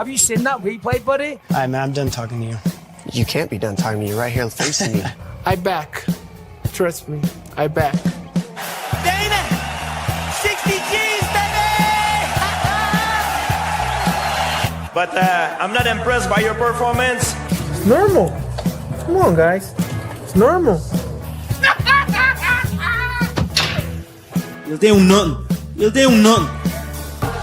Have you seen that replay, buddy? All right, man, I'm done talking to you. You can't be done talking to me right here facing me. I back. Trust me, I back. Dana! 60 G's, baby! But I'm not impressed by your performance. It's normal. Come on, guys. It's normal. You'll do nothing. You'll do nothing.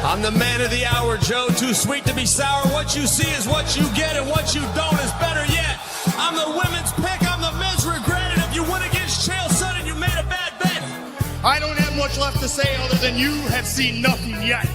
I'm the man of the hour, Joe. Too sweet to be sour. What you see is what you get, and what you don't is better yet. I'm the women's pick. I'm the men's regret. And if you win against Chael Sonnen, you made a bad bet. I don't have much left to say other than you have seen nothing yet.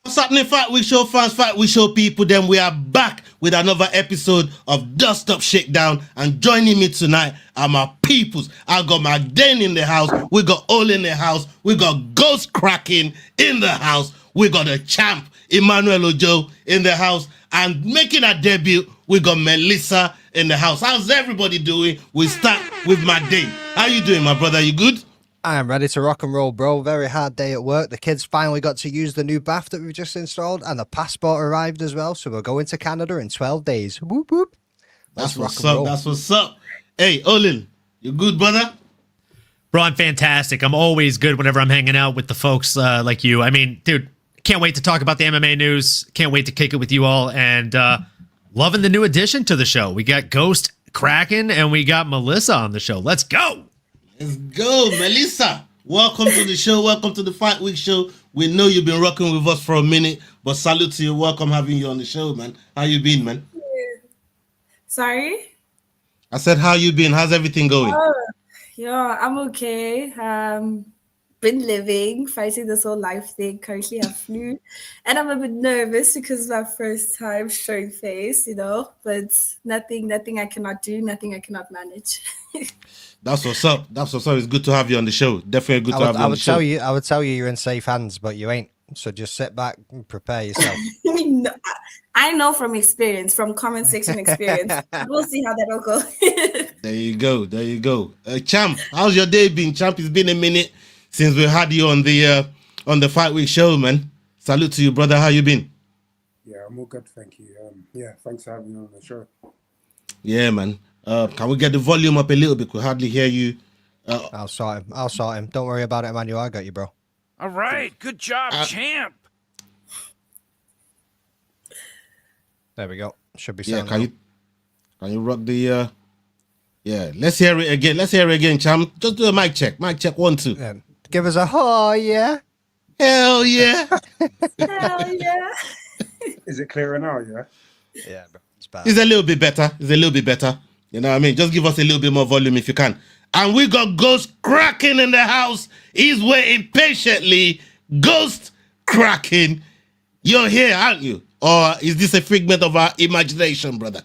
What's happening, Fight Week Show fans, Fight Week Show people? Then we are back with another episode of Dust Up Shakedown, and joining me tonight are my peoples. I got McDane in the house, we got Ole in the house, we got Ghost Cracking in the house, we got the champ Emmanuel Ojo in the house, and making a debut we got Melissa in the house. How's everybody doing? We start with McDane. How you doing, my brother? You good? I am ready to rock and roll, bro. Very hard day at work. The kids finally got to use the new bath that we've just installed, and the passport arrived as well. So we're going to Canada in 12 days. Whoop, whoop. That's what's up. That's what's up. Hey, Olin, you good, brother? Bro, I'm fantastic. I'm always good whenever I'm hanging out with the folks like you. I mean, dude, can't wait to talk about the MMA news. Can't wait to kick it with you all. And loving the new addition to the show. We got Ghost Kraken and we got Melissa on the show. Let's go. Let's go, Melissa. Welcome to the show. Welcome to the Fight Week Show. We know you've been rocking with us for a minute, but salute to you. Welcome having you on the show, man. How you been, man? Sorry? I said, how you been? How's everything going? Yeah, I'm okay. Been living, fighting this whole life thing. Currently I flu. And I'm a bit nervous because it's my first time showing face, you know. But nothing I cannot do, nothing I cannot manage. That's what's up. That's what's up. It's good to have you on the show. Definitely good to have you on the show. I would tell you you're in safe hands, but you ain't. So just sit back and prepare yourself. No, I know from experience, from comment section experience. We'll see how that will go. There you go. There you go. Champ, how's your day been? Champ, it's been a minute since we had you on the Fight Week Show, man. Salute to you, brother. How you been? Yeah, I'm all good, thank you. Yeah, thanks for having me on the show. Yeah, man. Can we get the volume up a little bit? We hardly hear you. I'll sort him. Don't worry about it, Emmanuel. I got you, bro. All right, good job, champ. There we go. Should be. Yeah, can you rock the? Yeah, let's hear it again. Let's hear it again, champ. Just do a mic check. Mic check 1, 2. Yeah. Give us a oh yeah. Hell yeah. Hell yeah. Is it clearer now? Yeah. Yeah, bro. It's bad. It's a little bit better. It's a little bit better. You know what I mean? Just give us a little bit more volume if you can. And we got Ghost Cracking in the house. He's waiting patiently. Ghost Cracking. You're here, aren't you? Or is this a figment of our imagination, brother?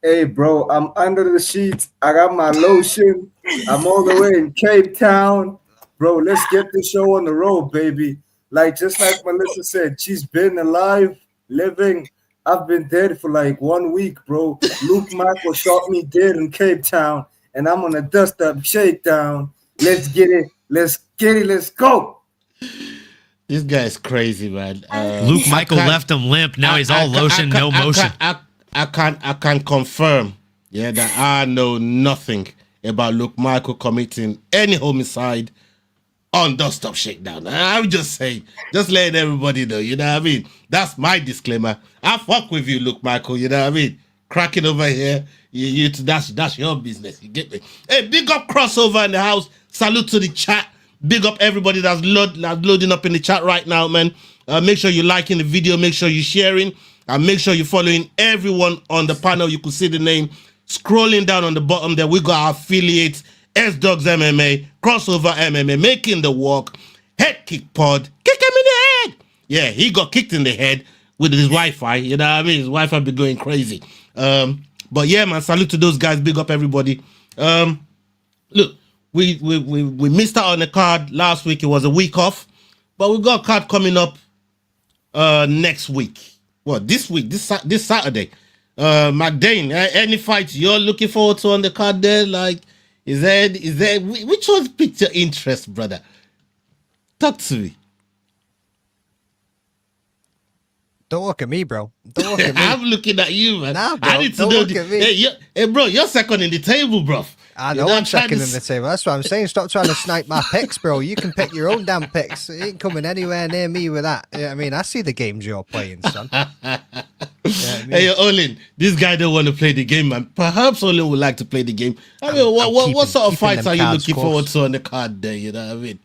Hey, bro, I'm under the sheets. I got my lotion. I'm all the way in Cape Town. Bro, let's get the show on the road, baby. Just like Melissa said, she's been alive, living. I've been dead for like 1 week, bro. Luke Michael shot me dead in Cape Town, and I'm on a Dust Up Shakedown. Let's get it. Let's get it. Let's go. This guy is crazy, man. Luke Michael left him limp. Now he's all lotion, no motion. I can't confirm, that I know nothing about Luke Michael committing any homicide on Dust Up Shakedown. I would just say, just letting everybody know, you know what I mean? That's my disclaimer. I fuck with you, Luke Michael, you know what I mean? Cracking over here, that's your business, you get me? Hey, big up Crossover in the house. Salute to the chat. Big up everybody that's loading up in the chat right now, man. Make sure you're liking the video, make sure you're sharing, and make sure you're following everyone on the panel. You can see the name scrolling down on the bottom there. We got our affiliates, S-Dogs MMA, Crossover MMA, Making the Walk, Head Kick Pod, kick him in the head. Yeah, he got kicked in the head with his Wi-Fi. You know what I mean? His Wi-Fi be going crazy. But yeah, man, salute to those guys. Big up everybody. Look, we missed out on the card last week. It was a week off, but we got a card coming up next week. What, this week, this Saturday. McDane, any fights you're looking forward to on the card there? Is there which one's piqued your interest, brother? Talk to me. Don't look at me, bro. Don't look at me. I'm looking at you, man. Nah, bro, I need to don't know. look at me. Hey, bro, you're second in the table, bro. I know I'm second in the table. That's what I'm saying. Stop trying to snipe my picks, bro. You can pick your own damn picks. It ain't coming anywhere near me with that. You know what I mean? I see the games you're playing, son. You know what I mean? Hey, Olin, this guy don't want to play the game, man. Perhaps Olin would like to play the game. I mean, what sort of fights are you looking forward to on the card there? You know what I mean?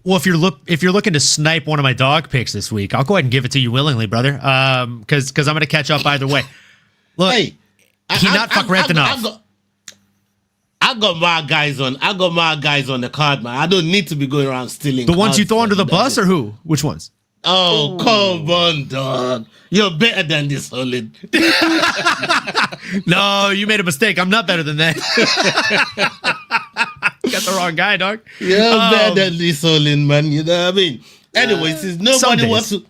Well, if you're looking to snipe one of my dog picks this week, I'll go ahead and give it to you willingly, brother. Because I'm going to catch up either way. Look, hey, I got my guys on. I got my guys on the card, man. I don't need to be going around stealing. The ones you throw under the bus, or who? Which ones? Oh, come on, dog. You're better than this, Olin. No, you made a mistake. I'm not better than that. Got the wrong guy, dog. You're better than this, Olin, man. You know what I mean? Anyway, since nobody wants to,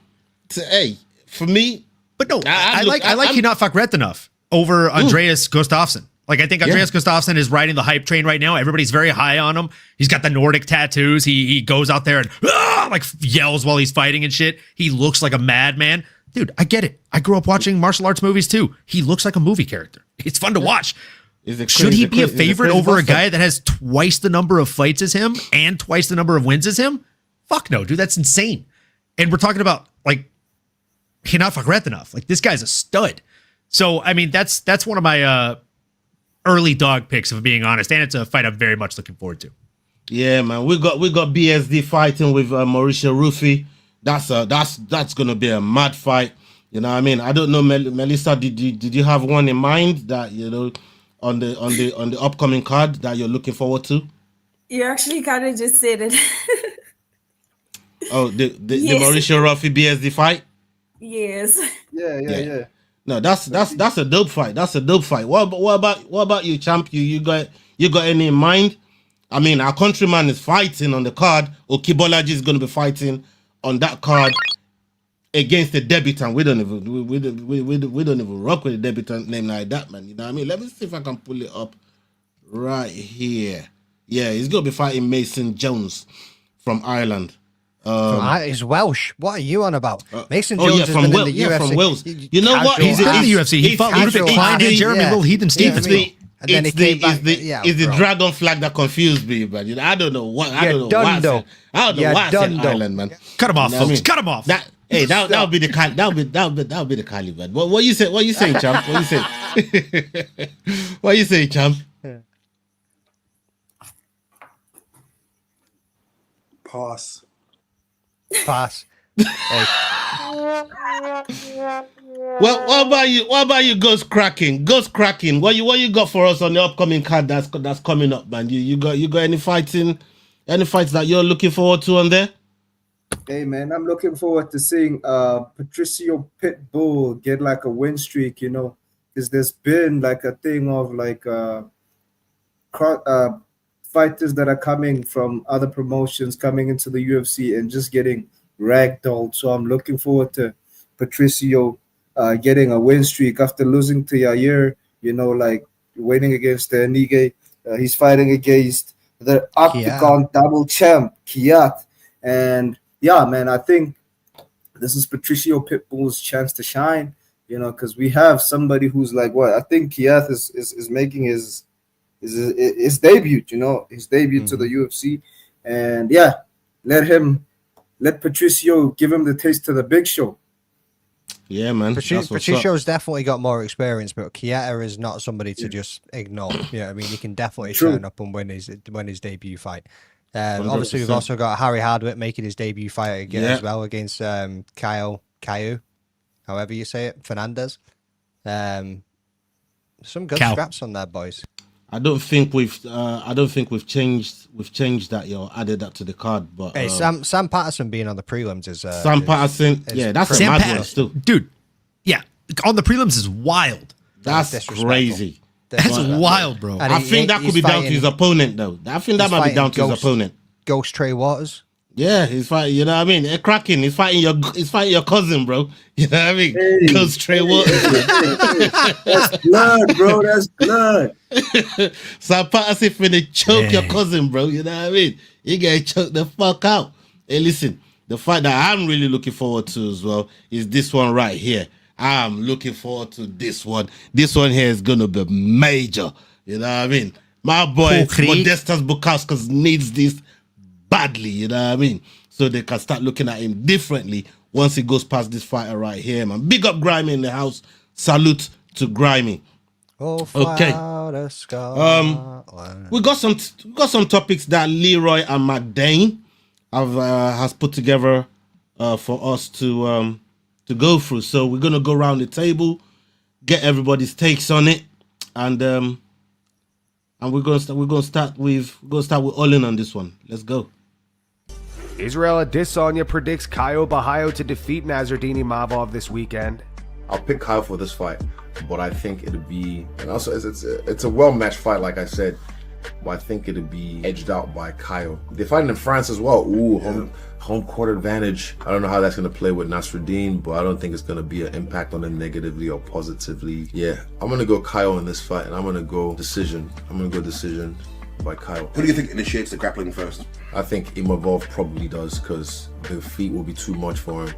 hey, for me. But no, I like Hinat Fakhretdinov over Andreas Gustafsson. Like, I think Andreas Gustafsson is riding the hype train right now. Everybody's very high on him. He's got the Nordic tattoos. He goes out there and like yells while he's fighting and shit. He looks like a madman. Dude, I get it. I grew up watching martial arts movies too. He looks like a movie character. It's fun to watch. Should he be a favorite over a guy that has twice the number of fights as him and twice the number of wins as him? Fuck no, dude. That's insane. And we're talking about like Hinat Fakhretdinov. Like, this guy's a stud. So, I mean, that's one of my early dog picks, if I'm being honest, and it's a fight I'm very much looking forward to. Yeah, man, we got BSD fighting with Mauricio Rufy. That's gonna be a mad fight. You know what I mean? I don't know, Melissa. Did you have one in mind that on the upcoming card that you're looking forward to? You actually kind of just said it. Oh, the Mauricio Rufy BSD fight. Yes. Yeah. No, that's a dope fight. That's a dope fight. What about you, champ? You got any in mind? I mean, our countryman is fighting on the card. Okibolaji is going to be fighting on that card against the debutant. We don't even rock with a debutant name like that, man. You know what I mean? Let me see if I can pull it up right here. Yeah, he's going to be fighting Mason Jones from Ireland. He's Welsh. What are you on about? Mason Jones has been in the UFC. From Wales. You know what? He's in the UFC. He fought Ludwig Klein and Jeremy Will Heathen Stevens. And then he came back. It's the dragon flag that confused me, but I don't know what. I don't know why I said Ireland, man. Cut him off, folks. Cut him off. That would be the Cali, man. What you say? What you saying, champ? What you say? What you say, champ? Pass. Well, what about you, Ghost Cracking? What you got for us on the upcoming card that's coming up, man? You got any fights that you're looking forward to on there? Hey man, I'm looking forward to seeing Patricio Pitbull get like a win streak, because there's been like a thing of like fighters that are coming from other promotions coming into the UFC and just getting ragdolled. So I'm looking forward to Patricio getting a win streak after losing to Yair, like winning against Nige. He's fighting against the Octagon double champ, Kiat. And yeah, man, I think this is Patricio Pitbull's chance to shine, because we have somebody who's like, I think Kiat is making his debut, his debut to the UFC. And yeah, let Patricio give him the taste to the big show. Yeah, man. Patricio's definitely got more experience, but Kieta is not somebody to just ignore. Yeah, I mean, he can definitely turn up and win his debut fight. Obviously, we've also got Harry Hardwick making his debut fight again as well against Caio, however you say it, Fernandez. Some good scraps on there, boys. I don't think we've changed that, added that to the card. But hey, Sam Patterson being on the prelims is Sam Patterson. That's a mad one still, dude. Yeah, on the prelims is wild. That's crazy. That's wild, bro. I think that could be down to his opponent, though. I think that might be down to his opponent. Ghost Trey Waters. Yeah, he's fighting. You know what I mean? They're cracking. He's fighting your cousin, bro. You know what I mean? Hey, Go straight water. That's blood, bro. That's blood. So as if when they choke your cousin, bro. You know what I mean? You get choked the fuck out. Hey, listen, the fight that I'm really looking forward to as well is this one right here. I'm looking forward to this one. This one here is gonna be major. You know what I mean? My boy Modestas Bukauskas needs this badly, you know what I mean? So they can start looking at him differently once he goes past this fighter right here, man. Big up Grimy in the house. Salute to Grimy. Okay. We got some topics that Leroy and McDane has put together for us to go through. So we're gonna go around the table, get everybody's takes on it, and we're gonna start with Olin on this one. Let's go. Israel Adesanya predicts Caio Borralho to defeat Nasruddin Imavov this weekend. I'll pick Caio for this fight, but I think it'll be, and also it's a well-matched fight, like I said, but I think it'll be edged out by Caio. They're fighting in France as well. Ooh, home court advantage. I don't know how that's going to play with Nasruddin, but I don't think it's going to be an impact on them negatively or positively. Yeah, I'm going to go Caio in this fight, and I'm going to go decision. By Caio. Who do you think initiates the grappling first? I think Imavov probably does, because the feet will be too much for him.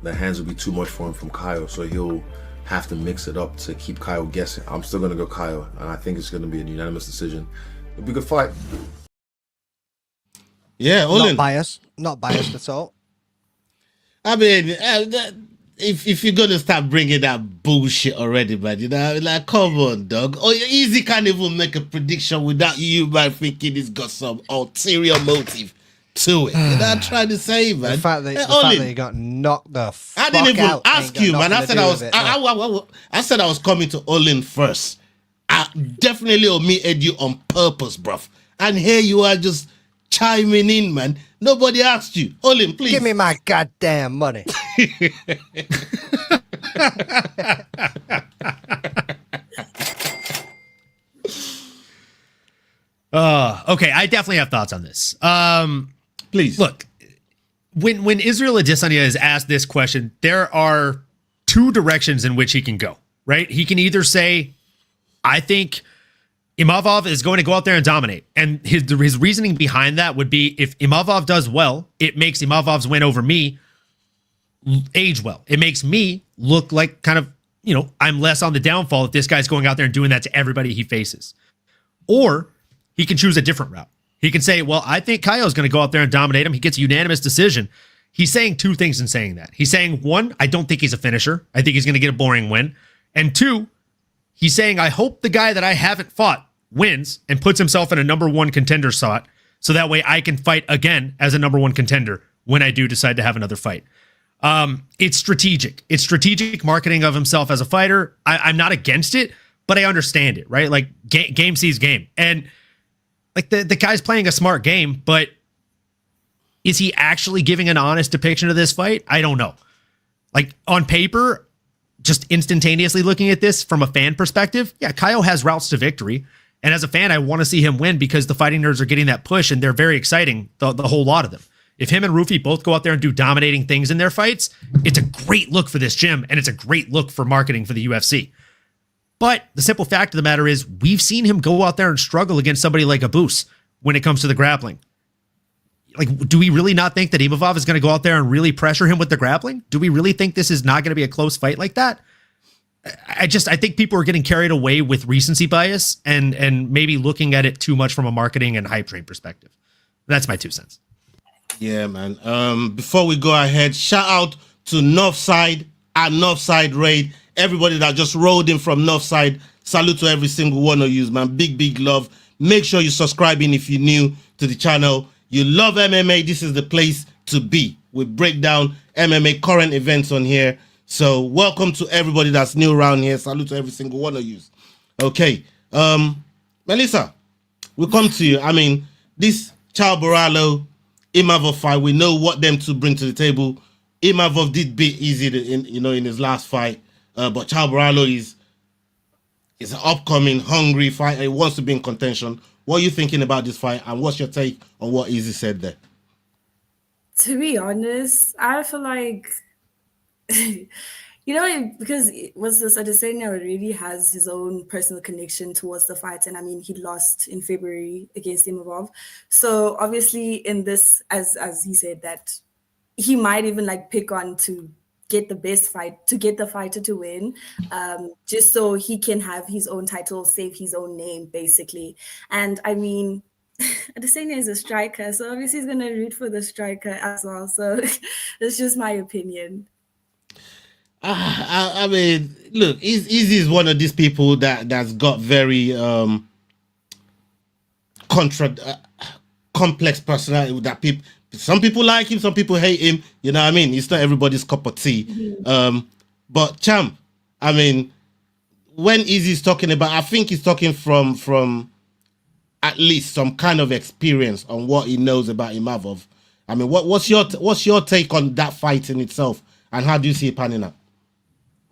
The hands will be too much for him from Caio, so he'll have to mix it up to keep Caio guessing. I'm still going to go Caio, and I think it's going to be a unanimous decision. It'll be a good fight. Yeah, Olin. Not biased at all. I mean, if you're gonna start bringing that bullshit already, man, you know, like, come on, dog. Oh, Easy can't even make a prediction without you, man, thinking it's got some ulterior motive to it. You know what I'm trying to say, man? The fact that he got knocked the fuck out. I didn't even ask you, man. I said I said I was coming to Olin first. I definitely omitted you on purpose, bruv. And here you are just chiming in, man. Nobody asked you. Olin, please. Give me my goddamn money. Okay, I definitely have thoughts on this. Please. Look, when Israel Adesanya is asked this question, there are two directions in which he can go, right? He can either say, I think Imavov is going to go out there and dominate. And his reasoning behind that would be, if Imavov does well, it makes Imavov's win over me age well. It makes me look like kind of, you know, I'm less on the downfall if this guy's going out there and doing that to everybody he faces. Or he can choose a different route. He can say, well, I think Caio's going to go out there and dominate him. He gets a unanimous decision. He's saying two things in saying that. He's saying, one, I don't think he's a finisher. I think he's going to get a boring win. And two, he's saying, I hope the guy that I haven't fought wins and puts himself in a number one contender slot, so that way I can fight again as a number one contender when I do decide to have another fight. It's strategic. It's strategic marketing of himself as a fighter. I'm not against it, but I understand it, right? Like, game sees game. And like the guy's playing a smart game, but is he actually giving an honest depiction of this fight? I don't know. Like, on paper, just instantaneously looking at this from a fan perspective, yeah, Caio has routes to victory. And as a fan, I want to see him win because the fighting nerds are getting that push and they're very exciting, the whole lot of them. If him and Rufy both go out there and do dominating things in their fights, it's a great look for this gym and it's a great look for marketing for the UFC. But the simple fact of the matter is, we've seen him go out there and struggle against somebody like Abus when it comes to the grappling. Like, do we really not think that Imavov is going to go out there and really pressure him with the grappling? Do we really think this is not going to be a close fight like that? I think people are getting carried away with recency bias and maybe looking at it too much from a marketing and hype train perspective. That's my 2 cents. Yeah, man. Before we go ahead, shout out to Northside and Northside Raid. Everybody that just rolled in from Northside. Salute to every single one of you, man. Big love. Make sure you're subscribing if you're new to the channel. You love MMA, this is the place to be. We break down MMA current events on here. So welcome to everybody that's new around here. Salute to every single one of you. Okay. Melissa, we'll come to you. I mean, this Caio Borralho, Imavov fight, we know what them two bring to the table. Imavov did beat Easy in his last fight. But Caio Borralho is an upcoming, hungry fighter. He wants to be in contention. What are you thinking about this fight, and what's your take on what Easy said there? To be honest, I feel like, because it was this Adesanya already has his own personal connection towards the fight, and I mean he lost in February against Imavov, so obviously in this, as he said, that he might even like pick on to get the best fight, to get the fighter to win, just so he can have his own title, save his own name, basically. And I mean, Adesanya is a striker, so obviously he's gonna root for the striker as well. So that's just my opinion. I mean, look, Izzy is one of these people that's got very complex personality. That some people like him, some people hate him. You know what I mean? It's not everybody's cup of tea. But champ, I mean, when Izzy's talking about, I think he's talking from at least some kind of experience on what he knows about Imavov. I mean, what's your take on that fight in itself, and how do you see it panning out?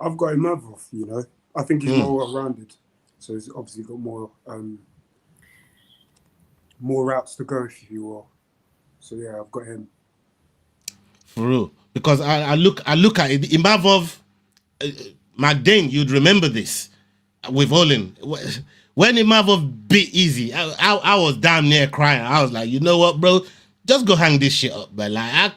I've got him off, I think he's more well-rounded. So he's obviously got more routes to go, if you will. So yeah, I've got him. For real. Because I look at it. Imavov, McDane, you'd remember this with Olin. When Imavov beat Izzy, I was damn near crying. I was like, you know what, bro? Just go hang this shit up, man. Like,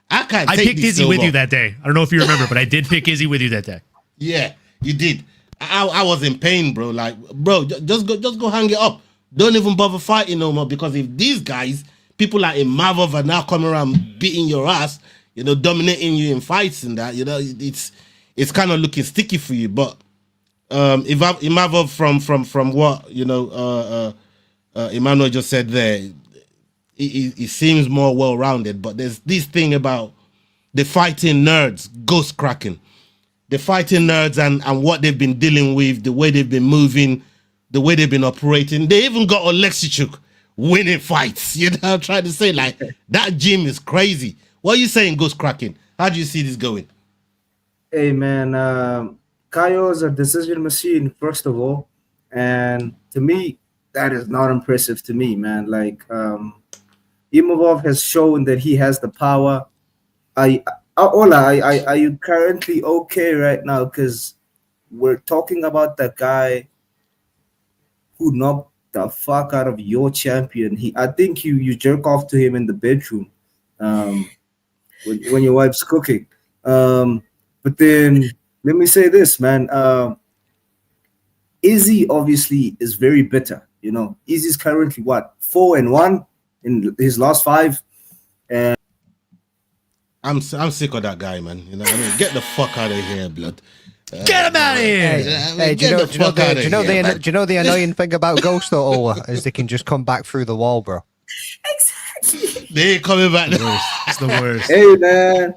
I can't take picked Izzy with you that day. I don't know if you remember, but I did pick Izzy with you that day. Yeah, you did. I was in pain, bro. Like, bro, just go hang it up. Don't even bother fighting no more, because if these guys, people like Imavov, are now coming around beating your ass, dominating you in fights and that, it's kind of looking sticky for you. But Imavov, from what Emmanuel just said there, he seems more well-rounded. But there's this thing about the fighting nerds ghost cracking. The fighting nerds and what they've been dealing with, the way they've been moving, the way they've been operating. They even got Oleksichuk winning fights. You know what I'm trying to say? Like, that gym is crazy. What are you saying, ghost cracking? How do you see this going? Hey, man, Kaio is a decision machine, first of all. And to me, that is not impressive to me, man. Like, Imavov has shown that he has the power. Ola, are you currently okay right now? Because we're talking about the guy who knocked the fuck out of your champion. I think you jerk off to him in the bedroom when your wife's cooking. But then let me say this, man. Izzy obviously is very bitter. Izzy's currently 4-1 in his last 5, and I'm sick of that guy, man. You know what I mean? Get the fuck out of here, blood. Get him out of here! Hey, do you know the annoying thing about Ghost though, Ola, is they can just come back through the wall, bro. Exactly. They ain't coming back. It's the worst. Hey, man.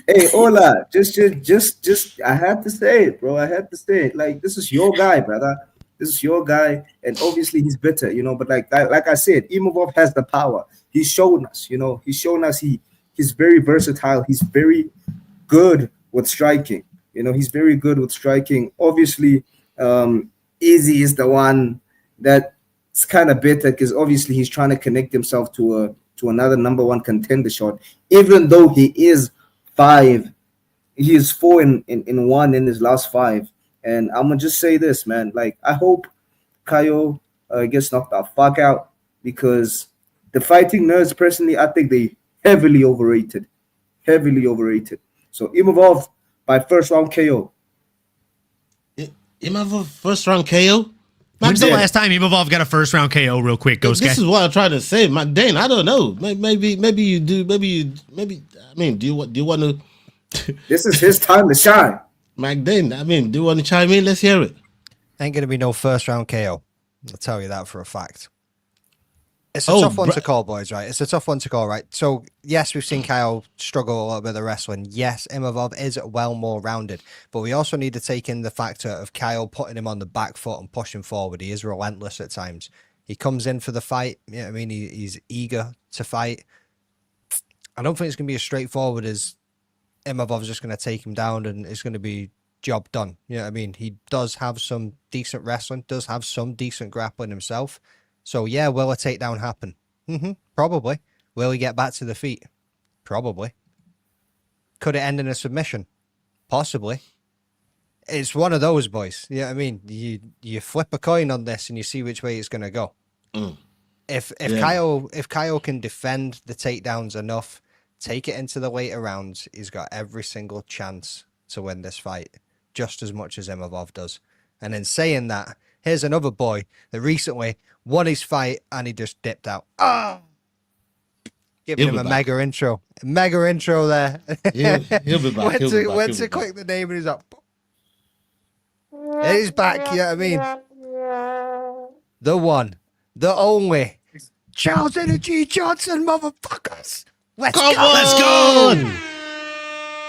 Hey, Ola, just I had to say it, bro. I had to say it. Like, this is your guy, brother. This is your guy, and obviously he's bitter, but like I said, Imavov has the power. He's shown us, he's shown us he's very versatile. He's very good with striking. He's very good with striking. Obviously, Izzy is the one that's kind of bitter, because obviously he's trying to connect himself to another number 1 contender shot. Even though he is 4-1 in his last 5. And I'm gonna just say this, man. Like, I hope Kaio gets knocked the fuck out, because the fighting nerds, personally, I think they heavily overrated. So Imavov by first round KO. Imavov first round KO? When's the last time Imavov got a first round KO? Real quick, Ghost Guy. This is what I'm trying to say, McDane. I don't know. Maybe you do. Maybe. I mean, do you want to? This is his time to shine. McDane, I mean, do you want to chime in? Let's hear it. Ain't going to be no first round KO. I'll tell you that for a fact. It's a tough one to call, boys, right? It's a tough one to call, right? So, yes, we've seen Kyle struggle a little bit with the wrestling. Yes, Imavov is well more rounded. But we also need to take in the factor of Kyle putting him on the back foot and pushing forward. He is relentless at times. He comes in for the fight. You know what I mean? He's eager to fight. I don't think it's going to be as straightforward as Imavov's just going to take him down and it's going to be job done. You know what I mean? He does have some decent wrestling, does have some decent grappling himself. So, yeah, will a takedown happen? Probably. Will he get back to the feet? Probably. Could it end in a submission? Possibly. It's one of those, boys. Yeah, I mean, you flip a coin on this and you see which way it's going to go. If Kyle can defend the takedowns enough, take it into the later rounds, he's got every single chance to win this fight, just as much as Imavov does. And in saying that, here's another boy that recently won his fight and he just dipped out. Giving him a mega intro. Mega intro there. He'll be back. Went to click the name and he's like, he's back, you know what I mean? The one, the only, Charles Energy Johnson, motherfuckers. Let's go. Let's go.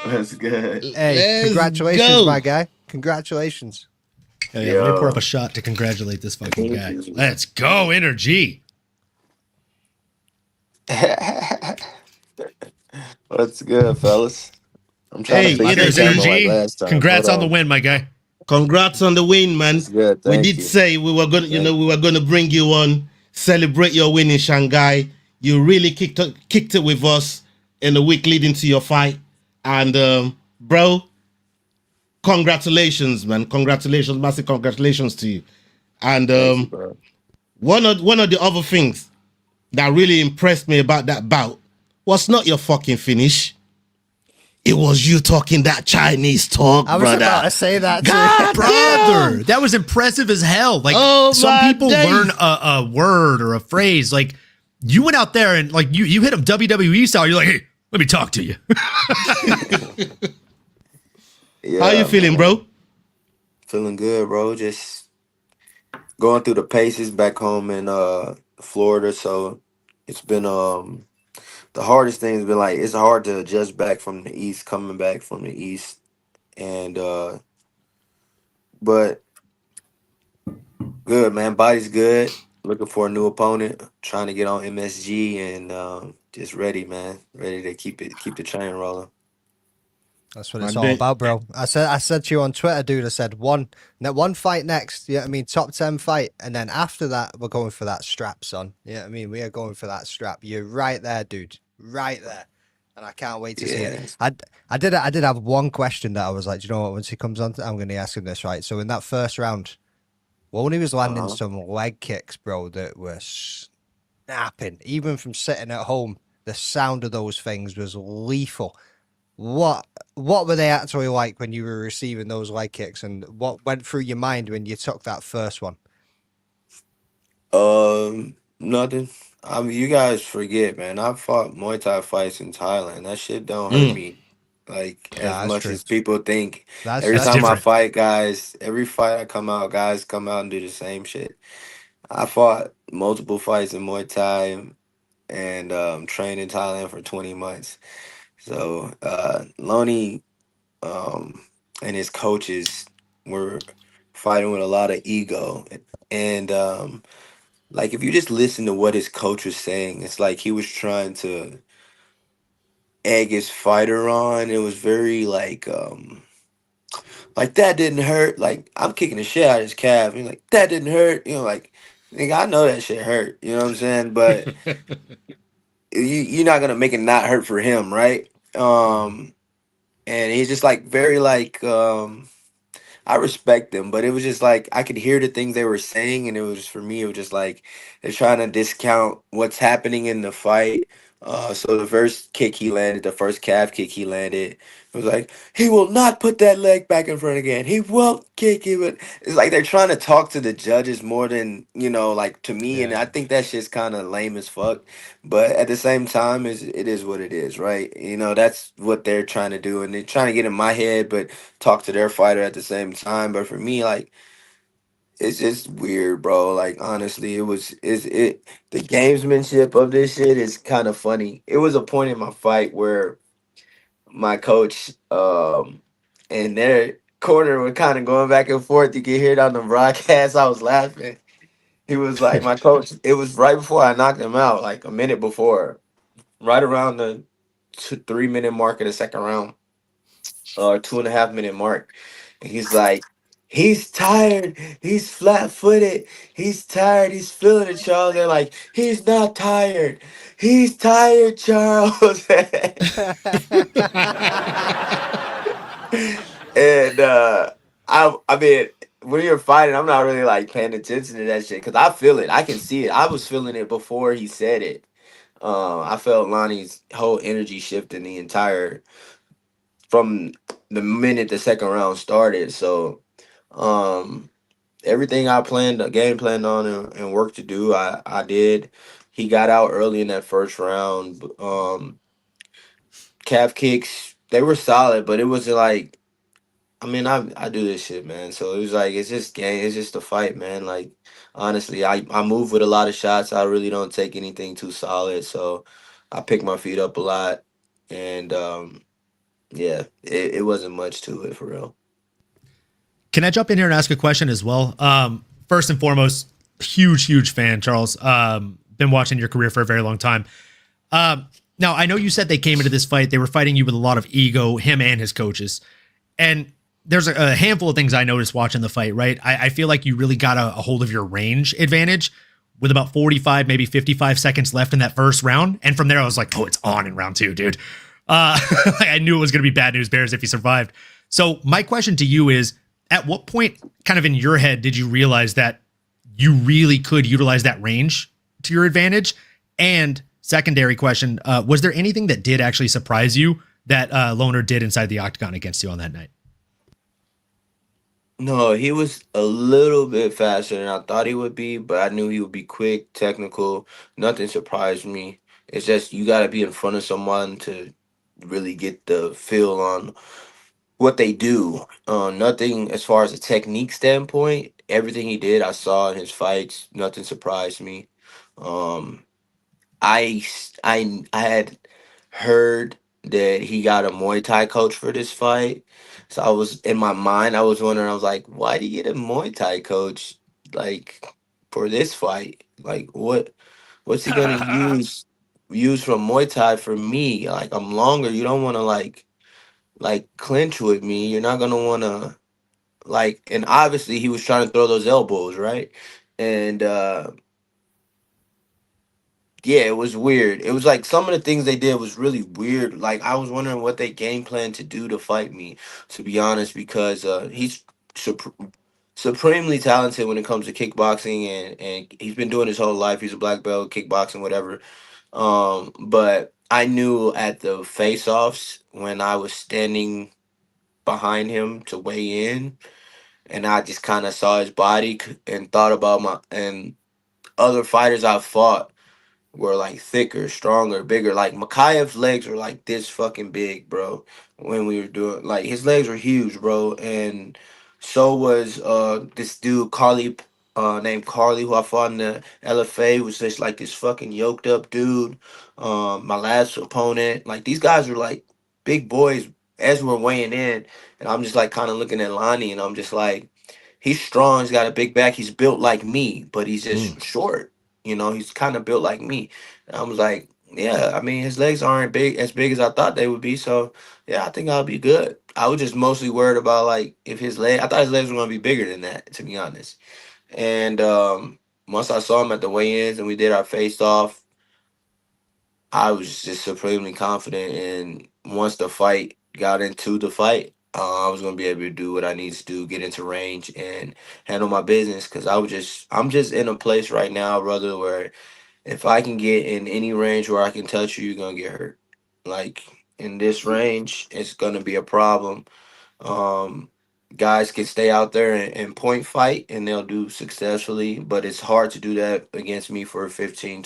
That's good. Hey, congratulations, my guy. Congratulations. Hell yeah, let me pour up a shot to congratulate this fucking guy. Let's go, Energy. What's good, fellas? I'm trying to think there's Energy. Congrats on the win, my guy. Congrats on the win, man. Good, we did say we were gonna, we were gonna bring you on, celebrate your win in Shanghai. You really kicked it with us in the week leading to your fight, and bro, congratulations, man! Congratulations, massive congratulations to you. And one of the other things that really impressed me about that bout was not your fucking finish. It was you talking that Chinese talk, I was brother. about to say that too. God, brother, that was impressive as hell. Like some people learn a word or a phrase. Like you went out there and like you hit him WWE style. You're like, hey, let me talk to you. How you feeling, bro? Feeling good, bro. Just going through the paces back home in Florida. So it's been the hardest thing has been like it's hard to adjust back from the East, coming back from the East, and but good, man. Body's good. Looking for a new opponent. Trying to get on MSG and just ready, man. Ready to keep the train rolling. That's what it's all about, bro. I said to you on Twitter, dude. I said one fight next. Yeah, I mean top 10 fight, and then after that we're going for that strap, son. Yeah, I mean we are going for that strap. You're right there, dude. Right there, and I can't wait to see it. I did have one question that I was like, you know what? Once he comes on, I'm going to ask him this, right? So in that first round, when he was landing some leg kicks, bro, that were snapping, even from sitting at home, the sound of those things was lethal. What were they actually like when you were receiving those leg kicks, and what went through your mind when you took that first one? Nothing. I mean, you guys forget, man. I fought Muay Thai fights in Thailand. That shit don't hurt me like as much as people think. Every time I fight guys, every fight I come out, guys come out and do the same shit. I fought multiple fights in Muay Thai and trained in Thailand for 20 months. So Lonnie and his coaches were fighting with a lot of ego, and like if you just listen to what his coach was saying, it's like he was trying to egg his fighter on. It was very like that didn't hurt. Like I'm kicking the shit out of his calf. And like that didn't hurt. You know, like nigga, I know that shit hurt. You know what I'm saying? But you're not gonna make it not hurt for him, right? And he's just like very like I respect them, but it was just like I could hear the things they were saying, and it was for me, it was just like they're trying to discount what's happening in the fight. So the first kick he landed, the first calf kick he landed, it was like he will not put that leg back in front again. He won't kick it. But it's like they're trying to talk to the judges more than like to me, and I think that shit's kind of lame as fuck. But at the same time, it is what it is, right? That's what they're trying to do, and they're trying to get in my head, but talk to their fighter at the same time. But for me, like, it's just weird, bro. Like, honestly, the gamesmanship of this shit is kind of funny. It was a point in my fight where my coach and their corner were kind of going back and forth. You could hear it on the broadcast. I was laughing. He was like, my coach, it was right before I knocked him out, like a minute before, right around the 3-minute mark of the second round, or 2.5-minute mark. And he's like, he's tired. He's flat-footed. He's tired. He's feeling it, Charles. They're like, he's not tired. He's tired, Charles. And I mean, when you're fighting, I'm not really like paying attention to that shit because I feel it. I can see it. I was feeling it before he said it. I felt Lonnie's whole energy shifting the entire from the minute the second round started. So um everything I planned, game planned on and worked to do, I did. He got out early in that first round. Calf kicks, they were solid, but it wasn't like, I mean, I do this shit, man. So it was like it's just game, it's just a fight, man. Like honestly, I move with a lot of shots. I really don't take anything too solid. So I pick my feet up a lot, and yeah, it wasn't much to it for real. Can I jump in here and ask a question as well? First and foremost, huge fan, Charles. Been watching your career for a very long time. Now, I know you said they came into this fight, they were fighting you with a lot of ego, him and his coaches. And there's a handful of things I noticed watching the fight, right? I feel like you really got a hold of your range advantage with about 45, maybe 55 seconds left in that first round. And from there, I was like, oh, it's on in round 2, dude. I knew it was going to be bad news bears if he survived. So my question to you is, at what point kind of in your head did you realize that you really could utilize that range to your advantage? And secondary question, was there anything that did actually surprise you that Loner did inside the octagon against you on that night? No, he was a little bit faster than I thought he would be, but I knew he would be quick, technical. Nothing surprised me. It's just you got to be in front of someone to really get the feel on what they do. Nothing as far as a technique standpoint. Everything he did, I saw in his fights. Nothing surprised me. Um, I had heard that he got a Muay Thai coach for this fight. So I was in my mind, I was wondering, I was like, why do you get a Muay Thai coach like for this fight? Like what's he gonna use from Muay Thai for me? Like I'm longer. You don't wanna like clinch with me. You're not gonna wanna like, and obviously he was trying to throw those elbows, right? And yeah, it was weird. It was like some of the things they did was really weird. Like I was wondering what they game plan to do to fight me, to be honest, because he's supremely talented when it comes to kickboxing, and he's been doing his whole life. He's a black belt, kickboxing, whatever. But I knew at the face-offs when I was standing behind him to weigh in, and I just kind of saw his body and thought about my and other fighters I've fought were like thicker, stronger, bigger. Like Makayev's legs were like this fucking big, bro. When we were doing like his legs were huge, bro. And so was this dude Carly named Carly who I fought in the LFA, was just like this fucking yoked up dude. My last opponent, like these guys were like big boys as we're weighing in, and I'm just like kind of looking at Lonnie and I'm just like, he's strong, he's got a big back, he's built like me, but he's just short. You know, he's kind of built like me. And I was like, yeah, I mean, his legs aren't big as I thought they would be. So, yeah, I think I'll be good. I was just mostly worried about, like, if I thought his legs were going to be bigger than that, to be honest. And once I saw him at the weigh-ins and we did our face-off, I was just supremely confident. And once the fight got into the fight, I was gonna be able to do what I need to do, get into range and handle my business. Cause I'm just in a place right now, brother, where if I can get in any range where I can touch you, you're gonna get hurt. Like in this range, it's gonna be a problem. Um, Guys can stay out there and point fight and they'll do successfully, but it's hard to do that against me for 15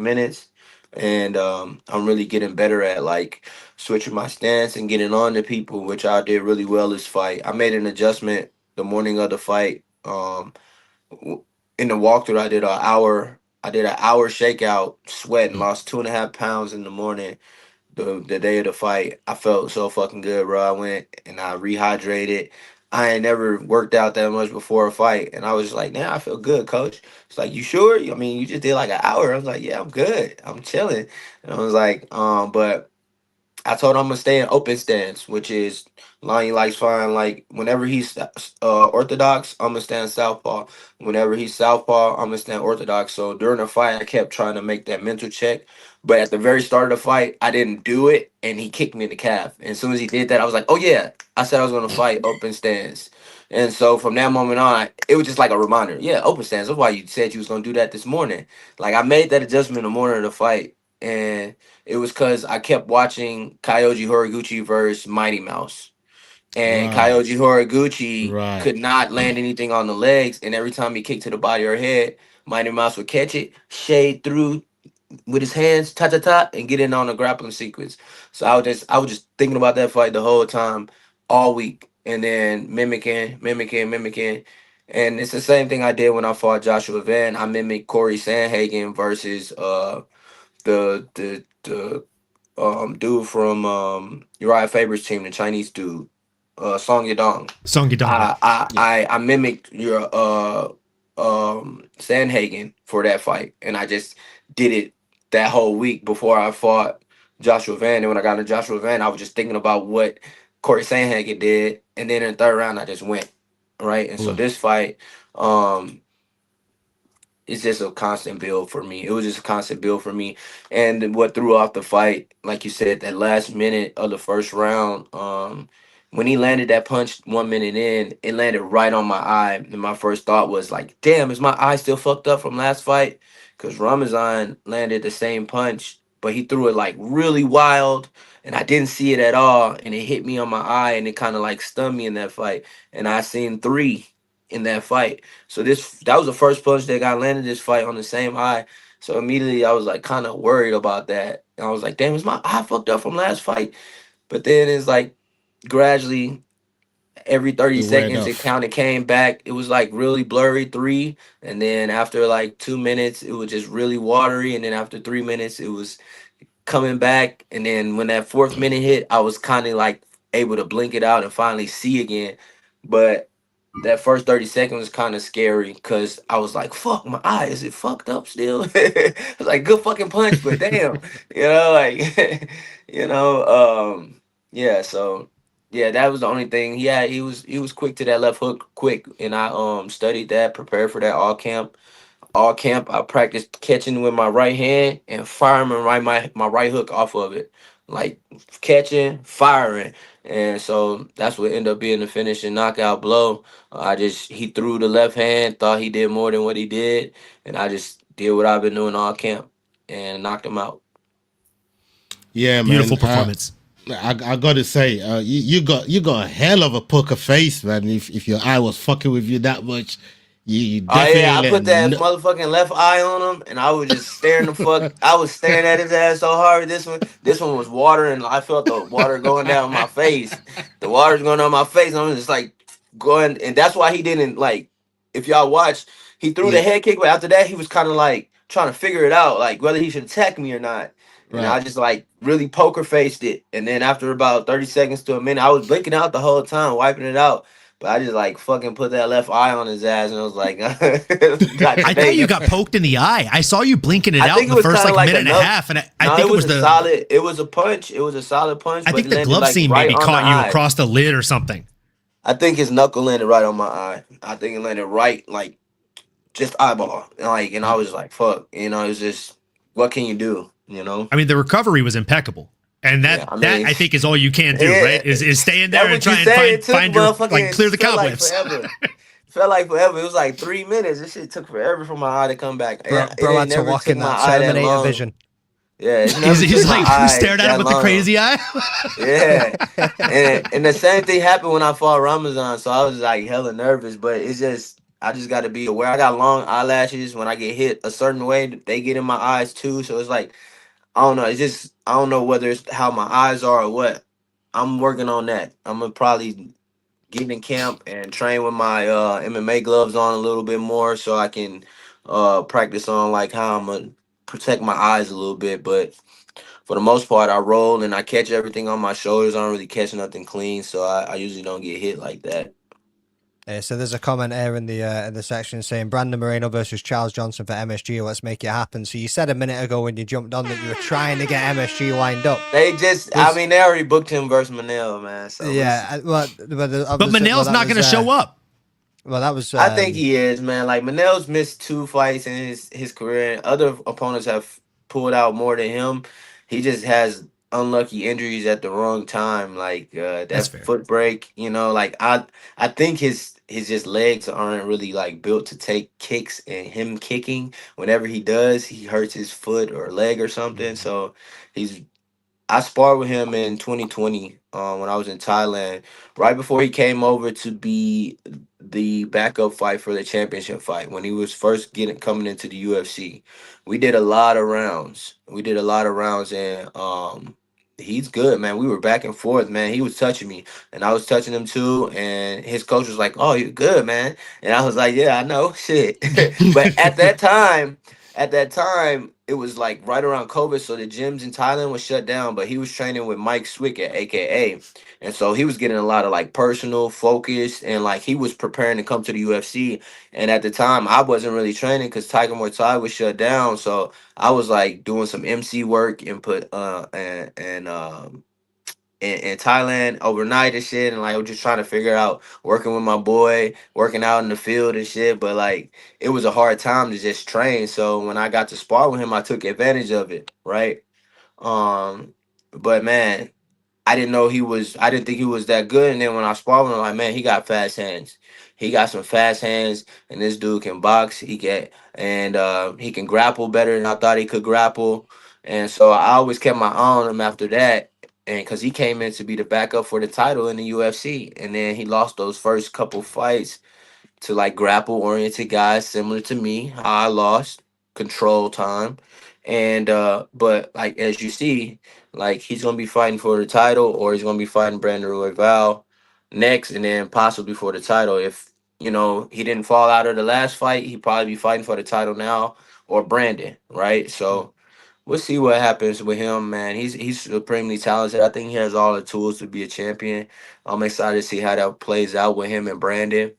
minutes. And I'm really getting better at like switching my stance and getting on to people, which I did really well this fight. I made an adjustment the morning of the fight. In the walkthrough, I did an hour shakeout, sweating, lost 2.5 pounds in the morning. The day of the fight, I felt so fucking good, bro. I went and I rehydrated. I ain't never worked out that much before a fight, and I was just like, "Nah, I feel good, coach." It's like, "You sure? I mean, you just did like an hour." I was like, "Yeah, I'm good. I'm chilling." And I was like, but I told him I'm gonna stay in open stance, which is Lonnie likes fine. Like whenever he's orthodox, I'm gonna stand southpaw. Whenever he's southpaw, I'm gonna stand orthodox. So during the fight, I kept trying to make that mental check. But at the very start of the fight, I didn't do it, and he kicked me in the calf. And as soon as he did that, I was like, "Oh yeah!" I said I was gonna fight open stance. And so from that moment on, it was just like a reminder. Yeah, open stance. That's why you said you was gonna do that this morning. Like I made that adjustment in the morning of the fight, and it was because I kept watching Kyoji Horiguchi versus Mighty Mouse. And Right. Kyoji Horiguchi Right. could not land anything on the legs. And every time he kicked to the body or head, Mighty Mouse would catch it, shade through with his hands, ta, and get in on a grappling sequence. So I was just thinking about that fight the whole time, all week, and then mimicking. And it's the same thing I did when I fought Joshua Van. I mimicked Corey Sandhagen versus the dude from Uriah Faber's team, the Chinese dude, Song Yadong. Song Yadong. I mimicked your Sandhagen for that fight, and I just did it that whole week before I fought Joshua Van. And when I got to Joshua Van, I was just thinking about what Corey Sandhagen did, and then in the third round I just went right. And so this fight, it's just a constant build for me. It was just a constant build for me. And what threw off the fight, like you said, that last minute of the first round, when he landed that punch 1 minute in, it landed right on my eye. And my first thought was like, damn, is my eye still fucked up from last fight? Because Ramazan landed the same punch, but he threw it like really wild. And I didn't see it at all. And it hit me on my eye, and it kind of like stunned me in that fight. And I seen 3 in that fight. So that was the first punch that got landed this fight on the same eye. So immediately I was like kind of worried about that. And I was like, damn, is my eye fucked up from last fight? But then it's like gradually every 30 seconds it kind of came back. It was like really blurry 3. And then after like 2 minutes, it was just really watery. And then after 3 minutes, it was coming back. And then when that 4th minute hit, I was kind of like able to blink it out and finally see again. But that first 30 seconds was kind of scary because I was like, fuck, my eye, is it fucked up still? It was like, good fucking punch, but damn, like, yeah, so, yeah, that was the only thing. Yeah, he was quick to that left hook, quick, and I studied that, prepared for that all camp. All camp, I practiced catching with my right hand and firing my right hook off of it. Like catching, firing. And so that's what ended up being the finishing knockout blow. He threw the left hand, thought he did more than what he did. And I just did what I've been doing all camp and knocked him out. Yeah, man. Beautiful performance. I gotta say, you got a hell of a poker face, man. If your eye was fucking with you that much. You definitely I put that motherfucking left eye on him, and I was just staring the fuck. I was staring at his ass so hard. This one was watering. I felt the water going down my face. The water's going down my face. And I was just like going, and that's why he didn't like. If y'all watch, he threw the head kick, but after that, he was kind of like trying to figure it out, like whether he should attack me or not. And I just like really poker faced it. And then after about 30 seconds to a minute, I was blinking out the whole time, wiping it out. But I just like fucking put that left eye on his ass, and I was like, I thought you got poked in the eye. I saw you blinking it out in the first like minute and a half, and I think it was solid. It was a punch. It was a solid punch. I think the glove seam maybe caught you across the lid or something. I think his knuckle landed right on my eye. I think it landed right, like just eyeball. And I was like, fuck. It was just, what can you do? I mean, the recovery was impeccable. And that I think is all you can do, right? Is stay in there and try and find your clear the cobwebs. Felt like forever. It was like 3 minutes. This shit took forever for my eye to come back. Bro had to walk in that Terminator vision. Yeah, he's like stared at him with the crazy eye. Yeah, and the same thing happened when I fought Ramazan. So I was like hella nervous, but it's just I just got to be aware. I got long eyelashes. When I get hit a certain way, they get in my eyes too. So it's like, I don't know. It's just, I don't know whether it's how my eyes are or what. I'm working on that. I'm going to probably get in camp and train with my MMA gloves on a little bit more so I can practice on like how I'm going to protect my eyes a little bit. But for the most part, I roll and I catch everything on my shoulders. I don't really catch nothing clean. So I usually don't get hit like that. So there's a comment here in the section saying Brandon Moreno versus Charles Johnson for MSG. Let's make it happen. So you said a minute ago when you jumped on that you were trying to get MSG lined up. They just, I mean, they already booked him versus Manel, man. So yeah, but Manel's not going to show up. Well, that was. I think he is, man. Like Manel's missed 2 fights in his career. Other opponents have pulled out more than him. He just has unlucky injuries at the wrong time, like that foot break. You know, like I think his just legs aren't really like built to take kicks, and him kicking whenever he does, he hurts his foot or leg or something. So I sparred with him in 2020 when I was in Thailand, right before he came over to be the backup fight for the championship fight when he was first coming into the UFC. We did a lot of rounds. And he's good, man. We were back and forth, man. He was touching me and I was touching him too, and his coach was like, "Oh, you're good, man." And I was like, "Yeah, I know." Shit. But at that time, it was like right around COVID, so the gyms in Thailand was shut down. But he was training with Mike Swicket, aka, and so he was getting a lot of like personal focus, and like he was preparing to come to the UFC. And at the time, I wasn't really training because Tiger Muay Thai was shut down. So I was like doing some MC work and in Thailand overnight and shit, and like I was just trying to figure out working with my boy, working out in the field and shit. But like it was a hard time to just train. So when I got to spar with him, I took advantage of it, right? But man, I didn't think he was that good. And then when I sparred with him, I'm like, man, he got fast hands. He got some fast hands, and this dude can box. He can grapple better than I thought he could grapple. And so I always kept my eye on him after that. And because he came in to be the backup for the title in the UFC. And then he lost those first couple fights to like grapple oriented guys similar to me. How I lost control time. And but like as you see, like he's gonna be fighting for the title, or he's gonna be fighting Brandon Royval next, and then possibly for the title. If he didn't fall out of the last fight, he'd probably be fighting for the title now, or Brandon, right? So we'll see what happens with him, man. He's supremely talented. I think he has all the tools to be a champion. I'm excited to see how that plays out with him and Brandon.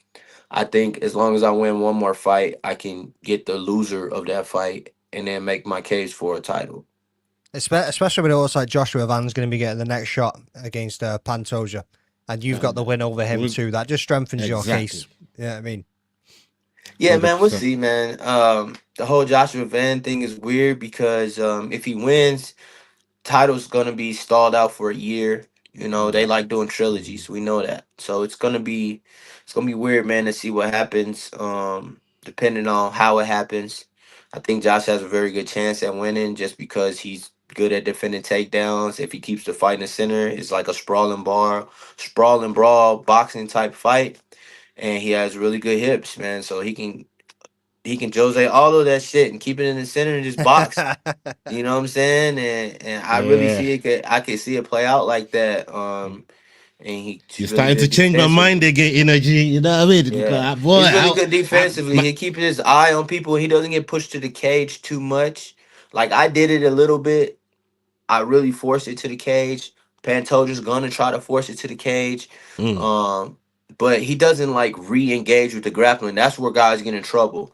I think as long as I win one more fight, I can get the loser of that fight and then make my case for a title. Especially when it looks like Joshua Van's going to be getting the next shot against Pantoja, and you've got the win over him too. That just strengthens your case. Yeah, I mean. Yeah, man, we'll see, man. The whole Joshua Van thing is weird because if he wins, title's gonna be stalled out for a year. They like doing trilogies. We know that. So it's gonna be weird, man, to see what happens. Depending on how it happens. I think Josh has a very good chance at winning just because he's good at defending takedowns. If he keeps the fight in the center, it's like a sprawling brawl boxing type fight. And he has really good hips, man. So he can Jose all of that shit and keep it in the center and just box. You know what I'm saying? And I really see it. I can see it play out like that. And you're starting to change my mind again, energy. You know what I mean? Yeah. Boy, he's really good defensively. He keeps his eye on people. He doesn't get pushed to the cage too much. Like I did it a little bit. I really forced it to the cage. Pantoja's gonna try to force it to the cage. But he doesn't like re-engage with the grappling. That's where guys get in trouble.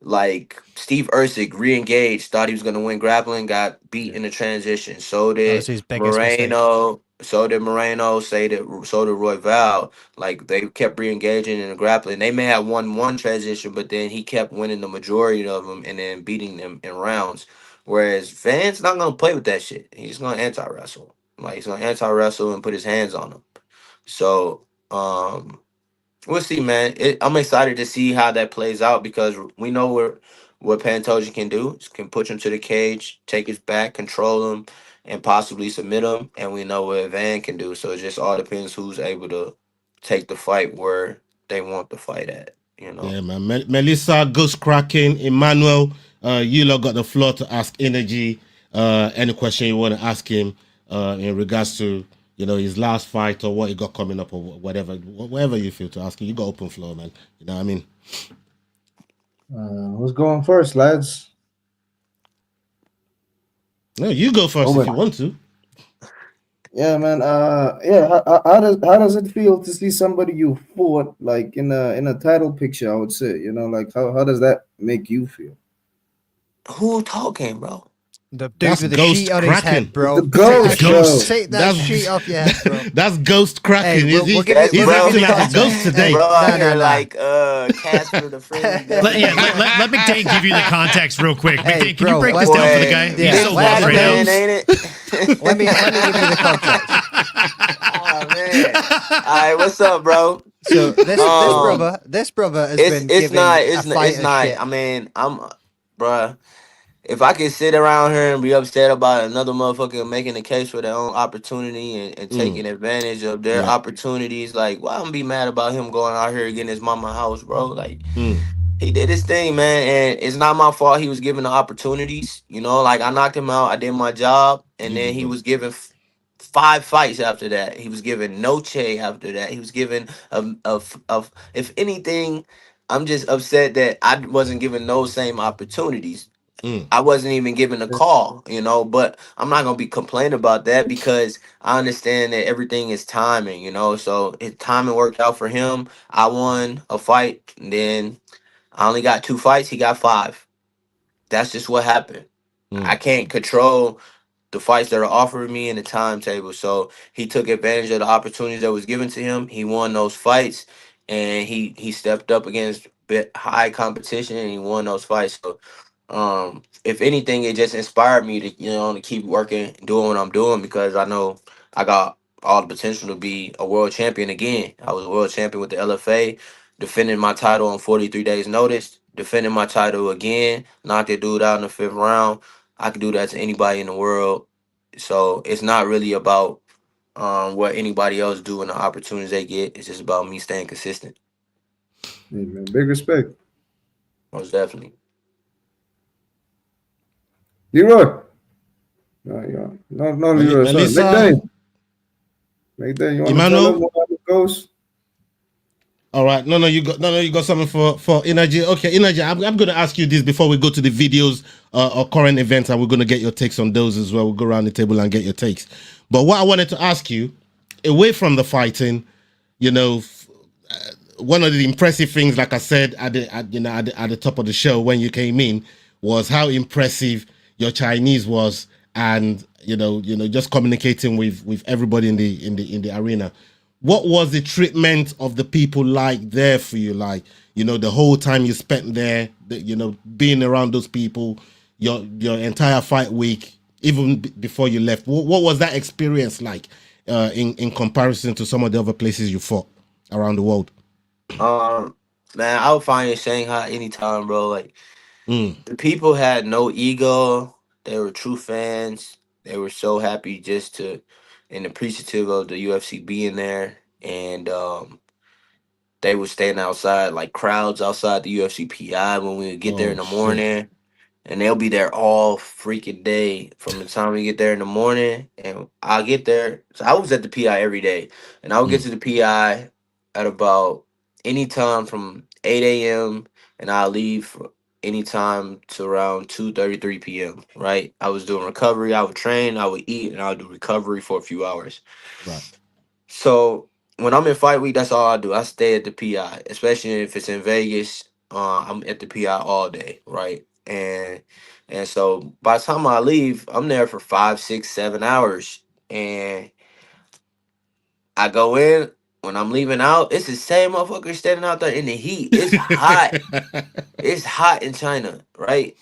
Like Steve Erceg re-engaged, thought he was gonna win grappling, got beat in the transition. So did Moreno. So did Moreno. So did Royval. Like they kept re-engaging in the grappling. They may have won one transition, but then he kept winning the majority of them and then beating them in rounds. Whereas Van's not gonna play with that shit. He's gonna anti-wrestle. Like he's gonna anti-wrestle and put his hands on them. So we'll see, man. I'm excited to see how that plays out because we know what Pantoja can do. Can push him to the cage, take his back, control him, and possibly submit him. And we know what Van can do. So it just all depends who's able to take the fight where they want the fight at. Yeah, man. Melissa, Ghost Cracking, Emmanuel, you lot got the floor to ask Energy any question you want to ask him in regards to his last fight or what he got coming up or whatever you feel to ask him. You got open floor, man. You know what I mean? Who's going first, lads? No, you go first if you want to. Yeah, man. Yeah. How does it feel to see somebody you fought like in a title picture? I would say, like how does that make you feel? Who talking, bro? The dude That's with the sheet Ghost on his head, Kraken. bro. The ghost, bro. Take that sheet off your head, bro. That's Ghost Kraken. Hey, we'll give That's you, He's we'll bro. give you acting the like a ghost context. today. Bro, out here No. like Casper the Friendly Ghost. Let McDane give you the context real quick. Hey, McDane, can you bro, break this let's- down for the guy? Yeah, He's so lost right now. Man, ain't it? Let me give you the context. Oh man. All right, what's up, bro? So this brother has been It's giving not a it's not fighter shit. I mean, bruh. If I could sit around here and be upset about another motherfucker making a case for their own opportunity and taking advantage of their Yeah. opportunities, like, why I'm gonna be mad about him going out here getting his mama house, bro? Like, he did his thing, man, and it's not my fault he was given the opportunities. Like, I knocked him out, I did my job, and then he was given 5 fights after that. He was given no Che after that. He was given if anything, I'm just upset that I wasn't given those same opportunities. I wasn't even given a call, but I'm not gonna be complaining about that because I understand that everything is timing, so his timing worked out for him. I won a fight, and then I only got 2 fights, he got 5. That's just what happened. I can't control the fights that are offered me in the timetable. So he took advantage of the opportunities that was given to him. He won those fights, and he stepped up against high competition, and he won those fights. So if anything, it just inspired me to keep working, doing what I'm doing, because I know I got all the potential to be a world champion again. I was a world champion with the LFA, defending my title on 43 days notice, defending my title again, knocked a dude out in the 5th round. I could do that to anybody in the world. So it's not really about what anybody else do and the opportunities they get. It's just about me staying consistent. Hey, man, big respect. Most definitely. Leroy. No, Leroy. Sorry. Melissa. McDane, you want to Emmanuel? tell him what it goes? All right. No, you got something for Energy. Okay, Energy. I'm going to ask you this before we go to the videos or current events, and we're going to get your takes on those as well. We'll go around the table and get your takes. But what I wanted to ask you, away from the fighting, one of the impressive things, like I said at the top of the show when you came in, was how impressive your Chinese was, and just communicating with everybody in the arena. What was the treatment of the people like there for you? Like, the whole time you spent there, being around those people, your entire fight week, even before you left. What was that experience like in comparison to some of the other places you fought around the world? Man, I would find in Shanghai anytime, bro. Like, the people had no ego. They were true fans. They were so happy and appreciative of the UFC being there. And they would stand outside, like crowds outside the UFC PI when we would get there in the morning. And they'll be there all freaking day from the time we get there in the morning. And I'll get there. So I was at the PI every day. And I would get to the PI at about any time from 8 a.m. and I'll leave anytime to around 2:33 p.m. Right? I was doing recovery. I would train, I would eat, and I would do recovery for a few hours. Right. So when I'm in fight week, that's all I do. I stay at the PI, especially if it's in Vegas. I'm at the PI all day, right? And so by the time I leave, I'm there for 5, 6, 7 hours, and I go in. When I'm leaving out, it's the same motherfucker standing out there in the heat. It's hot. It's hot in China, right?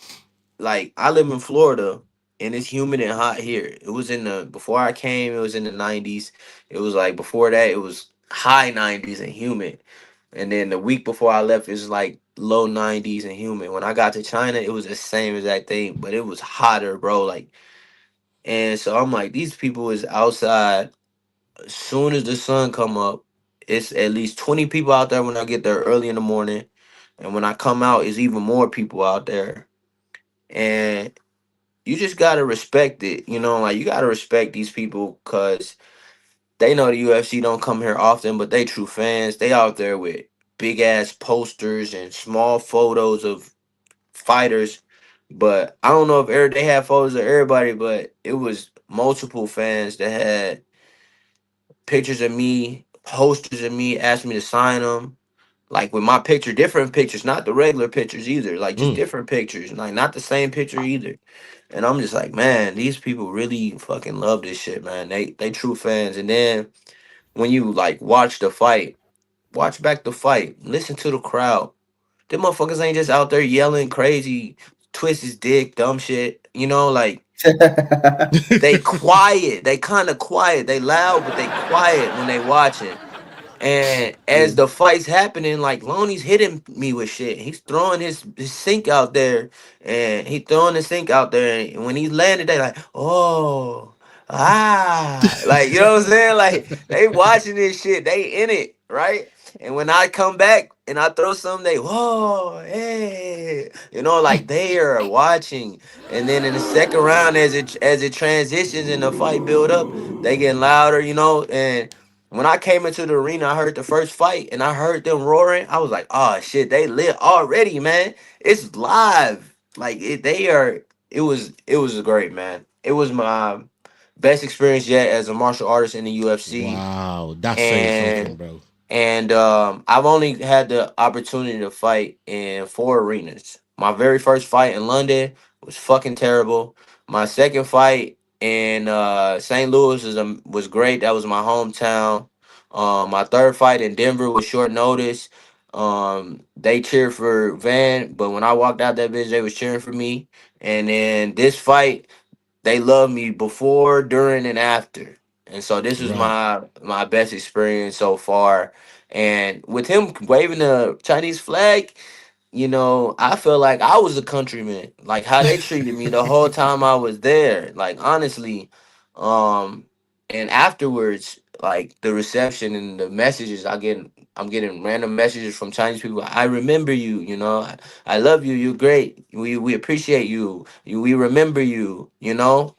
Like, I live in Florida, and it's humid and hot here. It was before I came, it was in the 90s. It was like before that, it was high 90s and humid. And then the week before I left, it was like low 90s and humid. When I got to China, it was the same exact thing, but it was hotter, bro. Like, and so I'm like, these people is outside as soon as the sun come up. It's at least 20 people out there when I get there early in the morning. And when I come out, it's even more people out there. And you just gotta respect it, like, you gotta respect these people because they know the UFC don't come here often, but they true fans. They out there with big ass posters and small photos of fighters. But I don't know if they had photos of everybody, but it was multiple fans that had pictures of me, posters of me, asked me to sign them. Like with my picture, different pictures, not the regular pictures either. Like just different pictures, like not the same picture either. And I'm just like, man, these people really fucking love this shit, man. They true fans. And then when you like watch the fight, watch back the fight, listen to the crowd. Them motherfuckers ain't just out there yelling crazy, twist his dick, dumb shit. You know, like they quiet. They kind of quiet. They loud, but they quiet when they watching. And as the fight's happening, like Loney's hitting me with shit. He's throwing his sink out there, and he throwing the sink out there. And when he landed, they like, oh, like you know what I'm saying? Like they watching this shit, they in it, right? And when I come back and I throw something, they whoa, hey, you know, like they are watching. And then in the second round, as it transitions and the fight build up, they getting louder, you know, and when I came into the arena, I heard the first fight and I heard them roaring. I was like, oh shit, they lit already, man. It's live. Like it was great, man. It was my best experience yet as a martial artist in the UFC. Wow, that's saying something, bro. And I've only had the opportunity to fight in 4 arenas. My very first fight in London was fucking terrible. My second fight in St. Louis was great. That was my hometown. My third fight in Denver was short notice. They cheered for Van, but when I walked out that bitch, they was cheering for me. And then this fight, they loved me before, during, and after. And so this was my best experience so far. And with him waving the Chinese flag, you know, I feel like I was a countryman. Like how they treated me the whole time I was there. Like honestly, and afterwards, like the reception and the messages I'm getting random messages from Chinese people. I remember you, you know. I love you. You're great. We appreciate you. We remember you, you know.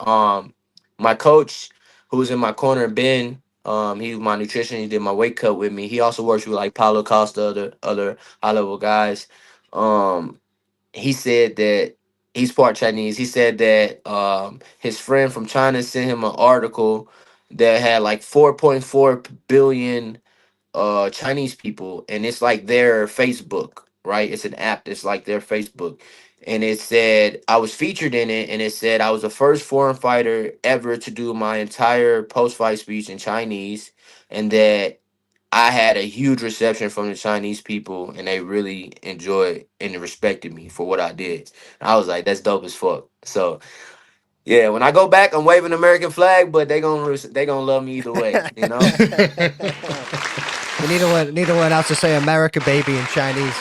My coach who was in my corner, Ben, he was my nutrition. He did my weight cut with me. He also works with like Paulo Costa, other high level guys. He said that he's part Chinese. He said that his friend from China sent him an article that had like 4.4 billion Chinese people, and it's like their Facebook, right? It's an app that's like their Facebook. And it said I was featured in it, and it said I was the first foreign fighter ever to do my entire post-fight speech in Chinese, and that I had a huge reception from the Chinese people, and they really enjoyed and respected me for what I did. And I was like, that's dope as fuck. So yeah, when I go back, I'm waving the American flag, but they gonna love me either way, you know. You need to learn how to say America, baby, in Chinese.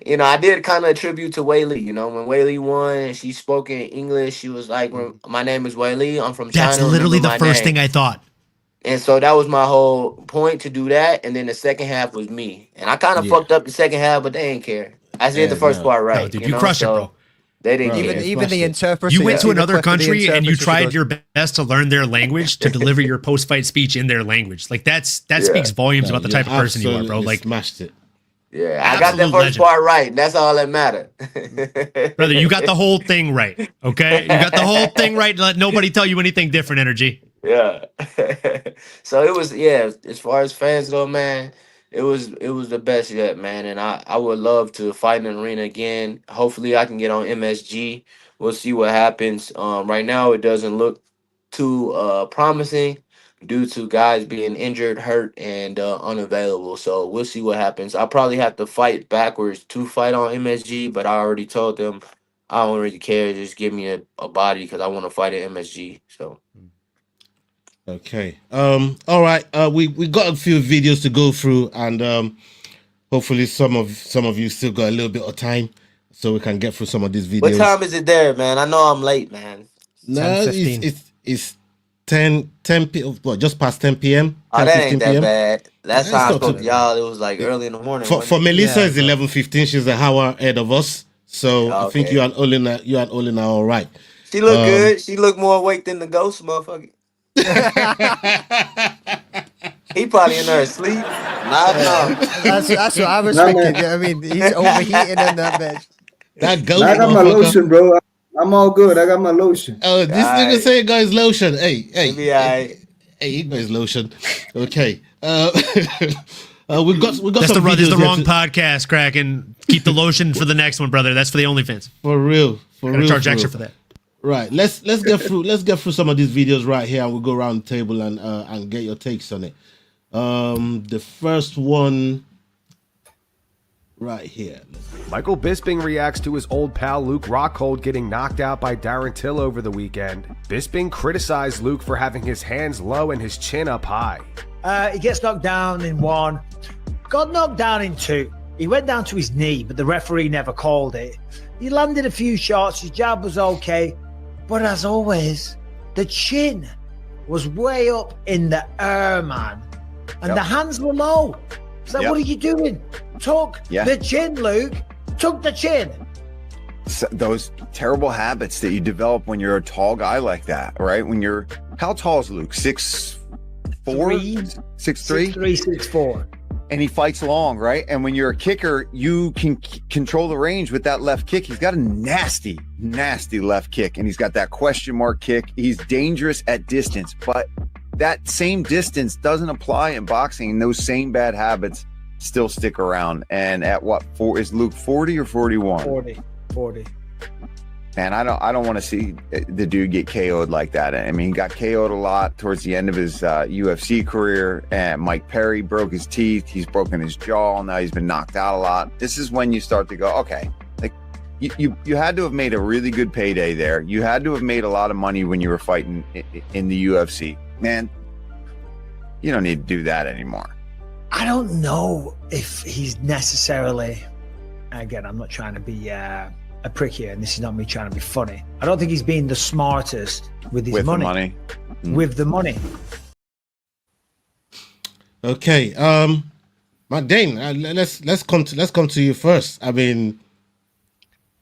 You know, I did kind of a tribute to Wei Li. You know, when Wei Li won and she spoke in English, she was like, my name is Wei Li. I'm from China. That's literally the first thing I thought. And so that was my whole point, to do that. And then the second half was me. And I kind of fucked up the second half, but they didn't care. I did the first part right. No, dude, you crushed it, bro. They didn't even the interpreter. You went to another country and you tried your best to learn their language to deliver your post-fight speech in their language. Like that speaks volumes about the type of person you are, bro. Like smashed it. Yeah, I got that first part right. That's all that mattered. Brother, you got the whole thing right. Okay, you got the whole thing right. Let nobody tell you anything different. Energy. Yeah. So it was, as far as fans go, man, it was the best yet, man. And I would love to fight in an arena again. Hopefully I can get on MSG. We'll see what happens. Right now it doesn't look too promising due to guys being injured, hurt, and unavailable. So we'll see what happens. I'll probably have to fight backwards to fight on MSG, but I already told them I don't really care. Just give me a body because I want to fight at MSG. So okay. All right. We got a few videos to go through, and hopefully some of you still got a little bit of time, so we can get through some of these videos. What time is it there, man? I know I'm late, man. No, it's 10 p.m. Well, just past 10 p.m. Oh, that ain't that bad. That's how I spoke to y'all. It was like early in the morning. For Melissa, it's 11:15. She's an hour ahead of us, so I think you and Olin are all right. She look good. She look more awake than the ghost, motherfucker. He probably in there asleep. That's what I was thinking. I mean, he's overheating in that bitch. That ghost. I got my lotion, bro. I'm all good. I got my lotion. Oh, this nigga say guys lotion. Hey. Hey, he got his lotion. Okay. We got That's some the videos wrong here podcast, Kraken. Keep the lotion for the next one, brother. That's for the OnlyFans. for real. For Gotta real. charge for extra real. for that. Right. Let's get through some of these videos right here, and we'll go around the table and get your takes on it. The first one right here. Michael Bisping reacts to his old pal Luke Rockhold getting knocked out by Darren Till over the weekend. Bisping criticized Luke for having his hands low and his chin up high. He gets knocked down in one, got knocked down in two. He went down to his knee, but the referee never called it. He landed a few shots, his jab was okay, but as always, the chin was way up in the air, man. And the hands were low. So what are you doing? Tuck the chin, Luke. Tuck the chin. So those terrible habits that you develop when you're a tall guy like that, right? When you're, how tall is Luke? 6'4"? 6'3"? 6'3", 6'4". And he fights long, right? And when you're a kicker, you can control the range with that left kick. He's got a nasty, nasty left kick, and he's got that question mark kick. He's dangerous at distance, but that same distance doesn't apply in boxing, and those same bad habits still stick around. And at what, is Luke 40 or 41? 40. And I don't want to see the dude get KO'd like that. I mean, he got KO'd a lot towards the end of his UFC career, and Mike Perry broke his teeth. He's broken his jaw. Now he's been knocked out a lot. This is when you start to go, okay, like you had to have made a really good payday there. You had to have made a lot of money when you were fighting in the UFC. Man, you don't need to do that anymore. I don't know if he's necessarily, again, I'm not trying to be a prick here, and this is not me trying to be funny. I don't think he's being the smartest with his money. With the money. Okay. Matt Dane, let's come to you first. I mean,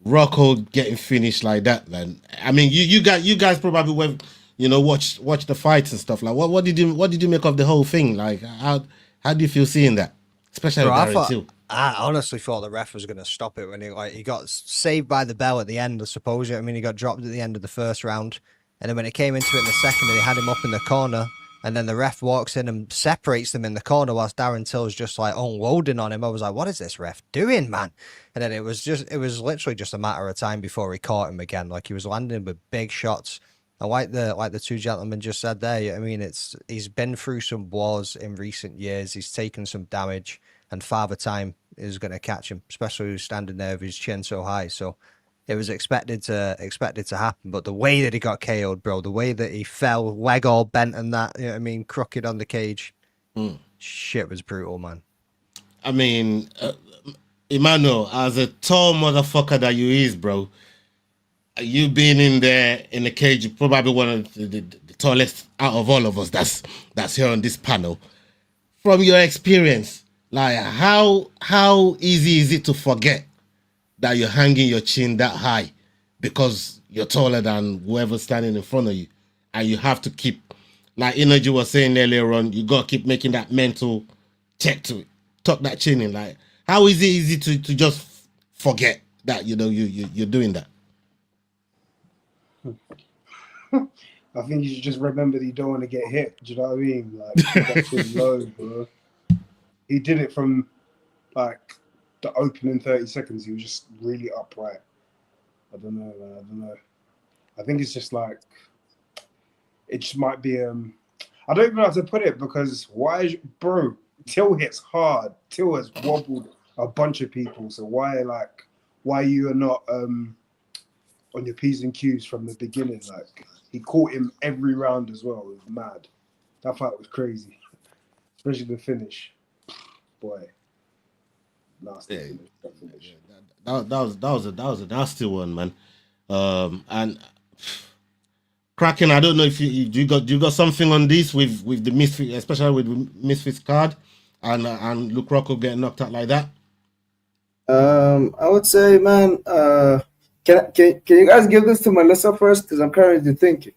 Rockhold getting finished like that, man. I mean, you guys probably went, watch the fights and stuff. Like, what did you make of the whole thing? Like, how do you feel seeing that, especially Darren too? I honestly thought the ref was going to stop it when he got saved by the bell at the end, I suppose. I mean, he got dropped at the end of the first round, and then when it came into it in the second, and they had him up in the corner, and then the ref walks in and separates them in the corner whilst Darren Till's just like unloading on him. I was like, what is this ref doing, man? And then it was literally just a matter of time before he caught him again. Like, he was landing with big shots. And like the two gentlemen just said there, I mean, he's been through some wars in recent years. He's taken some damage, and Father Time is going to catch him, especially who's standing there with his chin so high. So it was expected to happen. But the way that he got KO'd, bro, the way that he fell, leg all bent and that, you know what I mean, crooked on the cage, shit was brutal, man. I mean, Emmanuel, as a tall motherfucker that you is, bro, you being in there in the cage, you're probably one of the tallest out of all of us that's here on this panel. From your experience, like, how easy is it to forget that you're hanging your chin that high because you're taller than whoever's standing in front of you, and you have to keep, like Energy was saying earlier on, you gotta keep making that mental check to it, tuck that chin in. Like, how is it easy to just forget that you're doing that? I think you should just remember that you don't want to get hit. Do you know what I mean? Like, that's really low, bro. He did it from like the opening 30 seconds. He was just really upright. I don't know, man. I don't know. I think it's just like, it just might be. I don't even know how to put it, because bro? Till hits hard. Till has wobbled a bunch of people. So why you are not on your P's and Q's from the beginning? Like, he caught him every round as well. It was mad. That fight was crazy, especially the finish. Boy, nasty finish. That was a nasty one, man. And Kraken, I don't know if you got something on this with the Misfits, especially with Misfits card, and Luke Rockhold getting knocked out like that. I would say, man, can you guys give this to Melissa first, because I'm currently thinking.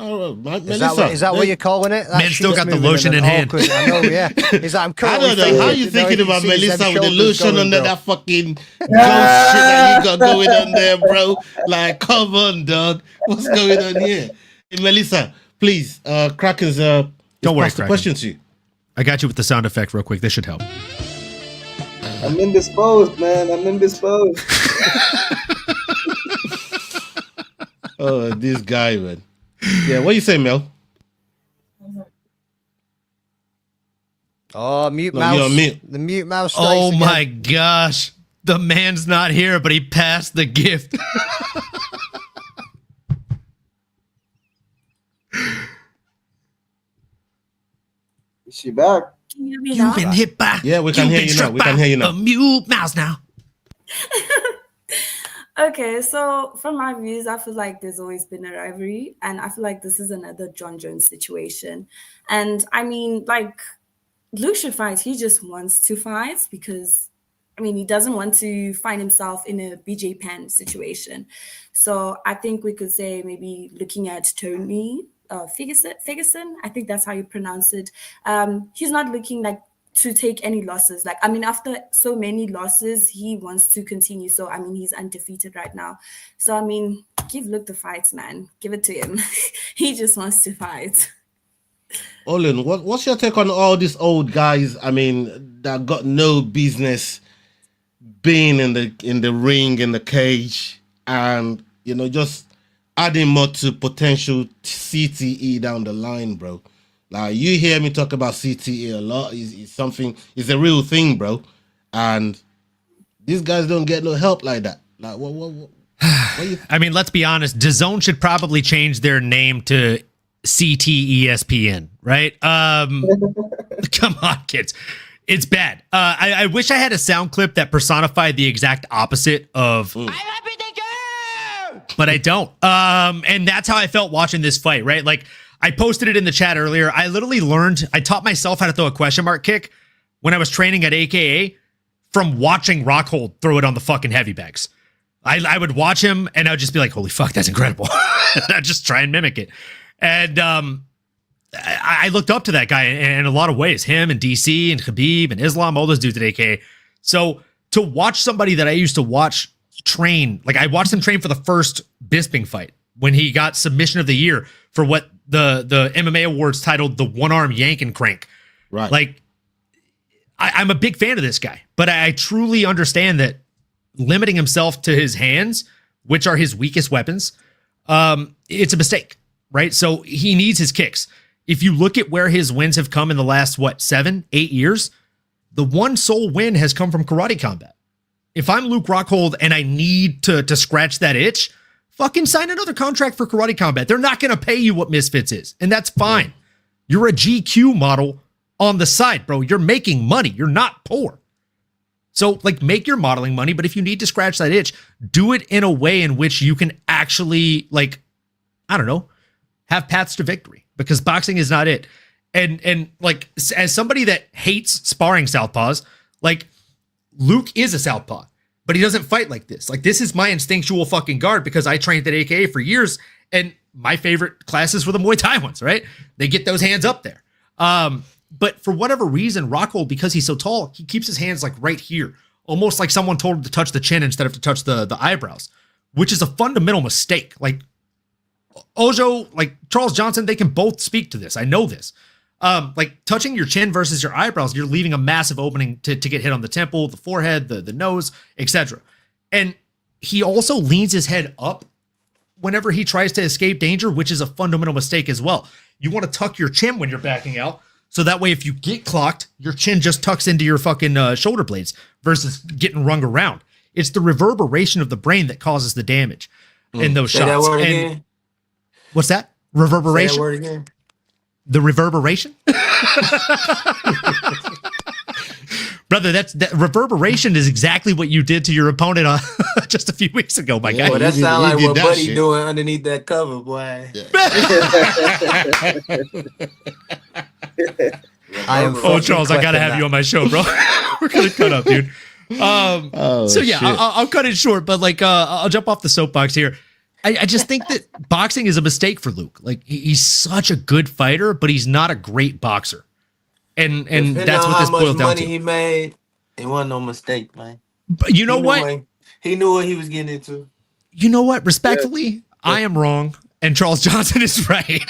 Oh, Melissa, is that what you're calling it? Man still got the lotion in hand. I know, yeah. He's like, I'm currently I don't know how you thinking about Melissa with the lotion under that fucking ghost shit that you got going on there, bro. Like, come on, dog. What's going on here? Hey, Melissa, please, Kraken's Don't worry, the Kraken. question to you. I got you with the sound effect real quick. This should help. I'm indisposed, man. I'm indisposed. Oh, this guy, man. Yeah, what you say, Mel? Oh, mute No, mouse. you're on mute. The mute mouse. Strikes Oh again. my gosh. The man's not here, but he passed the gift. Is she back? Can you hear me You've now? been hit by. Yeah, we can you've hear been you now. struck We can by hear you now. A mute mouse now. Okay, so from my views, I feel like there's always been a rivalry, and I feel like this is another John Jones situation. And I mean, like, Luke should fight. He just wants to fight because, I mean, he doesn't want to find himself in a BJ Penn situation. So I think we could say maybe looking at Tony Ferguson. I think that's how you pronounce it. He's not looking like to take any losses. Like, I mean, after so many losses, he wants to continue. So, I mean, he's undefeated right now. So, I mean, give Luke the fights, man. Give it to him. He just wants to fight. Olin, what's your take on all these old guys? I mean, that got no business being in the ring, in the cage, and just adding more to potential CTE down the line, bro. Like, you hear me talk about CTE a lot. It's a real thing, bro. And these guys don't get no help like that. Like, what I mean, let's be honest. DAZN should probably change their name to CTESPN, right? Come on, kids. It's bad. I wish I had a sound clip that personified the exact opposite of... But I don't. And that's how I felt watching this fight, right? Like, I posted it in the chat earlier. I literally I taught myself how to throw a question mark kick when I was training at AKA from watching Rockhold throw it on the fucking heavy bags. I would watch him and I would just be like, holy fuck, that's incredible. I'd just try and mimic it. And I looked up to that guy in a lot of ways. Him and DC and Khabib and Islam, all those dudes at AKA. So to watch somebody that I used to watch train, like I watched him train for the first Bisping fight when he got submission of the year for what the MMA awards titled the one-arm yank and crank. Right. Like, I'm a big fan of this guy, but I truly understand that limiting himself to his hands, which are his weakest weapons, it's a mistake, right? So he needs his kicks. If you look at where his wins have come in the last, 7-8 years, the one sole win has come from karate combat. If I'm Luke Rockhold and I need to scratch that itch, fucking sign another contract for karate combat. They're not going to pay you what Misfits is, and that's fine. You're a GQ model on the side, bro. You're making money. You're not poor. So, like, make your modeling money, but if you need to scratch that itch, do it in a way in which you can actually, like, I don't know, have paths to victory, because boxing is not it. And like, as somebody that hates sparring southpaws, like, Luke is a southpaw, but he doesn't fight like this. Like, this is my instinctual fucking guard because I trained at AKA for years, and my favorite classes were the Muay Thai ones, right? They get those hands up there. But for whatever reason, Rockhold, because he's so tall, he keeps his hands like right here, almost like someone told him to touch the chin instead of to touch the eyebrows, which is a fundamental mistake. Like, Ojo, like Charles Johnson, they can both speak to this. I know this. Like, touching your chin versus your eyebrows, you're leaving a massive opening to get hit on the temple, the forehead, the nose, etc. And he also leans his head up whenever he tries to escape danger, which is a fundamental mistake as well. You want to tuck your chin when you're backing out, so that way if you get clocked, your chin just tucks into your fucking shoulder blades versus getting rung around. It's the reverberation of the brain that causes the damage in those Say shots. that word And again. what's that? Reverberation? Say that word again. The reverberation? Brother, that reverberation is exactly what you did to your opponent just a few weeks ago, my guy. Well, that sounds like what Buddy doing underneath that cover, boy. Charles, I gotta have you on my show, bro. We're gonna cut up, dude. So yeah, I'll cut it short, but like, I'll jump off the soapbox here. I just think that boxing is a mistake for Luke. Like, he's such a good fighter, but he's not a great boxer. And that's what this boils down money to. He made, it wasn't no mistake, man. But you know what? He knew what he was getting into. You know what? Respectfully, I am wrong. And Charles Johnson is right.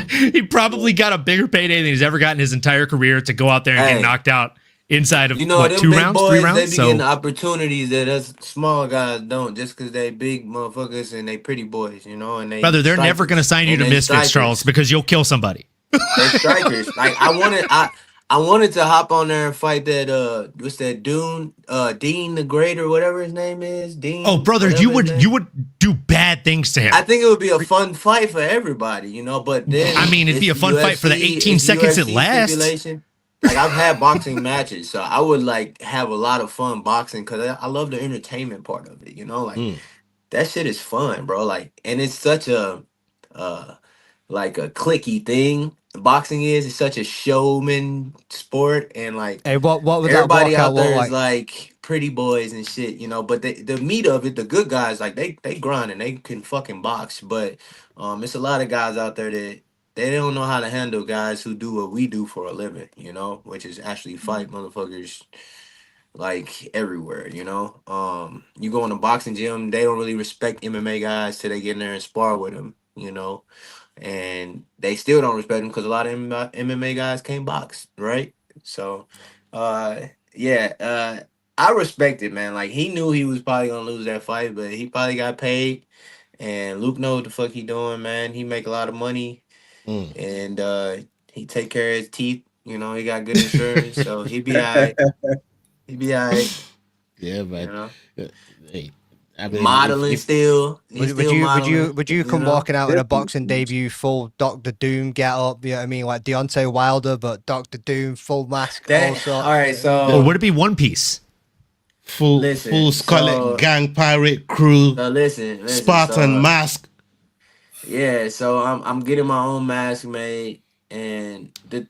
He probably got a bigger payday than he's ever gotten in his entire career to go out there and get knocked out inside of, You know, what, them 2 big rounds, boys, 3 they rounds? be So getting opportunities that us smaller guys don't, just because they big motherfuckers and they pretty boys, you know, and they brother, they're never going to sign you to Misfits, Charles, because you'll kill somebody. They strikers. Like I wanted to hop on there and fight that what's that Dean the Great or whatever his name is. Dean. Oh, brother, you would do bad things to him. I think it would be a fun fight for everybody, you know. But then I mean, it'd be a fun fight for the 18 seconds it lasts. stipulation. Like I've had boxing matches, so I would like have a lot of fun boxing because I love the entertainment part of it, you know. Like that shit is fun, bro. Like, and it's such a like a clicky thing. Boxing it's such a showman sport, and like Hey, what would everybody that out there look is like pretty boys and shit, you know. But the meat of it, the good guys, like they grind and they can fucking box. But it's a lot of guys out there that they don't know how to handle guys who do what we do for a living, you know, which is actually fight motherfuckers like everywhere, you know. You go in a boxing gym, they don't really respect MMA guys till they get in there and spar with them, you know. And they still don't respect them because a lot of MMA guys can't box, right? So, I respect it, man. Like he knew he was probably gonna lose that fight, but he probably got paid. And Luke knows what the fuck he doing, man. He make a lot of money, and he take care of his teeth. You know, he got good insurance, so he be alright. He be alright. Yeah, man. You know? Hey, I mean, modeling still. Would you come walking out in a boxing debut full Dr. Doom get up? You know what I mean, like Deontay Wilder, but Dr. Doom full mask. All right, so or would it be one piece? Full Scarlet Gang pirate crew. Listen, Spartan mask. Yeah, so I'm getting my own mask made, and the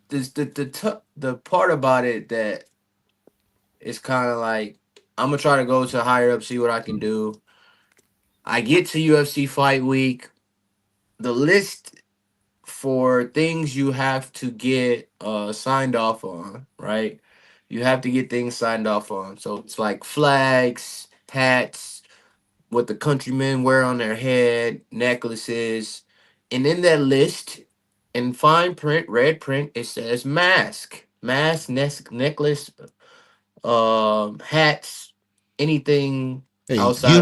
part about it that it's kind of like I'm gonna try to go to higher up, see what I can do. I get to UFC fight week. The list for things you have to get signed off on, right? You have to get things signed off on. So it's like flags, hats, what the countrymen wear on their head, necklaces. And in that list, in fine print, red print, it says mask, necklace, hats, anything outside.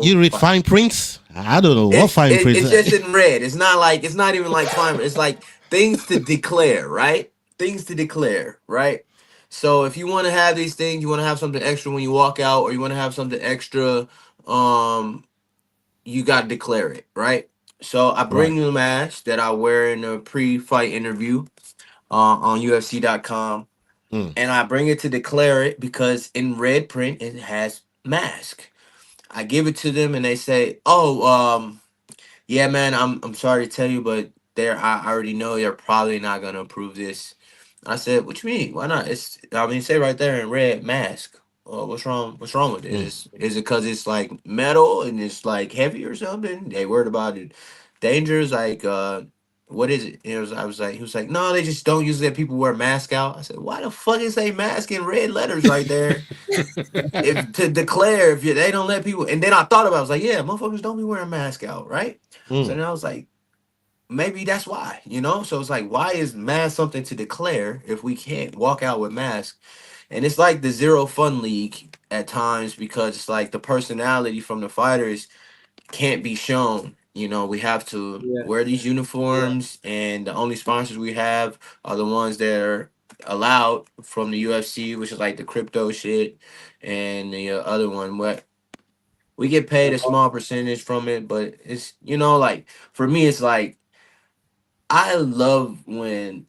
You read fine prints? I don't know what fine prints. It's just in red. It's not even like fine. It's like things to declare, right? Things to declare, right? So if you want to have these things, you want to have something extra when you walk out, or you want to have something extra, you got to declare it, right? So I bring the mask that I wear in a pre-fight interview on UFC.com. And I bring it to declare it because in red print it has mask. I give it to them and they say, "Oh, yeah, man, I'm sorry to tell you, but I already know they're probably not gonna approve this." I said, "What you mean? Why not?" Say right there in red, mask. What's wrong? What's wrong with this? Is it because it's like metal and it's like heavy or something? They worried about it. Dangers like what is it? He was like, no, they just don't usually let people wear mask out. I said, why the fuck is they mask in red letters right there? To declare if they don't let people. And then I thought about it, I was like, yeah, motherfuckers don't be wearing mask out, right? So then I was like, maybe that's why, you know? So it's like, why is mask something to declare if we can't walk out with mask? And it's like the zero fun league at times because it's like the personality from the fighters can't be shown. You know, we have to wear these uniforms, and the only sponsors we have are the ones that are allowed from the UFC, which is like the crypto shit, and the other one. What we get paid a small percentage from it, but it's, you know, like for me, it's like I love when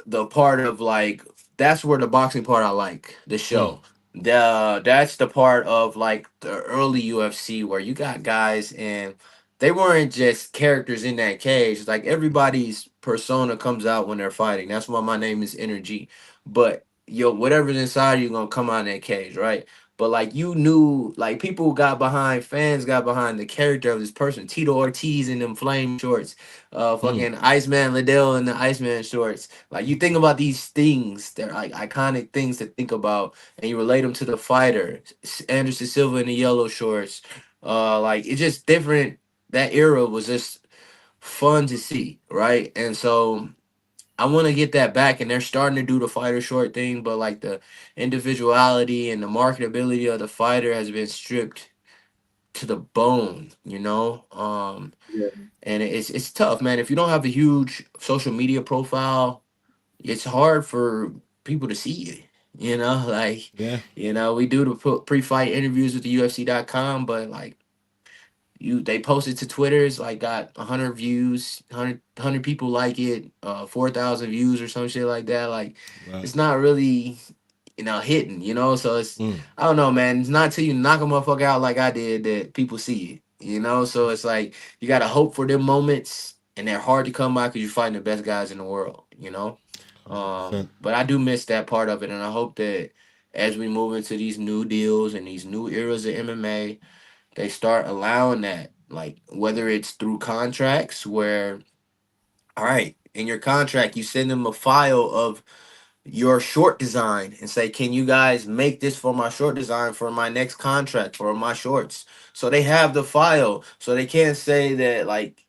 the part of like that's where the boxing part I like the show. That's the part of like the early UFC where you got guys and they weren't just characters in that cage. It's like everybody's persona comes out when they're fighting. That's why my name is Energy. But whatever's inside you gonna come out in that cage, right? But like you knew, like fans got behind the character of this person. Tito Ortiz in them flame shorts, fucking Iceman Liddell in the Iceman shorts. Like you think about these things, they're like iconic things to think about, and you relate them to the fighter. Anderson Silva in the yellow shorts. Like it's just different. That era was just fun to see, right? And so I want to get that back, and they're starting to do the fighter short thing, but like the individuality and the marketability of the fighter has been stripped to the bone, you know. And it's tough, man. If you don't have a huge social media profile, it's hard for people to see you. You know, like we do the pre-fight interviews with the UFC.com, but like they posted to Twitter, it's like got 100 views, 100 people like it, 4,000 views or some shit like that. Like it's not really hitting, so it's I don't know, man. It's not till you knock a motherfucker out like I did that people see it, so it's like you gotta hope for them moments, and they're hard to come by because you're fighting the best guys in the world. But I do miss that part of it, and I hope that as we move into these new deals and these new eras of MMA, they start allowing that, like whether it's through contracts where, all right, in your contract you send them a file of your short design and say, can you guys make this for my short design for my next contract for my shorts? So they have the file, so they can't say that like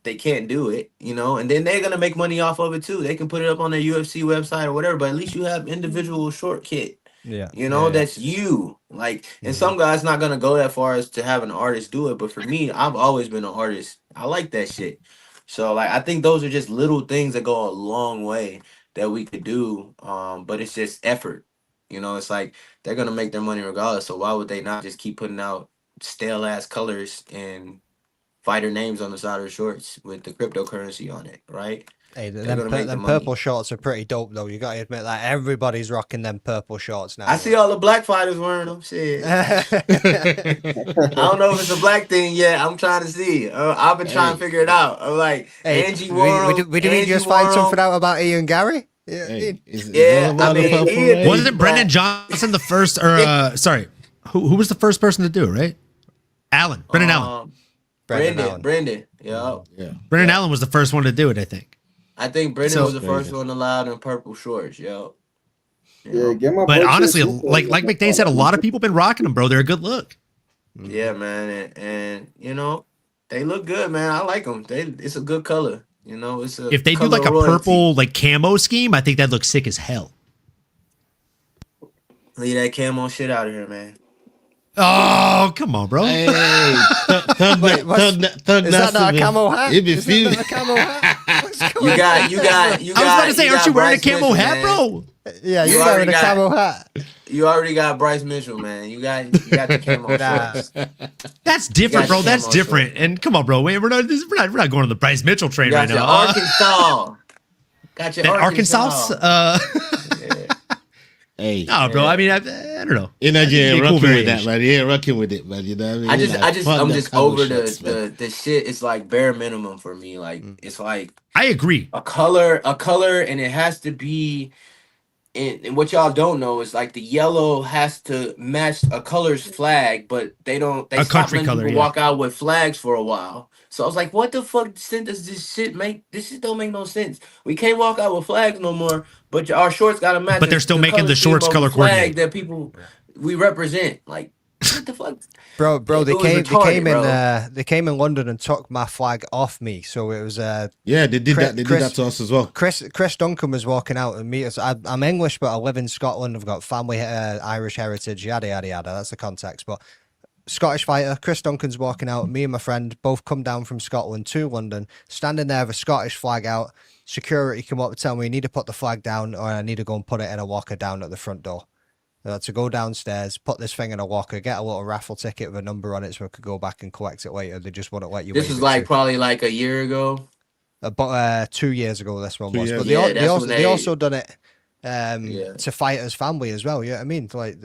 they can't do it, and then they're gonna make money off of it too. They can put it up on their UFC website or whatever, but at least you have individual short kit. That's you. Like, and some guys not gonna go that far as to have an artist do it, but for me, I've always been an artist. I like that shit. So like I think those are just little things that go a long way that we could do. But it's just effort. It's like they're gonna make their money regardless. So why would they not just keep putting out stale ass colors and fighter names on the side of the shorts with the cryptocurrency on it, right? Hey, them purple shorts are pretty dope, though. You got to admit that everybody's rocking them purple shorts now. I see all the black fighters wearing them. Shit. I don't know if it's a black thing yet. I'm trying to see. I've been trying to figure it out. I'm like, Angie wore them. We didn't just find something out about Ian Gary. Wasn't it Brendan Johnson the first, or sorry, who was the first person to do it, right? Allen, Brendan Allen. Brendan. Yeah. Brendan Allen was the first one to do it, I think. I think Brendan was the first one allowed in purple shorts, yo. Yeah, get my. But honestly, like McDane said, a lot of people been rocking them, bro. They're a good look. Yeah, man, and they look good, man. I like them. It's a good color. It's a. If they do like a purple like camo scheme, I think that looks sick as hell. Leave that camo shit out of here, man. Oh, come on, bro. Hey, is that not a camo hat? Is that not a camo hat? You got. I was about to say, aren't you wearing a camo hat, bro? Yeah, you're wearing a camo hat. You already got Bryce Mitchell, man. You got the camo shorts. That's different, bro. That's different. Shorts. And come on, bro. We're not going on the Bryce Mitchell train right now. Arkansas. Got your Arkansas. Hey, no, bro. I mean, I don't know. In Nigeria, rocking with that, man. Yeah, rocking with it, man. You know what I mean? I'm just over the shit. It's like bare minimum for me. Like it's like I agree. A color, and it has to be. And what y'all don't know is like the yellow has to match a color's flag, but they don't. They stop letting people walk out with flags for a while. So I was like, what the fuck sense does this shit make? This shit don't make no sense. We can't walk out with flags no more, but our shorts got to match. But they're still making the shorts color coordinated. That people we represent. Like, what the fuck? Bro, they came in London and took my flag off me. So it was yeah, they did that. They did that to us as well. Chris Duncan was walking out and meet us. I'm English, but I live in Scotland. I've got family Irish heritage. Yada yada yada. That's the context. But Scottish fighter Chris Duncan's walking out. Me and my friend both come down from Scotland to London, standing there with a Scottish flag out. Security come up and tell me you need to put the flag down, or I need to go and put it in a locker down at the front door. To go downstairs, put this thing in a locker, get a little raffle ticket with a number on it so I could go back and collect it later. They just wouldn't let you. This was like probably like a year ago. About 2 years ago, this one was. But they also done it to fighters' family as well. You know what I mean? Like,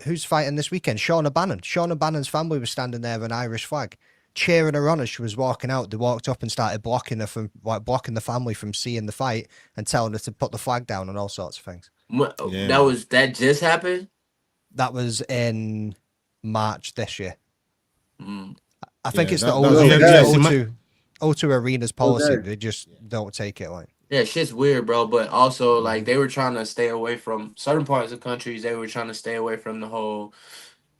who's fighting this weekend? Shauna Bannon. Shauna Bannon's family was standing there with an Irish flag, cheering her on as she was walking out. They walked up and started blocking her blocking the family from seeing the fight and telling her to put the flag down and all sorts of things. That just happened? That was in March this year. I think it's the O2 Arena's policy. They just don't take it like. Yeah, shit's weird, bro. But also, like, they were trying to stay away from certain parts of countries. They were trying to stay away from the whole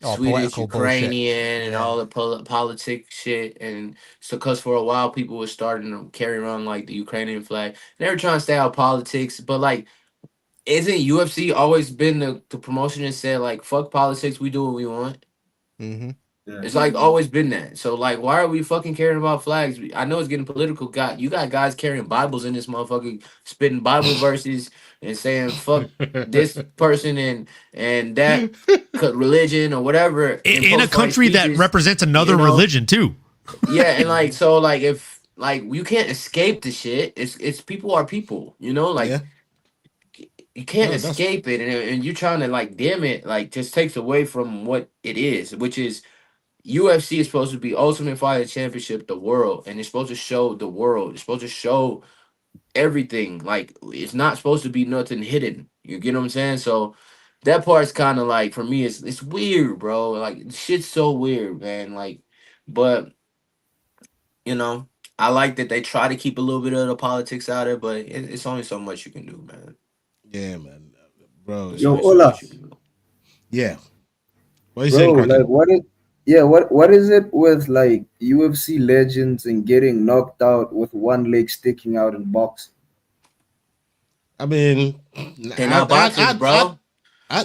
political Swedish, bullshit. Ukrainian, and all the politics shit. And so, because for a while people were starting to carry around like the Ukrainian flag. They were trying to stay out of politics, but like, isn't UFC always been the promotion that said like fuck politics, we do what we want? Mm-hmm. It's like always been that. So like, why are we fucking caring about flags? I know it's getting political. You got guys carrying Bibles in this motherfucker, spitting Bible verses and saying fuck this person and that religion or whatever. In a country that represents another religion too. Yeah, and like so, like if like you can't escape the shit. It's people are people. You know, like. You can't escape it, and you trying to like dim it, like just takes away from what it is, which is UFC is supposed to be Ultimate Fighter Championship, the world, and it's supposed to show the world. It's supposed to show everything. Like it's not supposed to be nothing hidden. You get what I'm saying? So that part's kind of like for me, it's weird, bro. Like shit's so weird, man. Like, but you know, I like that they try to keep a little bit of the politics out of it, but it's only so much you can do, man. Yeah, man, bro. Yo, Ola. Yeah. What are you Bro, saying, Kraken? like what is it with like UFC legends and getting knocked out with one leg sticking out in boxing? I mean, they're not boxers, bro.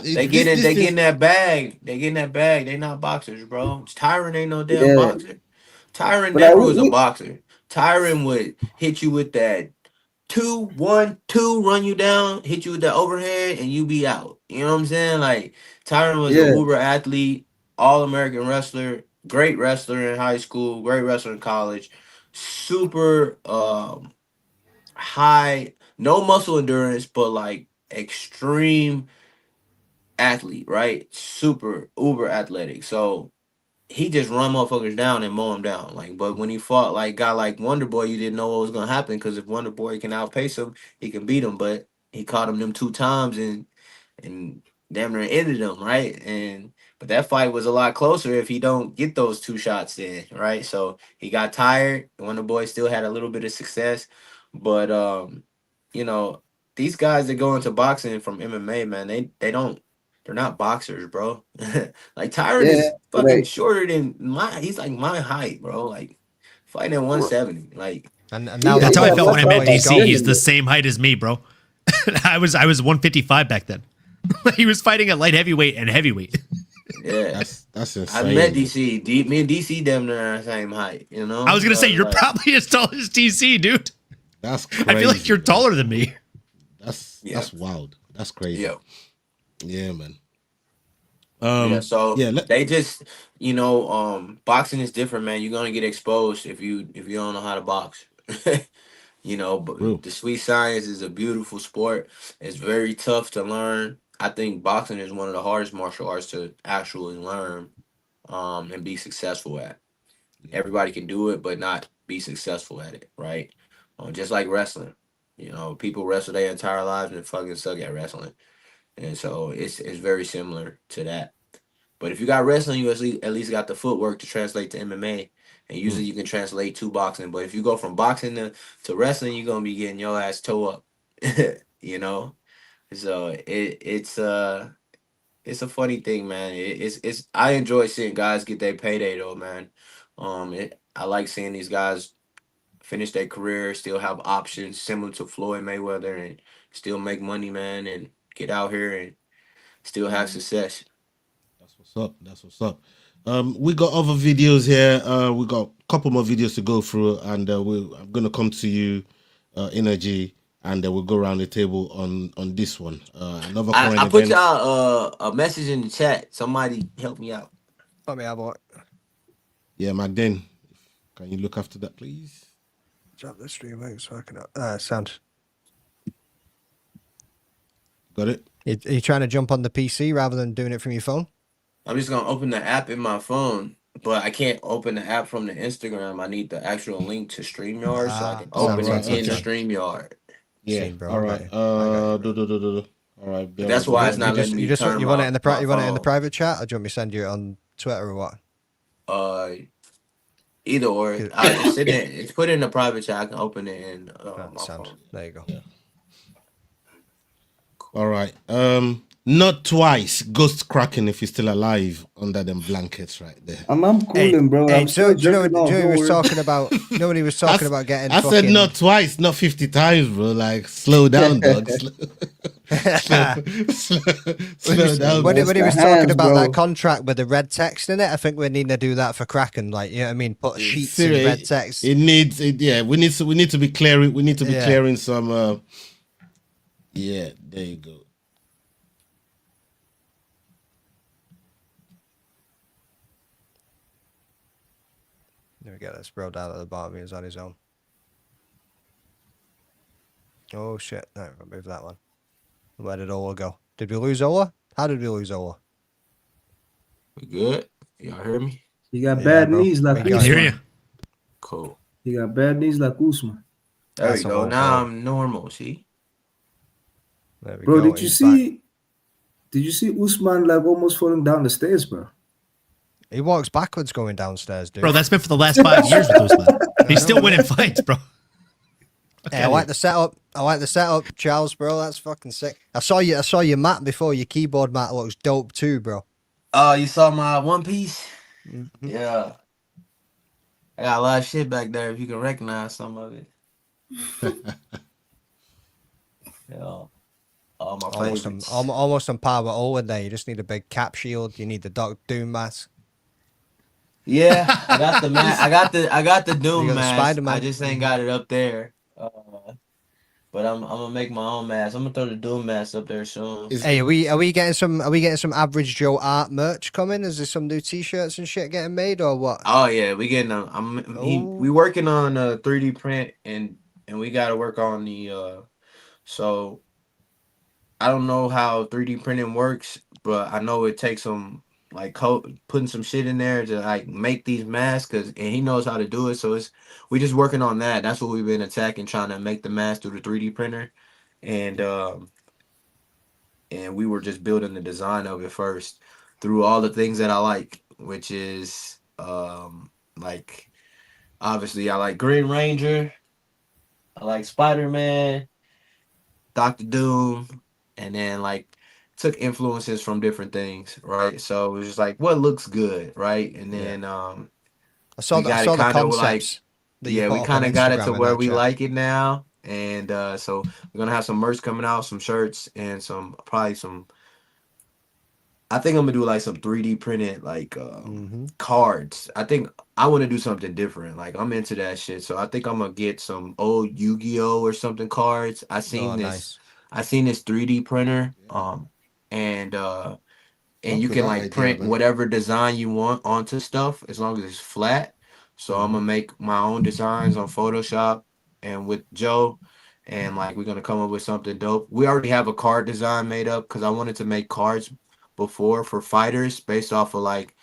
They getting that bag. They getting that bag. They not boxers, bro. Tyron ain't no damn boxer. Tyron never was a boxer. Tyron would hit you with that 2-1-2, run you down, hit you with that overhead, and you be out. You know what I'm saying? Like Tyron was an uber athlete, all-American wrestler, great wrestler in high school, great wrestler in college, super high, no muscle endurance, but like extreme athlete, right? Super uber athletic. So he just run motherfuckers down and mow them down. Like, but when he fought like guy like Wonder Boy, you didn't know what was gonna happen because if Wonder Boy can outpace him, he can beat him. But he caught him them 2 times and damn near ended him, right? But that fight was a lot closer if he don't get those 2 shots in, right? So he got tired. Wonder Boy still had a little bit of success, but you know, these guys that go into boxing from MMA, man, they're not boxers, bro. Like Tyron is fucking shorter than he's like my height, bro. Like fighting at 170. Like and now that's how I felt when I met DC. He's the same height as me, bro. I was 155 back then. He was fighting at light heavyweight and heavyweight. Yeah, that's insane. I met DC. Me and DC damn near the same height. You know. I was gonna say you're probably as tall as DC, dude. That's crazy. I feel like you're taller than me. That's wild. That's crazy. Yeah, man. They just, you know, boxing is different, man. You're gonna get exposed if you don't know how to box. You know, but the sweet science is a beautiful sport. It's very tough to learn. I think boxing is one of the hardest martial arts to actually learn, and be successful at. Everybody can do it, but not be successful at it, right? Just like wrestling. You know, people wrestle their entire lives and fucking suck at wrestling. And so it's very similar to that. But if you got wrestling, you at least got the footwork to translate to MMA. And usually you can translate to boxing. But if you go from boxing to wrestling, you're going to be getting your ass toe up. You know? So it's a funny thing, man. It's I enjoy seeing guys get their payday, though, man. I like seeing these guys finish their career, still have options similar to Floyd Mayweather, and still make money, man, and get out here and still have success. That's what's up. We got other videos here. We got a couple more videos to go through, and I'm gonna come to you, Energy, and we'll go around the table on this one. Another current I put event. y'all a message in the chat. Somebody help me out. Let me have it. Yeah, Magden, can you look after that, please? Drop the stream. It's working out. Sound. Got it. Are you trying to jump on the PC rather than doing it from your phone? I'm just gonna open the app in my phone, but I can't open the app from the Instagram. I need the actual link to StreamYard so I can open it in StreamYard. Yeah. All right. All right. But that's why it's not letting me turn. You want it in the you want it in the private chat, or do you want me to send you it on Twitter or what? Either or. It's put in the private chat. I can open it in my phone. There you go. Yeah. All right. Not twice. Ghost Kraken if he's still alive under them blankets right there. I'm cooling, bro. I'm still do you know drinking what he was on talking about? Nobody was talking about getting. I said not twice, not 50 times, bro. Like, slow down, dog. Slow down. When he was the talking hands, about bro. that contract with the red text in it, I think we need to do that for Kraken. Like, you know what I mean? Put sheets in red text. It needs it, yeah. We need to be clearing. We need to be clearing some. Yeah, there you go. There we go. Let's scroll down at the bottom. He was on his own. Oh shit! No, remove that one. Where did Ola go? Did we lose Ola? How did we lose Ola? We good? Y'all hear me? He got bad bro. knees like I can hear you. Cool. He got bad knees like Usman. There That's we a go. whole Now goal. I'm normal. See? There we Bro, go. did you He's back. see? Did you see Usman like almost falling down the stairs, bro? He walks backwards going downstairs, dude. Bro, that's been for the last 5 years with Usman. He's still winning fights, bro. Hey, I like the setup. Charles, bro. That's fucking sick. I saw your mat before. Your keyboard mat looks dope too, bro. Oh, you saw my One Piece? Mm-hmm. Yeah. I got a lot of shit back there if you can recognize some of it. Yeah. All my favorites. Almost on par with Owen there. You just need a big cap shield. You need the Doctor Doom mask. Yeah, I got the I got the Doom You got the mask. Spider-Man. I just ain't got it up there. But I'm gonna make my own mask. I'm gonna throw the Doom mask up there soon. Hey, are we getting some average Joe art merch coming? Is there some new t-shirts and shit getting made or what? Oh yeah, we getting them. We working on a 3D print and we gotta work on the so I don't know how 3D printing works, but I know it takes some like putting some shit in there to like make these masks, and he knows how to do it. So we just working on that. That's what we've been attacking, trying to make the mask through the 3D printer, and we were just building the design of it first through all the things that I like, which is like obviously I like Green Ranger, I like Spider-Man, Doctor Doom, and then like took influences from different things, right? So it was just like what looks good, right? And then I saw the we concepts. kind of got it to where we like it now, and so we're gonna have some merch coming out, some shirts, and probably some. I think I'm gonna do like some 3D printed like cards. I think I want to do something different. Like I'm into that shit, so I think I'm gonna get some old Yu-Gi-Oh or something cards. I seen this 3D printer, and you can like print whatever design you want onto stuff as long as it's flat. So I'm gonna make my own designs on Photoshop and with Joe, and like we're gonna come up with something dope. We already have a card design made up because I wanted to make cards before for fighters based off of like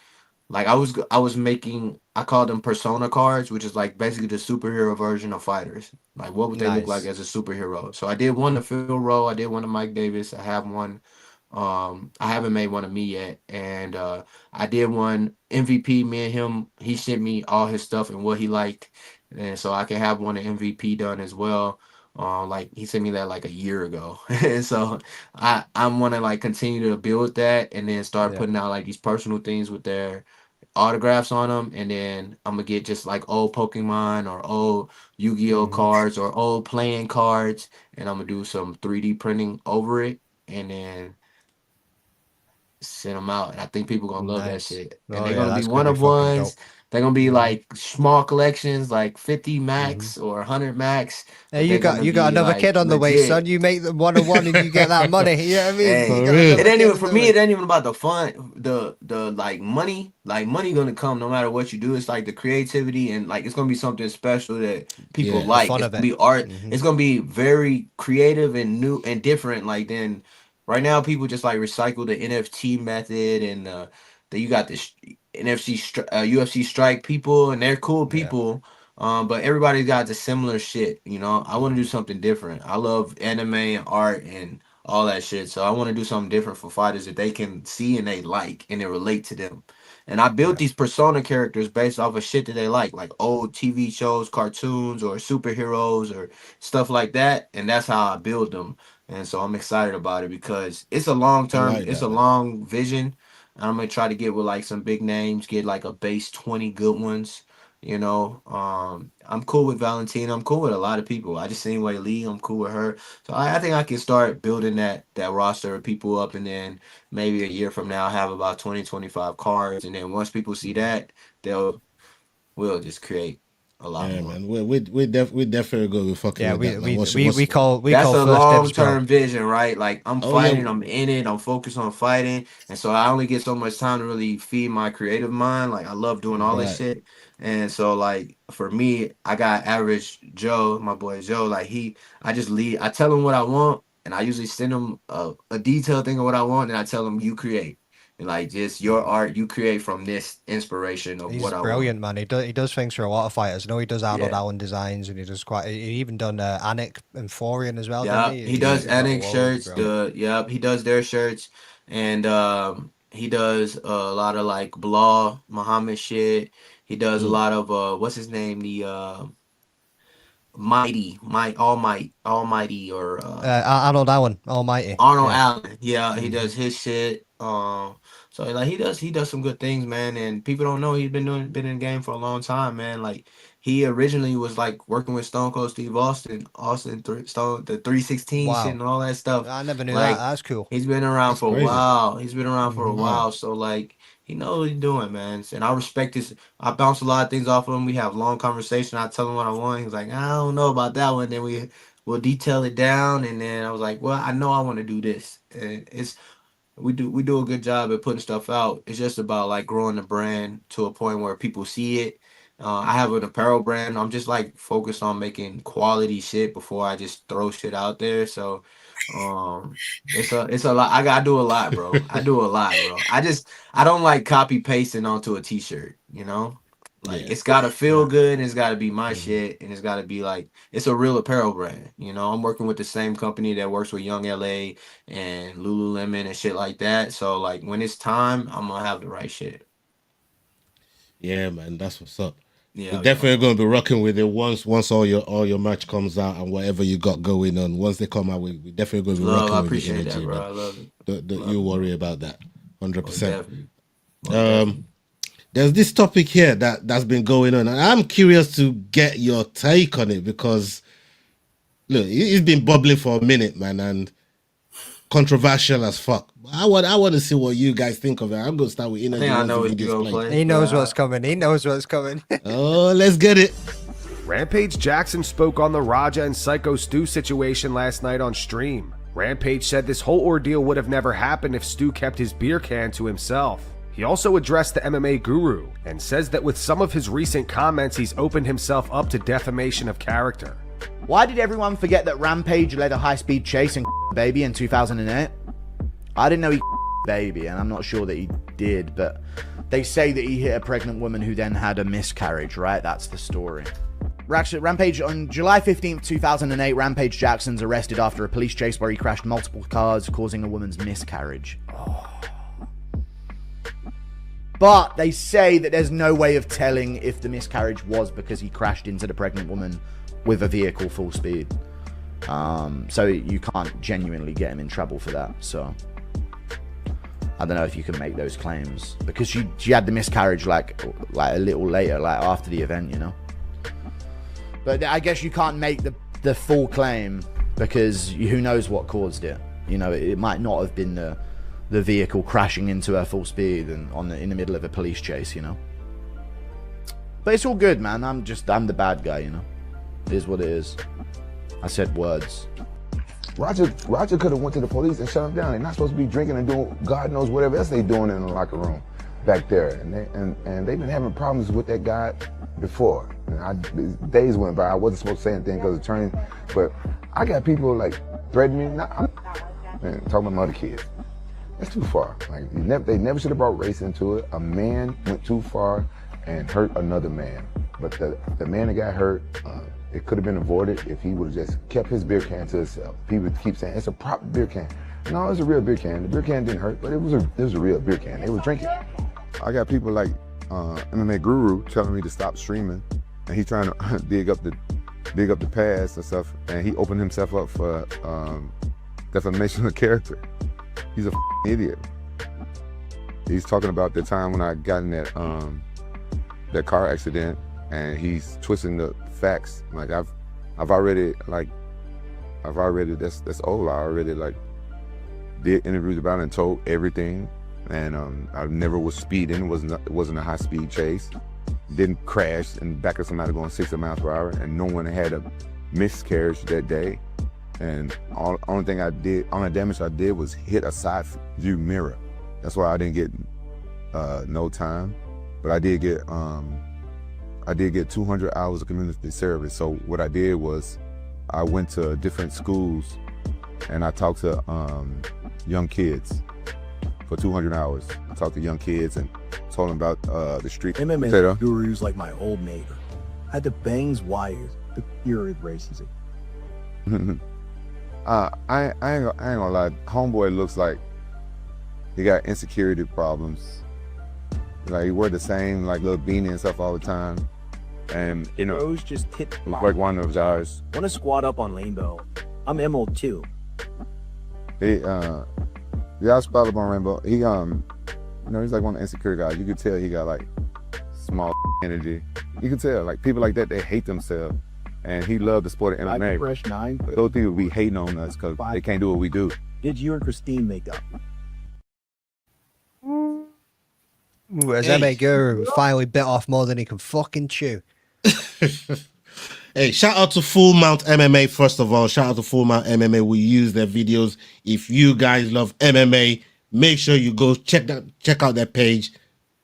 I was making, I called them persona cards, which is like basically the superhero version of fighters. Like what would they look like as a superhero? So I did one of Phil Rowe, I did one of Mike Davis, I have one. I haven't made one of me yet, and I did one MVP. Me and him, he sent me all his stuff and what he liked, and so I can have one of MVP done as well. Like he sent me that like a year ago, and so I want to like continue to build that, and then start putting out like these personal things with their autographs on them, and then I'm gonna get just like old Pokemon or old Yu-Gi-Oh cards or old playing cards, and I'm gonna do some 3D printing over it, and then send them out, and I think people gonna love that shit. And they're gonna be one of ones. They're gonna be like small collections, like 50 max or 100 max. Hey, you got another kid on the way, son. You make them 1-on-1 and you get that money. You know what I mean? Hey, it ain't even for me. It ain't even about the fun, the like money. Like money gonna come no matter what you do. It's like the creativity, and like it's gonna be something special that people like. It's gonna be art. It's gonna be very creative and new and different. Like then. Right now, people just like recycle the NFT method, and then you got this UFC strike people, and they're cool people. But everybody's got the similar shit. You know, I want to do something different. I love anime and art and all that shit, so I want to do something different for fighters that they can see and they like and they relate to them. And I built these persona characters based off of shit that they like old TV shows, cartoons, or superheroes or stuff like that. And that's how I build them. And so I'm excited about it because it's a long term, it's a long vision. I'm gonna try to get with like some big names, get like a base 20 good ones. You know, I'm cool with Valentina. I'm cool with a lot of people. I just seen Wei Lee. I'm cool with her. So I think I can start building that roster of people up, and then maybe a year from now have about 20, 25 cards. And then once people see that, we'll just create a lot more. Man. We definitely go with fucking. Yeah, with we call that's call a first long dibs, bro. term vision, right? Like I'm fighting, I'm in it, I'm focused on fighting, and so I only get so much time to really feed my creative mind. Like I love doing all this shit, and so like for me, I got average Joe, my boy Joe. Like I just lead. I tell him what I want, and I usually send him a detailed thing of what I want, and I tell him you create. Like just your art you create from this inspiration of He's what I want. brilliant, man. He does things for a lot of fighters. I know he does Arnold Allen designs, and he even done Anik and Florian as well. Yeah, Didn't he does Anik shirts. He does their shirts, and he does a lot of like Blah Muhammad shit. He does a lot of what's his name, the Almighty or Arnold Allen, Almighty. Arnold Allen. Yeah, he does his shit. So like he does some good things, man. And people don't know he's been in the game for a long time, man. Like he originally was like working with Stone Cold Steve Austin, the 316 shit and all that stuff. I never knew like, that. That's cool. He's been around for crazy. a while. He's been around for a while. So like he knows what he's doing, man. And I respect this. I bounce a lot of things off of him. We have long conversation. I tell him what I want. He's like, I don't know about that one. Then we'll detail it down. And then I was like, well, I know I want to do this. And we do a good job at putting stuff out. It's just about like growing the brand to a point where people see it. I have an apparel brand. I'm just like focused on making quality shit before I just throw shit out there. So it's a lot. I do a lot, bro. I do a lot, bro. I don't like copy pasting onto a t-shirt, you know? Like it's gotta feel good, and it's gotta be my shit, and it's gotta be like it's a real apparel brand. You know, I'm working with the same company that works with Young LA and Lululemon and shit like that. So like when it's time, I'm gonna have the right shit. Yeah, man, that's what's up. Yeah, we're definitely gonna be rocking with it once all your match comes out and whatever you got going on. Once they come out, we definitely gonna be rocking with it. I appreciate that, bro. I love it. Don't you worry about that. 100%. There's this topic here that's been going on, and I'm curious to get your take on it because look, it's been bubbling for a minute, man, and controversial as fuck. I want to see what you guys think of it. I'm gonna start with Energy. I know what you're gonna play. He knows what's coming. He knows what's coming. Oh, let's get it. Rampage Jackson spoke on the Raja and Psycho Stu situation last night on stream. Rampage said this whole ordeal would have never happened if Stu kept his beer can to himself. He also addressed the MMA Guru and says that with some of his recent comments, he's opened himself up to defamation of character. Why did everyone forget that Rampage led a high-speed chase in Baby in 2008? I didn't know he Baby, and I'm not sure that he did, but they say that he hit a pregnant woman who then had a miscarriage, right? That's the story. Rampage, on July 15th, 2008, Rampage Jackson's arrested after a police chase where he crashed multiple cars, causing a woman's miscarriage. But they say that there's no way of telling if the miscarriage was because he crashed into the pregnant woman with a vehicle full speed. So you can't genuinely get him in trouble for that. So I don't know if you can make those claims because she had the miscarriage like a little later, like after the event, you know. But I guess you can't make the full claim because who knows what caused it. You know, it might not have been the vehicle crashing into her full speed and in the middle of a police chase, you know. But it's all good, man. I'm the bad guy, you know. It is what it is. I said words. Roger could have went to the police and shut him down. They're not supposed to be drinking and doing God knows whatever else they doing in the locker room back there. And they've been having problems with that guy before. And days went by. I wasn't supposed to say anything because of turning, but I got people like threatening me. Man, talking about my other kids. That's too far. Like they never should have brought race into it. A man went too far and hurt another man. But the man that got hurt, it could have been avoided if he would have just kept his beer can to himself. People keep saying it's a proper beer can. No, it's a real beer can. The beer can didn't hurt, but it was a real beer can. They was drinking. I got people like MMAGuru telling me to stop streaming, and he trying to dig up the past and stuff, and he opened himself up for defamation of character. He's a idiot. He's talking about the time when I got in that car accident, and he's twisting the facts. Like I've already that's old. I already like did interviews about it and told everything, and I never was speeding. It wasn't a high speed chase. Didn't crash in the back of somebody going 60 miles per hour, and no one had a miscarriage that day. And only damage I did was hit a side view mirror. That's why I didn't get no time, but I did get 200 hours of community service. So what I did was I went to different schools and I talked to young kids for 200 hours. I talked to young kids and told them about the street. MMA Guru's like my old neighbor. I had to bangs wires to cure his racism. I ain't gonna lie. Homeboy looks like he got insecurity problems. Like he wear the same like little beanie and stuff all the time, and you know, Bros just hit like one of his eyes. Want to squat up on Rainbow? I'm Emerald too. Yeah, I spot up on Rainbow. He he's like one of the insecure guys. You could tell he got like small energy. You can tell like people like that, they hate themselves. And he loved the sport of MMA. Fresh 9. But those people be hating on us because they can't do what we do. Did you and Christine make up? As MMAGuru finally bit off more than he can fucking chew. Hey, shout out to Full Mount MMA, first of all. Shout out to Full Mount MMA. We use their videos. If you guys love MMA, make sure you go check out their page.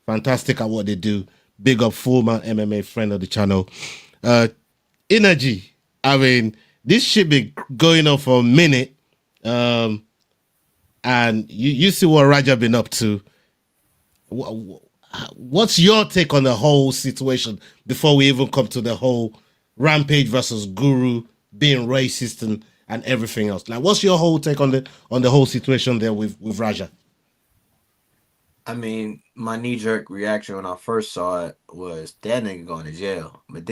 Fantastic at what they do. Big up Full Mount MMA, friend of the channel. Energy. I mean, this should be going on for a minute. And you see what Raja been up to. What's your take on the whole situation before we even come to the whole Rampage versus Guru being racist and everything else? Like, what's your whole take on the whole situation there with Raja? I mean, my knee-jerk reaction when I first saw it was that nigga going to jail. But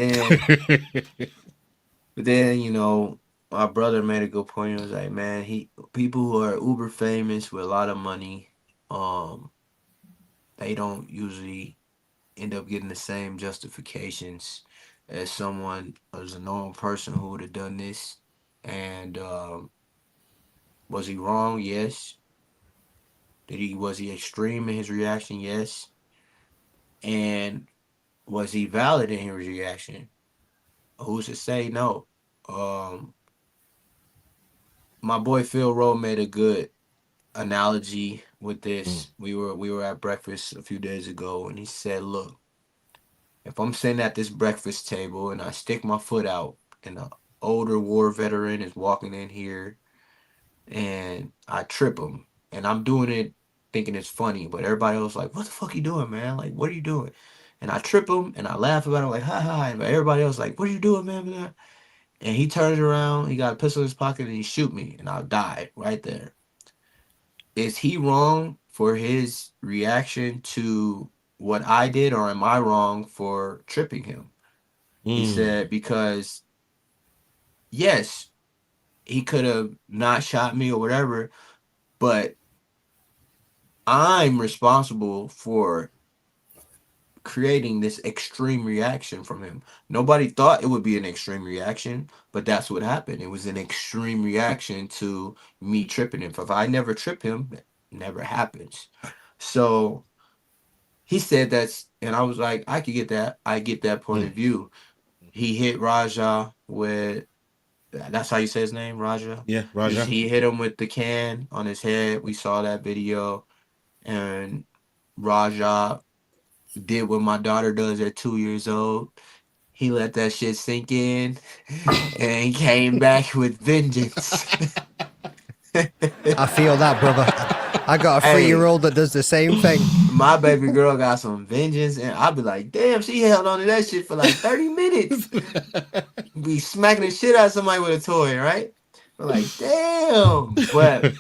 then, you know, my brother made a good point. He was like, man, people who are uber famous with a lot of money, they don't usually end up getting the same justifications as someone as a normal person who would have done this. And was he wrong? Yes. Was he extreme in his reaction? Yes. And was he valid in his reaction? Who's to say no? My boy Phil Rowe made a good analogy with this. We were at breakfast a few days ago, and he said, look, if I'm sitting at this breakfast table and I stick my foot out and an older war veteran is walking in here and I trip him, and I'm doing it thinking it's funny, but everybody else like, what the fuck you doing, man? Like, what are you doing? And I trip him and I laugh about it, like, ha ha. But everybody else like, what are you doing, man? And he turns around, he got a pistol in his pocket, and he shoot me, and I'll die right there. Is he wrong for his reaction to what I did, or am I wrong for tripping him? He said, because yes, he could have not shot me or whatever, but I'm responsible for creating this extreme reaction from him. Nobody thought it would be an extreme reaction, but that's what happened. It was an extreme reaction to me tripping him. If I never trip him, it never happens. So he said that's, and I was like, I could get that. I get that point of view. He hit Raja with, that's how you say his name, Raja? Yeah, Raja. He hit him with the can on his head. We saw that video. And Raja did what my daughter does at 2 years old. He let that shit sink in and he came back with vengeance. I feel that, brother. I got a 3-year-old that does the same thing. My baby girl got some vengeance, and I'll be like, damn, she held on to that shit for like 30 minutes. Be smacking the shit out of somebody with a toy, right? We're like, damn. But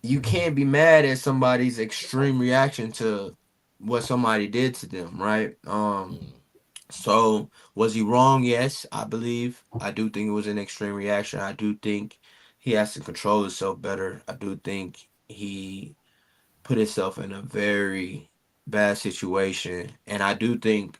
you can't be mad at somebody's extreme reaction to what somebody did to them, right? So was he wrong? Yes, I believe. I do think it was an extreme reaction. I do think he has to control himself better. I do think he put himself in a very bad situation. And I do think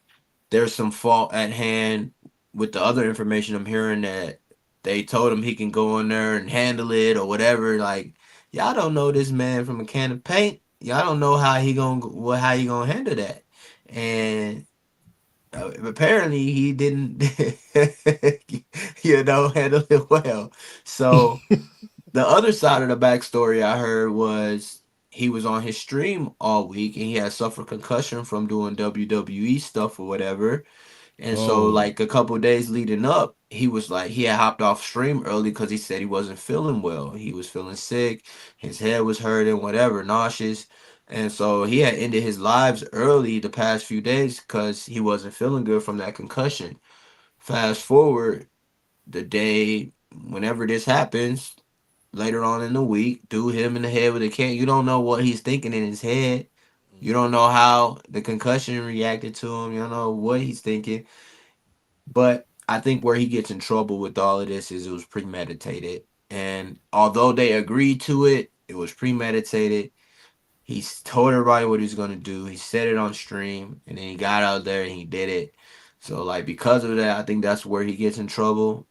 there's some fault at hand with the other information I'm hearing that they told him he can go in there and handle it or whatever. Like, y'all don't know this man from a can of paint. Y'all don't know how he gonna handle that. And apparently he didn't handle it well. So the other side of the backstory I heard was he was on his stream all week and he had suffered concussion from doing WWE stuff or whatever. And so Oh. like a couple of days leading up, he was like he had hopped off stream early because he said he wasn't feeling well. He was feeling sick, his head was hurting, whatever, nauseous. And so he had ended his lives early the past few days because he wasn't feeling good from that concussion. Fast forward the day whenever this happens, later on in the week, dude hit him in the head with a can. You don't know what he's thinking in his head. You don't know how the concussion reacted to him. You don't know what he's thinking. But I think where he gets in trouble with all of this is it was premeditated. And although they agreed to it, it was premeditated. He's told everybody what he's going to do. He said it on stream, and then he got out there and he did it. So, like, because of that, I think that's where he gets in trouble.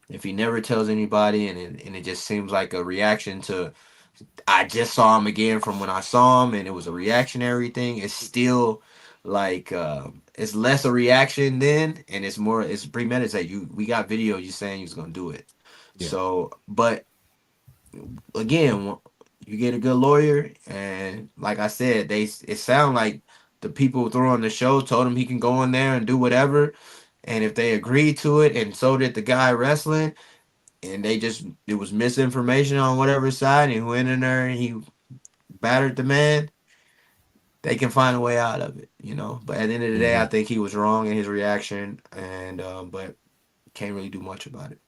If he never tells anybody and it just seems like a reaction to, I just saw him again from when I saw him and it was a reactionary thing, it's still like, it's less a reaction then, and it's premeditated. We got video you saying you was going to do it. Yeah. So, but again, you get a good lawyer, and like I said, it sound like the people throwing the show told him he can go in there and do whatever, and if they agreed to it, and so did the guy wrestling, and it was misinformation on whatever side, and he went in there and he battered the man, they can find a way out of it, But at the end of the day, I think he was wrong in his reaction, and but can't really do much about it.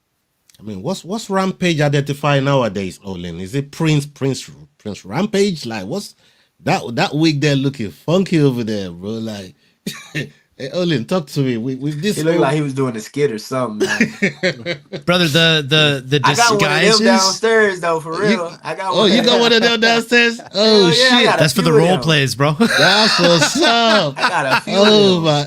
I mean, what's Rampage identify nowadays, Olin? Is it Prince Rampage? Like, what's that wig there looking funky over there, bro? Like, hey, Olin, talk to me. With this, He looked like he was doing a skit or something, man. Brother, the I got one of them disguises. downstairs though, for real. I got one. You got one of them downstairs? Oh yeah, I shit! got a That's for the few of role them. plays, bro. That's what's up. I got a few. Oh of them. my!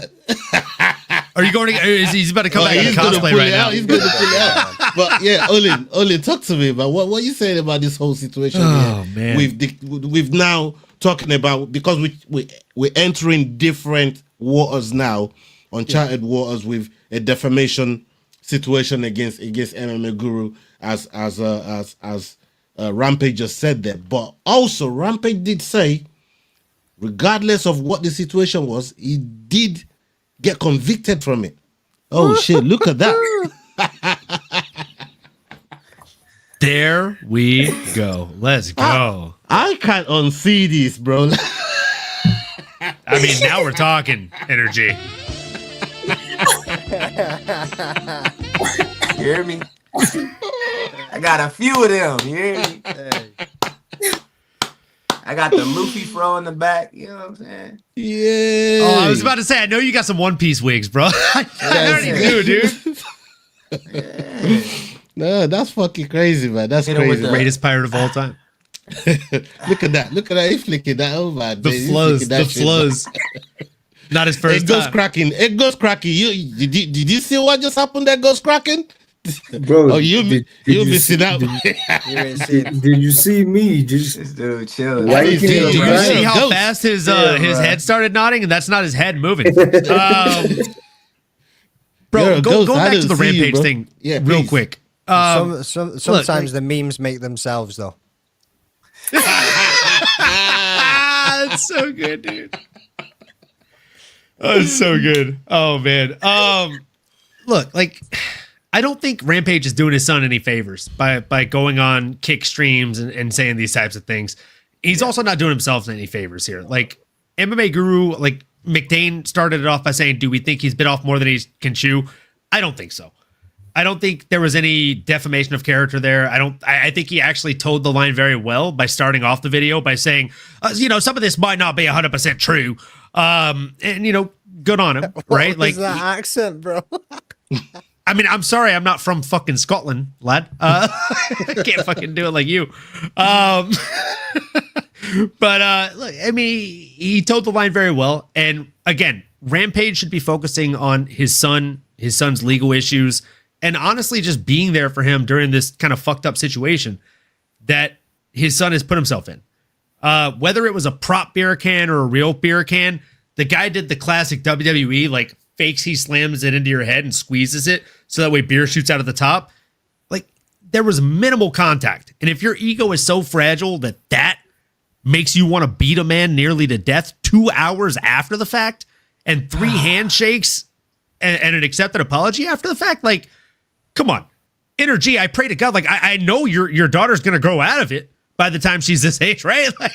Are you going to? He's about to come back he's and gonna cosplay pull right it now. out. He's gonna pull it out. But yeah, Olin, talk to me about what you saying about this whole situation. Oh, here. man. We've now talking about, because we're entering different waters now, uncharted waters with a defamation situation against MMAGuru, as Rampage just said that. But also Rampage did say, regardless of what the situation was, he did get convicted from it. Oh shit! Look at that. There we go. Let's go. I can't unsee this, bro. I mean, now we're talking energy. You hear me? I got a few of them. You hear me? I got the Luffy fro in the back. You know what I'm saying? Yeah. Oh, I was about to say, I know you got some One Piece wigs, bro. I already do, dude. No, that's fucking crazy, man. That's Hit him with crazy. Greatest pirate of all time. Look at that. He's flicking that. Oh my The days. He's flows. flicking The that shit. flows. Not his first It goes time. cracking. It goes cracking. Did you see what just happened? That goes cracking. Bro, Oh, you missing out. Did you see me? Just This dude chilling. Why you Did can't you Right. see how Ghost. fast his Yeah, his bro. head started nodding? And that's not his head moving. Bro, Yo, go Ghost, I back to didn't the see you, Rampage bro. thing Yeah, real please. quick. Sometimes the memes make themselves, though. That's so good, dude. Oh, it's so good. Oh man. Look, like, I don't think Rampage is doing his son any favors by going on kick streams and saying these types of things. He's also not doing himself any favors here. Like, MMAGuru, like McDane started it off by saying, "Do we think he's bit off more than he can chew?" I don't think so. I don't think there was any defamation of character there. I think he actually toed the line very well by starting off the video by saying, some of this might not be 100% true. And good on him, right? What is that accent, bro? I mean, I'm sorry, I'm not from fucking Scotland, lad. I can't fucking do it like you. But look, I mean, he toed the line very well. And again, Rampage should be focusing on his son's legal issues, and honestly just being there for him during this kind of fucked up situation that his son has put himself in. Whether it was a prop beer can or a real beer can, the guy did the classic WWE, like fakes he slams it into your head and squeezes it so that way beer shoots out of the top. Like, there was minimal contact. And if your ego is so fragile that makes you want to beat a man nearly to death 2 hours after the fact and 3 handshakes and an accepted apology after the fact, like, come on. Energy, I pray to God, like, I know your daughter's going to grow out of it by the time she's this age, right? Like,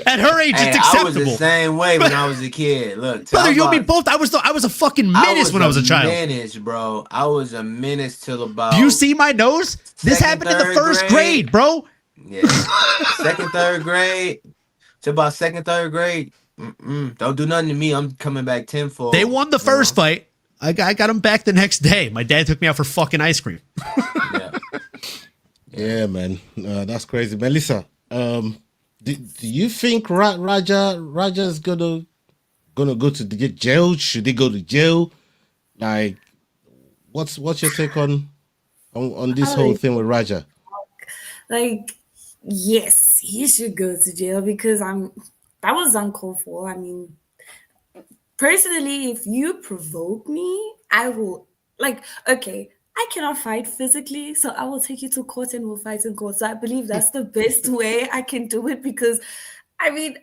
at her age, it's acceptable. I was the same way when I was a kid. Look, brother, you and me both. I was a fucking menace when I was a child. Menace, bro. I was a menace till about. Do you see my nose? This happened in the first grade, bro. Yeah, second, third grade. To about second, third grade. Don't do nothing to me. I'm coming back tenfold. They won the first fight. I got him back the next day. My dad took me out for fucking ice cream. Yeah, man. That's crazy. Melissa, do you think Raja's gonna go to the jail? Should he go to jail? Like, what's your take on this whole thing with Raja? Like, yes, he should go to jail because that was uncalled for. I mean, personally, if you provoke me, I will, like, okay, I cannot fight physically, so I will take you to court and we'll fight in court. So I believe that's the best way I can do it because, I mean,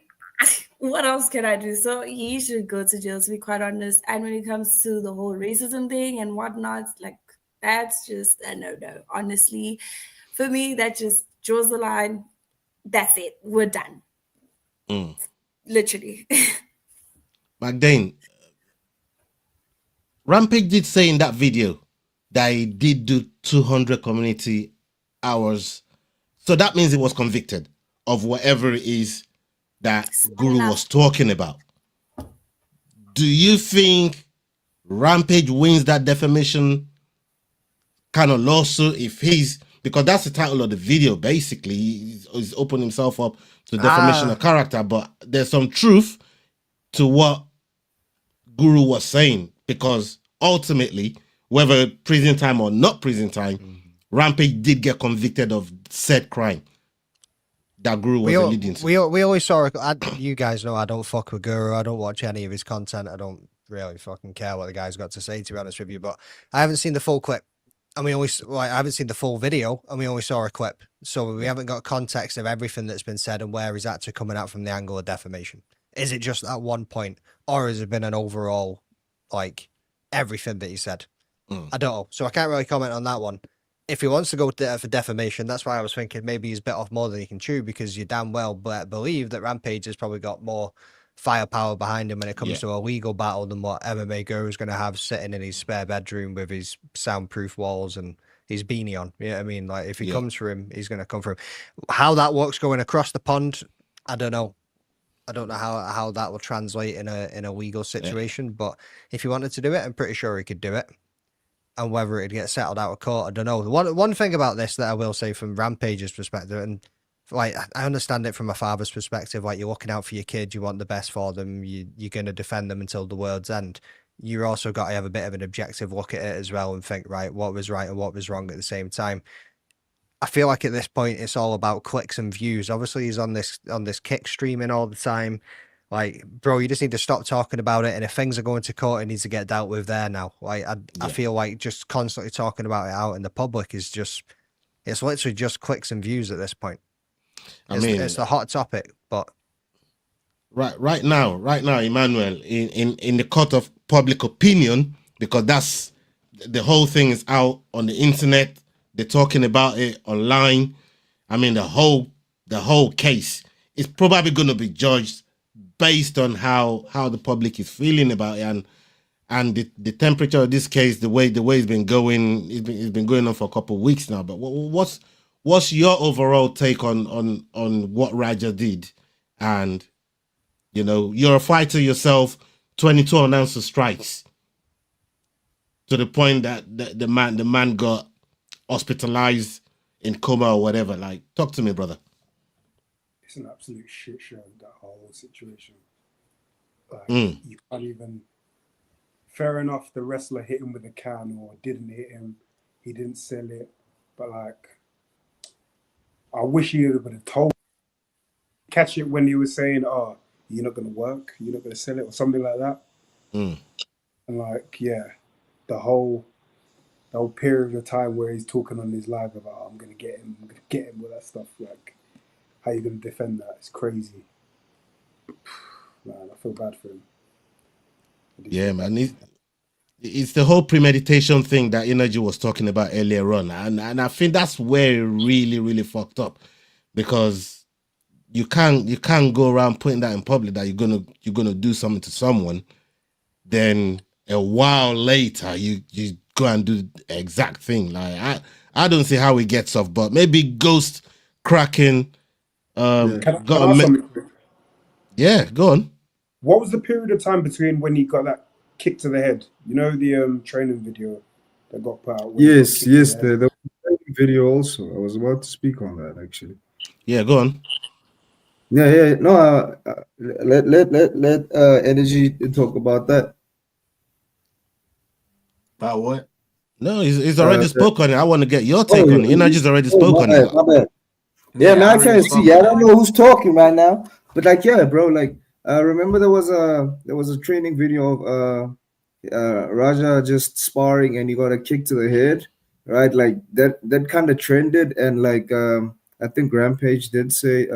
what else can I do? So he should go to jail, to be quite honest. And when it comes to the whole racism thing and whatnot, like, that's just a no-no. Honestly, for me, that just draws the line. That's it. We're done. Literally. Magdane, Rampage did say in that video that he did do 200 community hours. So that means he was convicted of whatever it is that Guru was talking about. Do you think Rampage wins that defamation kind of lawsuit if because that's the title of the video, basically. He's opened himself up to defamation of character, but there's some truth to what Guru was saying, because ultimately, whether prison time or not prison time, Rampage did get convicted of said crime that Guru was alluding to. We always saw, you guys know I don't fuck with Guru. I don't watch any of his content. I don't really fucking care what the guy's got to say, to be honest with you, but I haven't seen the full clip. And I haven't seen the full video, and we only saw a clip. So we haven't got context of everything that's been said and where he's actually coming out from the angle of defamation. Is it just at one point, or has it been an overall, like, everything that he said? I don't know. So I can't really comment on that one. If he wants to go for defamation, that's why I was thinking maybe he's bit off more than he can chew, because you damn well believe that Rampage has probably got more firepower behind him when it comes to a legal battle than what MMAGuru is going to have sitting in his spare bedroom with his soundproof walls and his beanie on. You know what I mean? Like, if he comes for him, he's going to come for him. How that works going across the pond, I don't know. I don't know how that will translate in a legal situation, but if he wanted to do it, I'm pretty sure he could do it. And whether it'd get settled out of court, I don't know. One thing about this that I will say from Rampage's perspective, and like, I understand it from a father's perspective, like, you're looking out for your kid, you want the best for them, you're going to defend them until the world's end. You also got to have a bit of an objective look at it as well and think, right, what was right and what was wrong at the same time. I feel like at this point it's all about clicks and views. Obviously he's on this kick streaming all the time. Like, bro, you just need to stop talking about it, and if things are going to court, it needs to get dealt with there now. Like, I feel like just constantly talking about it out in the public is just, it's literally just clicks and views at this point. It's the hot topic, but right now, Emmanuel, in the court of public opinion, because that's the whole thing is out on the internet. They're talking about it online. I mean, the whole case is probably going to be judged based on how the public is feeling about it, and the temperature of this case, the way it's been going, it's been going on for a couple of weeks now. But what's your overall take on what Raja did? And you know, you're a fighter yourself. 22 unanswered strikes to the point that the man got hospitalized in coma or whatever. Like, talk to me, brother. It's an absolute shit show, that whole situation. Like, you can't even. Fair enough, the wrestler hit him with a can or didn't hit him. He didn't sell it. But, like, I wish he would have told. Catch it when he was saying, oh, you're not going to work, you're not going to sell it, or something like that. And, like, yeah, the whole period of time where he's talking on his live about, oh, I'm going to get him, with that stuff. Like, how you going to defend that? It's crazy. Man, I feel bad for him. Yeah, man. It's the whole premeditation thing that Energy was talking about earlier on. And I think that's where it really, really fucked up. Because you can't go around putting that in public that you're gonna do something to someone. Then a while later you go and do the exact thing. Like I don't see how it gets off, but maybe Ghost Kraken Yeah, go on. What was the period of time between when he got that kick to the head? You know, the training video that got put out? Yes, the video also. I was about to speak on that, actually. Yeah, go on. Yeah. No, let Energy talk about that. About what? No, he's already spoke on it. I want to get your take on it. Energy's already spoke on it. My bad. Yeah, man, I can't see. I don't know who's talking right now, but like, yeah, bro, like, remember there was a training video of Raja just sparring and he got a kick to the head, right? Like that kind of trended, and like I think Rampage did say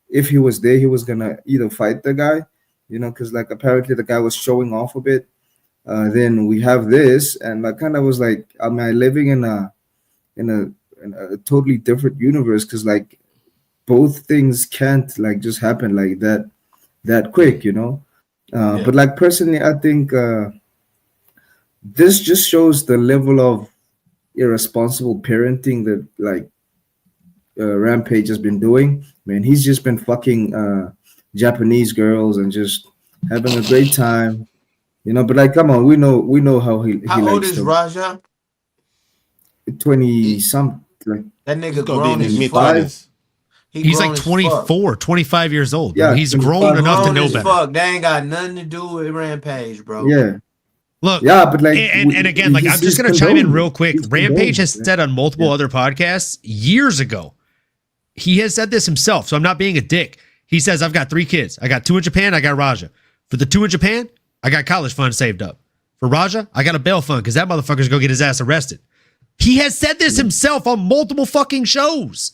if he was there, he was gonna either fight the guy, you know, because like apparently the guy was showing off a bit. Then we have this, and I kind of was like, am I living in a totally different universe? Because like both things can't like just happen like that quick, you know. But like personally, I think this just shows the level of irresponsible parenting that like Rampage has been doing. Man, he's just been fucking Japanese girls and just having a great time, you know. But like, come on, we know how he How old likes is to. Raja? 20 some, like That nigga gonna be grown in his as mid-twenties. fuck. He's grown like as 24, 25 years old. Yeah, Bro. He's grown enough to Grown know as better. fuck. They ain't got nothing to do with Rampage, bro. Yeah. Look, Yeah, but like, and again, like, I'm just going to chime in real quick. Rampage has said on multiple other podcasts years ago, he has said this himself, so I'm not being a dick. He says, I've got 3 kids. I got 2 in Japan, I got Raja. For the 2 in Japan, I got college funds saved up. For Raja, I got a bail fund because that motherfucker's going to get his ass arrested. He has said this himself on multiple fucking shows.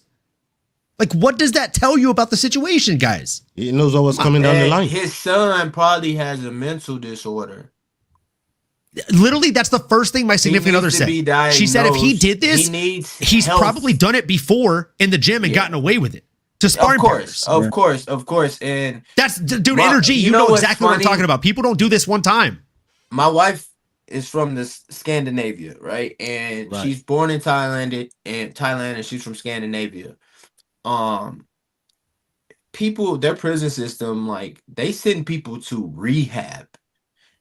Like, what does that tell you about the situation, guys? He knows what was coming down the line. His son probably has a mental disorder. Literally, that's the first thing my significant other said. She said if he did this, he's probably done it before in the gym and gotten away with it. To sparring partners. Of course. And that's, dude, Energy, you know exactly what I'm talking about. People don't do this one time. My wife is from the Scandinavia, right? And she's born in Thailand, and she's from Scandinavia. People, their prison system, like, they send people to rehab.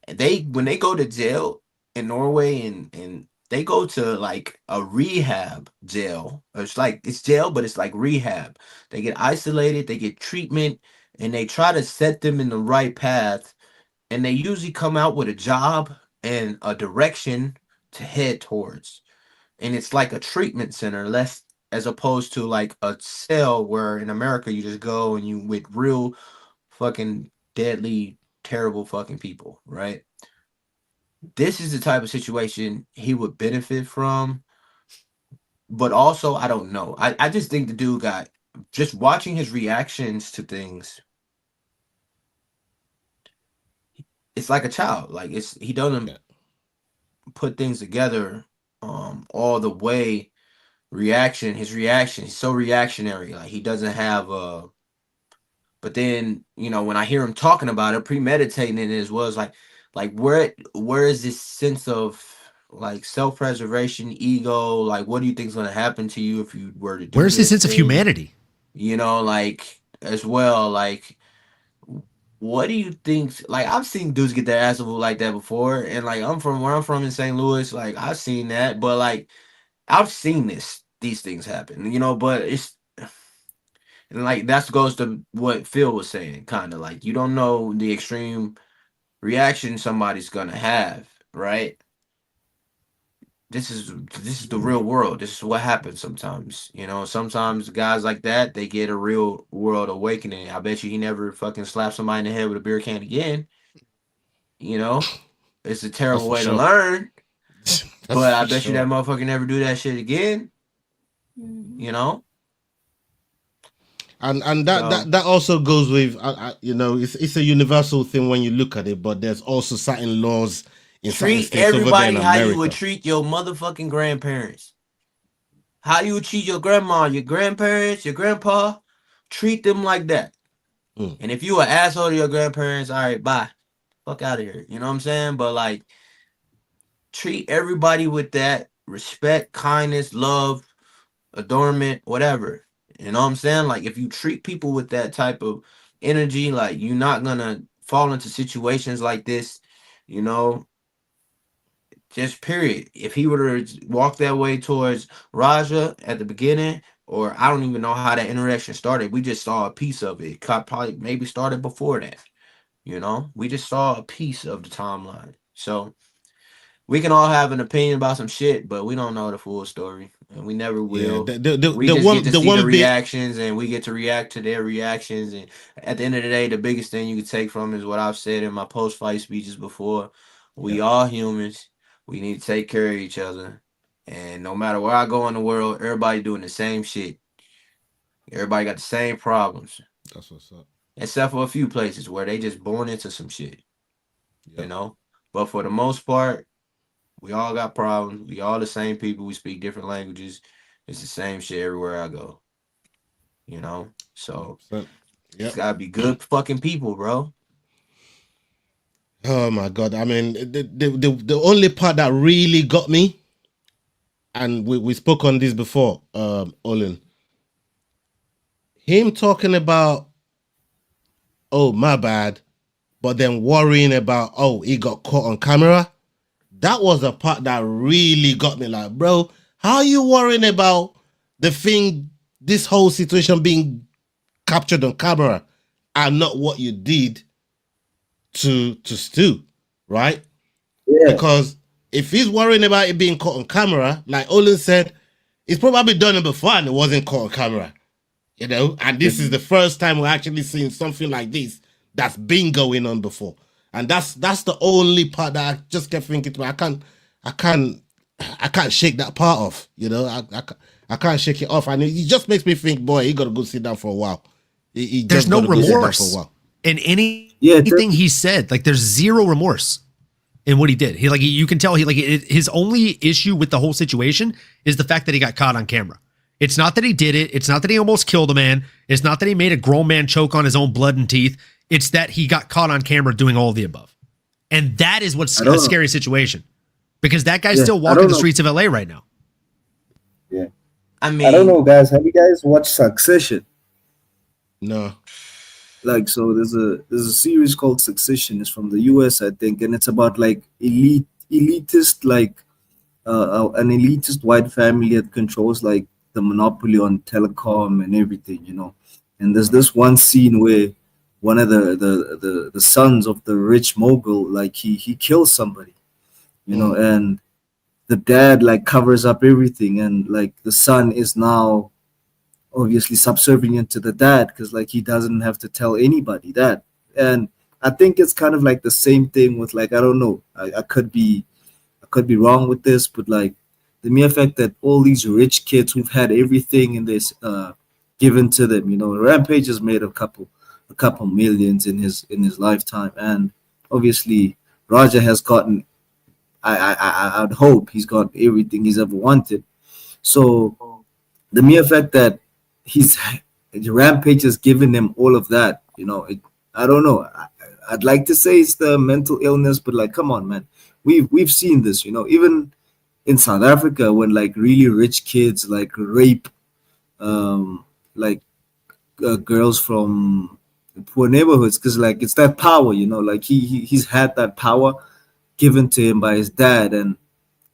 And when they go to jail in Norway, and they go to like a rehab jail. It's jail, but it's like rehab. They get isolated, they get treatment, and they try to set them in the right path. And they usually come out with a job and a direction to head towards. And it's like a treatment center, as opposed to like a cell where in America you just go and you with real fucking deadly, terrible fucking people, right? This is the type of situation he would benefit from. But also, I don't know. I just think the dude just watching his reactions to things, it's like a child. Like, he doesn't put things together all the way. His reaction, he's so reactionary. Like, he doesn't have but then, you know, when I hear him talking about it, premeditating it as well, it's like, Like where is this sense of like self-preservation, ego? Like what do you think is gonna happen to you if you were to do Where's his this sense of thing? humanity? You know, like as well, like what do you think? Like I've seen dudes get their ass whooped like that before, and like I'm from where I'm from in St. Louis, like I've seen that, but like I've seen these things happen, you know, but it's and like that goes to what Phil was saying, kind of like you don't know the extreme reaction somebody's gonna have, right? This is the real world. This is what happens sometimes. You know, sometimes guys like that, they get a real world awakening. I bet you he never fucking slapped somebody in the head with a beer can again. You know, it's a That's terrible for way to sure. learn. That's But I for bet you that sure. motherfucker never do that shit again. You know? And that, So that also goes with you know, it's a universal thing when you look at it, but there's also certain laws in certain treat states over there in everybody how you would America. treat your motherfucking grandparents. How you would treat your grandma, your grandparents, your grandpa. Treat them like that. And if you an asshole to your grandparents, all right, bye. Fuck out of here. You know what I'm saying? But like treat everybody with that respect, kindness, love, adornment, whatever. You know what I'm saying? Like if you treat people with that type of energy, like you're not gonna fall into situations like this, you know. Just period. If he were to walk that way towards Raja at the beginning, or I don't even know how that interaction started. We just saw a piece of it. Probably maybe started before that. You know, we just saw a piece of the timeline. So we can all have an opinion about some shit, but we don't know the full story, and we never Yeah, will. the We just get to the see the one bit. reactions, and we get to react to their reactions. And at the end of the day, the biggest thing you can take from is what I've said in my post-fight speeches before. We all humans. We need to take care of each other. And no matter where I go in the world, everybody doing the same shit. Everybody got the same problems. That's what's up. Except for a few places where they just born into some shit. You know? But for the most part, we all got problems. We all the same people. We speak different languages. It's the same shit everywhere I go. You know? So it's gotta be good fucking people, bro. Oh my god! I mean, the only part that really got me, and we spoke on this before, Olin. Him talking about, oh my bad, but then worrying about, oh, he got caught on camera. That was the part that really got me. Like, bro, how are you worrying about the thing, this whole situation being captured on camera, and not what you did to Stu, right? Yeah. Because if he's worrying about it being caught on camera, like Olin said, he's probably done it before and it wasn't caught on camera. You know, and this is the first time we're actually seeing something like this that's been going on before. And that's the only part that I just kept thinking to me, I can't shake that part off. You know, I can't shake it off. And it just makes me think, boy, he gotta go sit down for a while. There's no remorse in anything he said. Like there's zero remorse in what he did. You can tell his only issue with the whole situation is the fact that he got caught on camera. It's not that he did it. It's not that he almost killed a man. It's not that he made a grown man choke on his own blood and teeth. It's that he got caught on camera doing all of the above. And that is what's a scary situation, because that guy's still walking the streets of LA right now. Yeah. I mean, I don't know, guys. Have you guys watched Succession? No. Like, so there's a series called Succession. It's from the US, I think, and it's about like elitist, like an elitist white family that controls like the monopoly on telecom and everything, you know. And there's this one scene where one of the sons of the rich mogul, like he kills somebody, you know, and the dad like covers up everything, and like the son is now obviously subservient to the dad because like he doesn't have to tell anybody that. And I think it's kind of like the same thing with like, I don't know, I could be wrong with this, but like the mere fact that all these rich kids who've had everything in this given to them, you know, Rampage has made a couple millions in his lifetime, and obviously Raja has gotten, I'd hope he's got everything he's ever wanted. So the mere fact that Rampage has given him all of that, you know, I don't know. I'd like to say it's the mental illness, but like, come on, man. We've seen this, you know, even in South Africa when like really rich kids like rape like girls from poor neighborhoods, because like it's that power, you know, like he's had that power given to him by his dad, and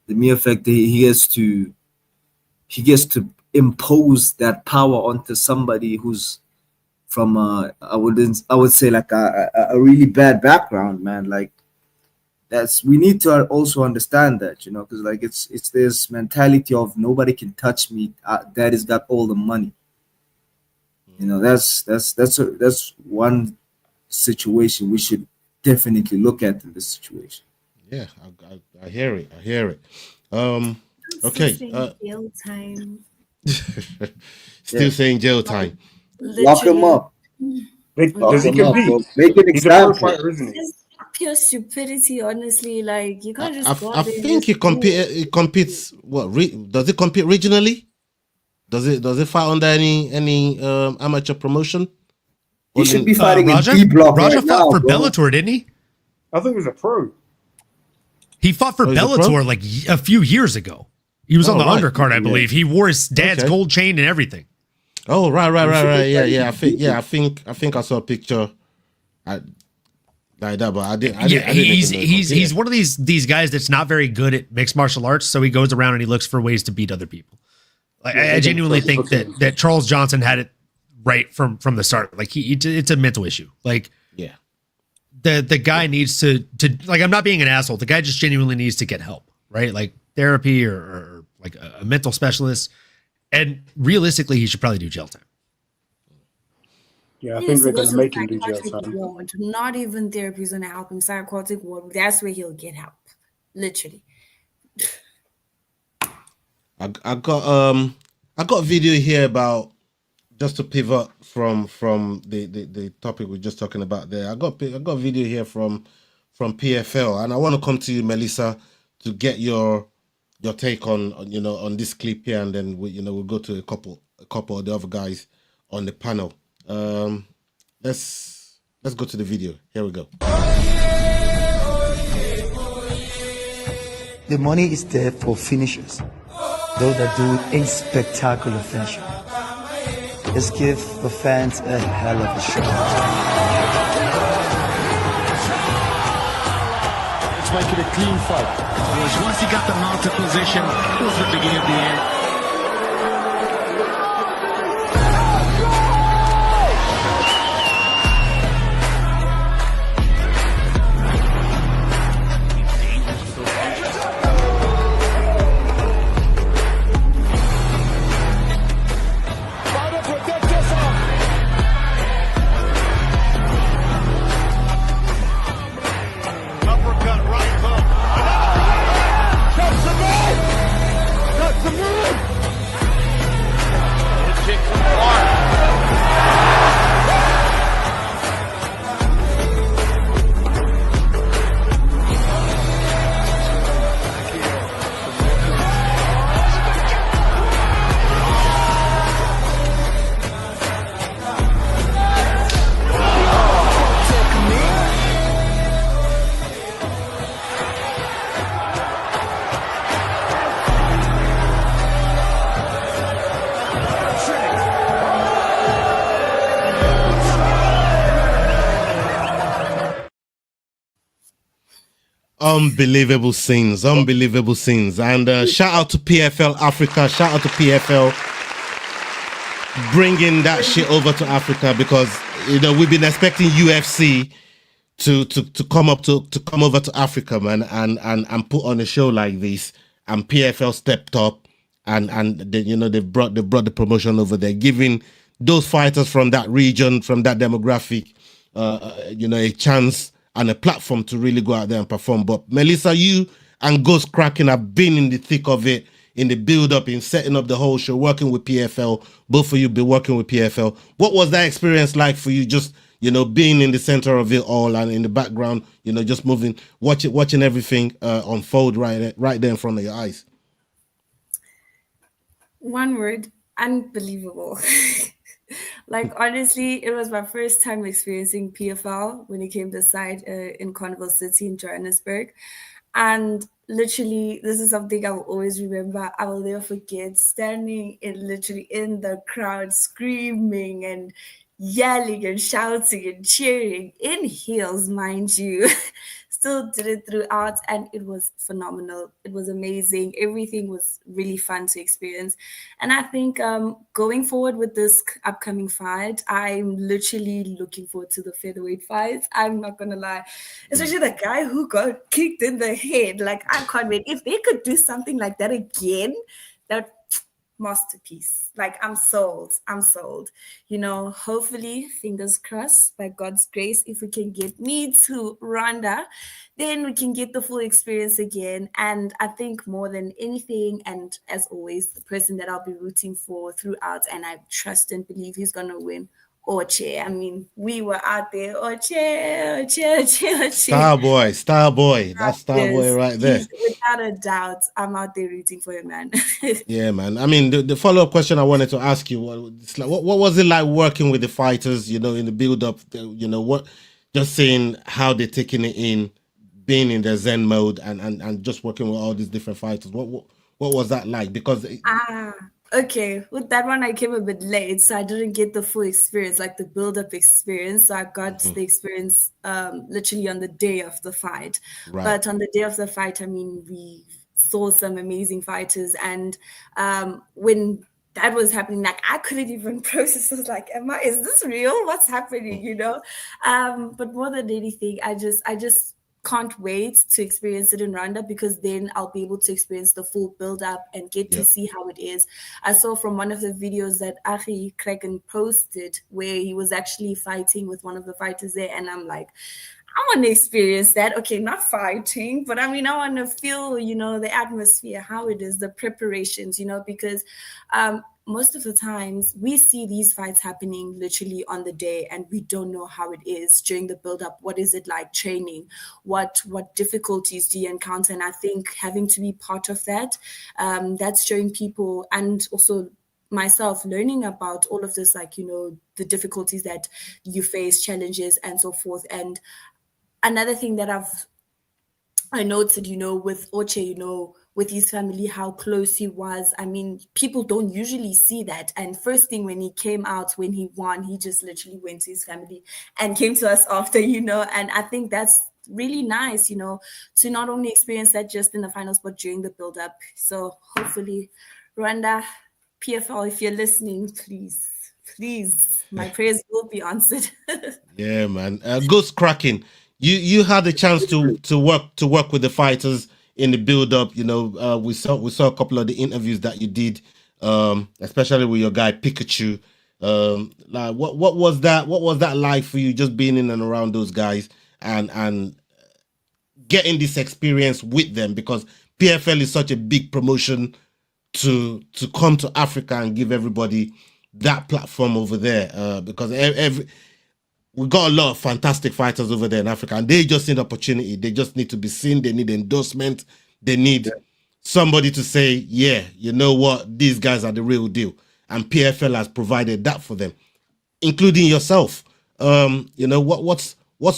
the mere fact that he gets to impose that power onto somebody who's from I would say like a really bad background, man. Like we need to also understand that, you know, because like it's this mentality of nobody can touch me. Daddy's got all the money. You know, that's one situation we should definitely look at in this situation. Yeah, I hear it. I hear it. Okay. Jail time. Still saying jail time. Lock him up. Does he compete? Make an He's a pro example. fighter, isn't he? It's pure stupidity, honestly. Like you can't just go I out there and think he just competes. What? Does it compete regionally? Does it fight under any amateur promotion? He should be fighting Raja? in D block Raja right fought now, for bro. Bellator, didn't he? I thought he was a pro. He fought for he's a pro? Bellator like a few years ago. He was on the right. undercard, I believe. He wore his dad's Okay. gold chain and everything. Oh, right. Yeah. I think I saw a picture like that, but I didn't. He's one of these guys that's not very good at mixed martial arts, so he goes around and he looks for ways to beat other people. Like I genuinely think that Charles Johnson had it right from the start. Like it's a mental issue. Like yeah, the guy needs to like, I'm not being an asshole. The guy just genuinely needs to get help, right? Like therapy or like a mental specialist. And realistically, he should probably do jail time. Yeah, I He think needs they're to go going to to make him do jail psychiatric time. ward. Not even therapy is gonna help him. Psychotic ward. That's where he'll get help. Literally. I got a video here about, just to pivot from the topic we're just talking about there. I got a video here from PFL, and I want to come to you, Melissa, to get your take on on this clip here, and then we'll go to a couple of the other guys on the panel. Let's go to the video. Here we go. The money is there for finishers, those that do a spectacular finish. Let's give the fans a hell of a show. Let's make it a clean fight. Because once he got the mounted position, it was the beginning of the end. Unbelievable scenes, and shout out to PFL Africa, shout out to PFL bringing that shit over to Africa, because we've been expecting UFC to come over to Africa, man, and put on a show like this, and PFL stepped up and they brought the promotion over there, giving those fighters from that region, from that demographic, a chance and a platform to really go out there and perform. But Melissa, you and Ghost Kraken have been in the thick of it, in the build-up, in setting up the whole show, working with PFL. Both of you been working with PFL. What was that experience like for you, just being in the center of it all and in the background, just moving, watching everything unfold right there in front of your eyes? One word, unbelievable. Like, honestly, it was my first time experiencing PFL when it came to side in Carnival City in Johannesburg. And literally, this is something I will always remember. I will never forget standing literally in the crowd, screaming and yelling and shouting and cheering in heels, mind you. Still did it throughout, and it was phenomenal. It was amazing. Everything was really fun to experience. And I think going forward with this upcoming fight, I'm literally looking forward to the featherweight fights. I'm not gonna lie, especially the guy who got kicked in the head. Like, I can't wait. If they could do something like that again, that masterpiece. Like, I'm sold. I'm sold. You know, hopefully, fingers crossed, by God's grace, if we can get me to Rwanda, then we can get the full experience again. And I think more than anything, and as always, the person that I'll be rooting for throughout, and I trust and believe he's gonna win, Oche. I mean, we were out there, Oche. Star boy. That's Star boy Yes, right there. without a doubt, I'm out there rooting for him, man. Yeah, man. I mean, the follow-up question I wanted to ask you was like, what was it like working with the fighters? You know, in the build-up. You know, what? Just seeing how they're taking it in, being in their Zen mode, and just working with all these different fighters. What was that like? Because Okay. With that one, I came a bit late, so I didn't get the full experience, like the build-up experience. So I got the experience literally on the day of the fight. Right. But on the day of the fight, I mean, we saw some amazing fighters, and when that was happening, like, I couldn't even process. I was like, is this real? What's happening? You know? But more than anything, I just can't wait to experience it in Rwanda, because then I'll be able to experience the full build up and get to see how it is. I saw from one of the videos that Askren posted where he was actually fighting with one of the fighters there, and I'm like, I want to experience that. Okay, not fighting, but I mean, I want to feel, you know, the atmosphere, how it is, the preparations, you know, because most of the times we see these fights happening literally on the day, and we don't know how it is during the build-up. What is it like training? What difficulties do you encounter? And I think having to be part of that, that's showing people, and also myself, learning about all of this, like, you know, the difficulties that you face, challenges, and so forth. And another thing that I noted, you know, with Oche, you know, with his family, how close he was. I mean, people don't usually see that. And first thing, when he came out, when he won, he just literally went to his family and came to us after, you know. And I think that's really nice, you know, to not only experience that just in the finals, but during the build-up. So hopefully, Rwanda, PFL, if you're listening, please, my prayers will be answered. yeah, man. Ghost cracking. You had the chance to work with the fighters in the build up. You know, we saw a couple of the interviews that you did, especially with your guy Pikachu. Like what was that like for you, just being in and around those guys and getting this experience with them, because PFL is such a big promotion to come to Africa and give everybody that platform over there, because we got a lot of fantastic fighters over there in Africa, and they just need opportunity. They just need to be seen. They need endorsement. They need somebody to say, yeah, you know what? These guys are the real deal. And PFL has provided that for them, including yourself. You know, what's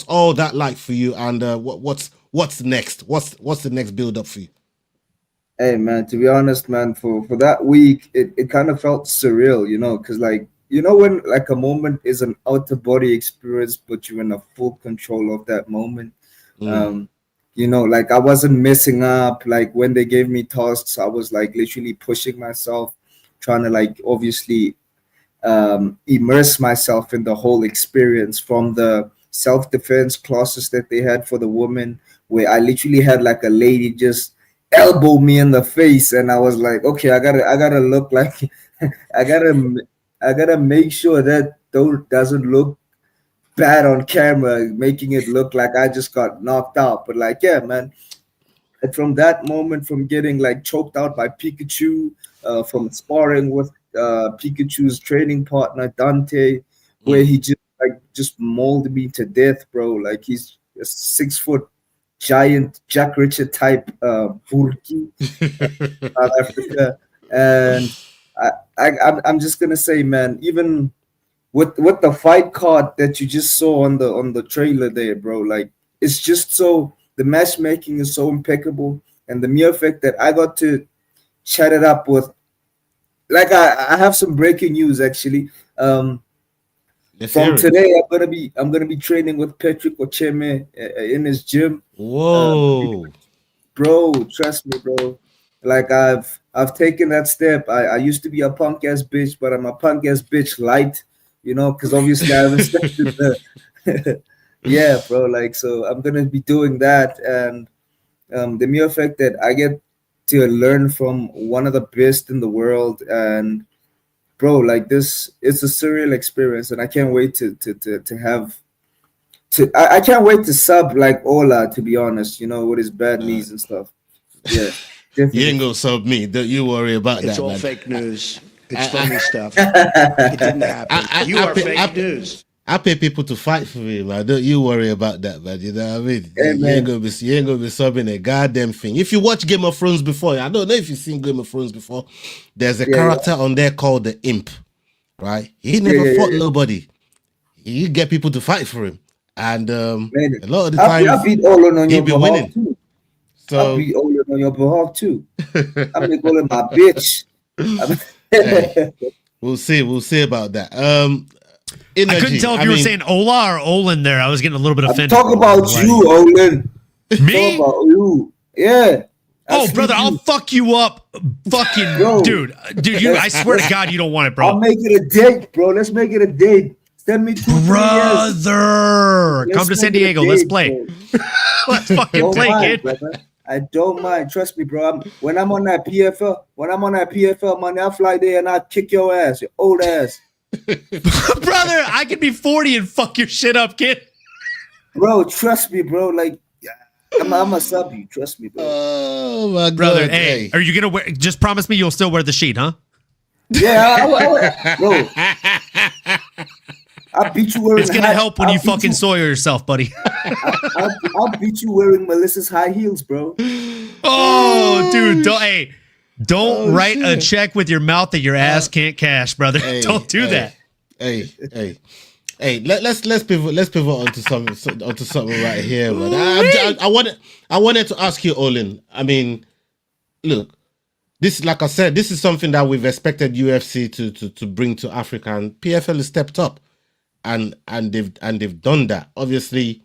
all that like for you? And what's next? What's the next build up for you? Hey, man, to be honest, man, for that week, it kind of felt surreal, you know, because, like, you know, when like a moment is an out of body experience, but you're in a full control of that moment. You know, like, I wasn't messing up. Like, when they gave me tasks, I was like literally pushing myself, trying to, like, obviously immerse myself in the whole experience, from the self-defense classes that they had for the women, where I literally had like a lady just elbow me in the face, and I was like, okay, I gotta look like I gotta make sure that doesn't look bad on camera, making it look like I just got knocked out. But like, yeah, man. And from that moment, from getting like choked out by Pikachu, from sparring with Pikachu's training partner Dante, where he just molded me to death, bro. Like, he's a 6 foot giant Jack Richard type Burki, South Africa. And I'm just gonna say, man, even with the fight card that you just saw on the trailer there, bro. Like, it's just so, the matchmaking is so impeccable, and the mere fact that I got to chat it up with, like, I have some breaking news actually. From today, I'm gonna be training with Patrick Ocheme in his gym. Whoa, bro, trust me, bro. Like, I've taken that step. I used to be a punk ass bitch, but I'm a punk ass bitch light, you know, because obviously I haven't started the yeah, bro. Like, so I'm gonna be doing that, and the mere fact that I get to learn from one of the best in the world, and bro, like, this, it's a surreal experience, and I can't wait to have to. I can't wait to sub like Ola, to be honest. You know, with his bad knees and stuff. Yeah, you ain't gonna sub me. Don't you worry about that. It's all man. fake news. It's phony stuff. It didn't happen. You are fake news. I pay people to fight for me, man. Don't you worry about that, man. You know what I mean? Hey, you ain't gonna be subbing a goddamn thing. If you watch Game of Thrones before, I don't know if you've seen Game of Thrones before. There's a character on there called the Imp, right? He never fought nobody. He get people to fight for him, and a lot of the time I beat Olin on your behalf winning. too. So I beat Olin on your behalf too. I make Olin my bitch. Hey, we'll see about that. Energy. I couldn't tell if you were saying Ola or Olin there. I was getting a little bit offended. Talk about you, Olin. Me? Talk about you. Yeah. Oh, brother, I'll fuck you up. Fucking Bro. dude. You, I swear to God, you don't want it, bro. I'll make it a date, bro. Let's make it a date. Send me 2 Brother, come to San Diego. Let's play. Let's fucking play, kid. Brother. I don't mind. Trust me, bro. When I'm on that PFL money, I'll fly there and I'll kick your ass, your old ass. Brother, I could be 40 and fuck your shit up, kid. Bro, trust me, bro. Like, I'm a sub you. Trust me, bro. Oh my brother, God. hey, are you gonna wear? Just promise me you'll still wear the sheet, huh? Yeah, bro. I'll beat you wearing. It's gonna help when you fucking soil yourself, buddy. I'll beat you wearing Melissa's high heels, bro. Oh, dude, don't write a check with your mouth that your ass can't cash, brother. Don't do that. Hey, let's pivot onto something right here, man. I wanted to ask you, Olin. I mean, look, this, like I said, this is something that we've expected UFC to bring to Africa, and PFL has stepped up, and they've done that. Obviously,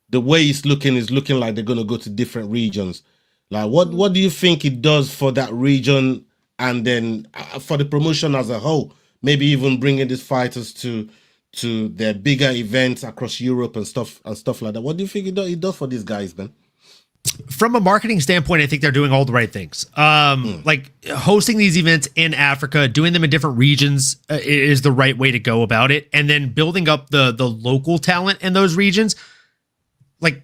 the way it's looking like they're gonna go to different regions. Like, what do you think it does for that region, and then for the promotion as a whole? Maybe even bringing these fighters to their bigger events across Europe and stuff like that. What do you think it does for these guys, man? From a marketing standpoint, I think they're doing all the right things. Like hosting these events in Africa, doing them in different regions is the right way to go about it, and then building up the local talent in those regions. Like,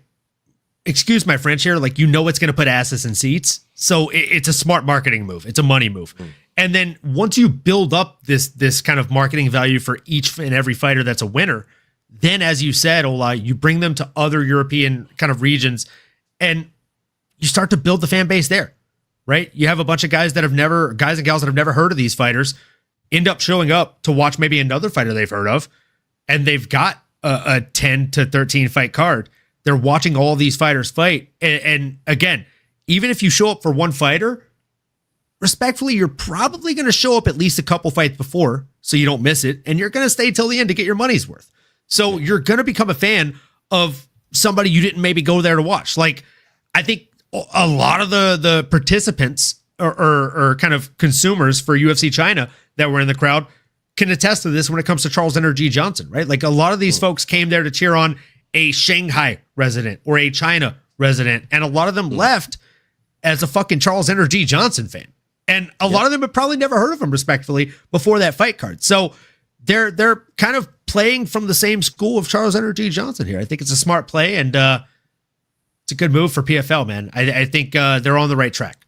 excuse my French here, like, you know it's going to put asses in seats. So it's a smart marketing move. It's a money move. And then once you build up this kind of marketing value for each and every fighter that's a winner, then, as you said, Ola, you bring them to other European kind of regions and you start to build the fan base there, right? You have a bunch of guys and gals that have never heard of these fighters end up showing up to watch maybe another fighter they've heard of, and they've got a 10 to 13 fight card. They're watching all these fighters fight. And again, even if you show up for one fighter, respectfully, you're probably going to show up at least a couple fights before so you don't miss it. And you're going to stay till the end to get your money's worth. So you're going to become a fan of somebody you didn't maybe go there to watch. Like, I think a lot of the participants or kind of consumers for UFC China that were in the crowd can attest to this when it comes to Charles Energy Johnson, right? Like, a lot of these folks came there to cheer on a Shanghai resident or a China resident, and a lot of them left as a fucking Charles Energy Johnson fan. And a lot of them have probably never heard of him, respectfully, before that fight card. So they're kind of playing from the same school of Charles Energy Johnson here. I think it's a smart play, and it's a good move for PFL, man. I think they're on the right track.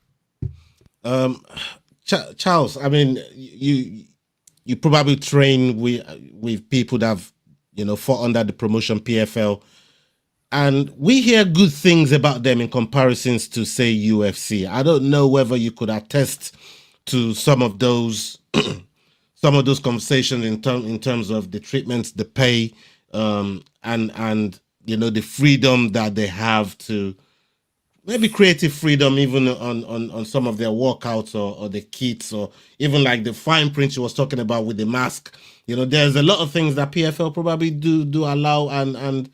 Charles, I mean, you probably train with people that have, fought under the promotion PFL, and we hear good things about them in comparisons to, say, UFC. I don't know whether you could attest to some of those some of those conversations in terms of the treatments, the pay, and you know, the freedom that they have to maybe creative freedom even on some of their workouts or the kits, or even like the fine print you was talking about with the mask. You know, there's a lot of things that PFL probably do allow, and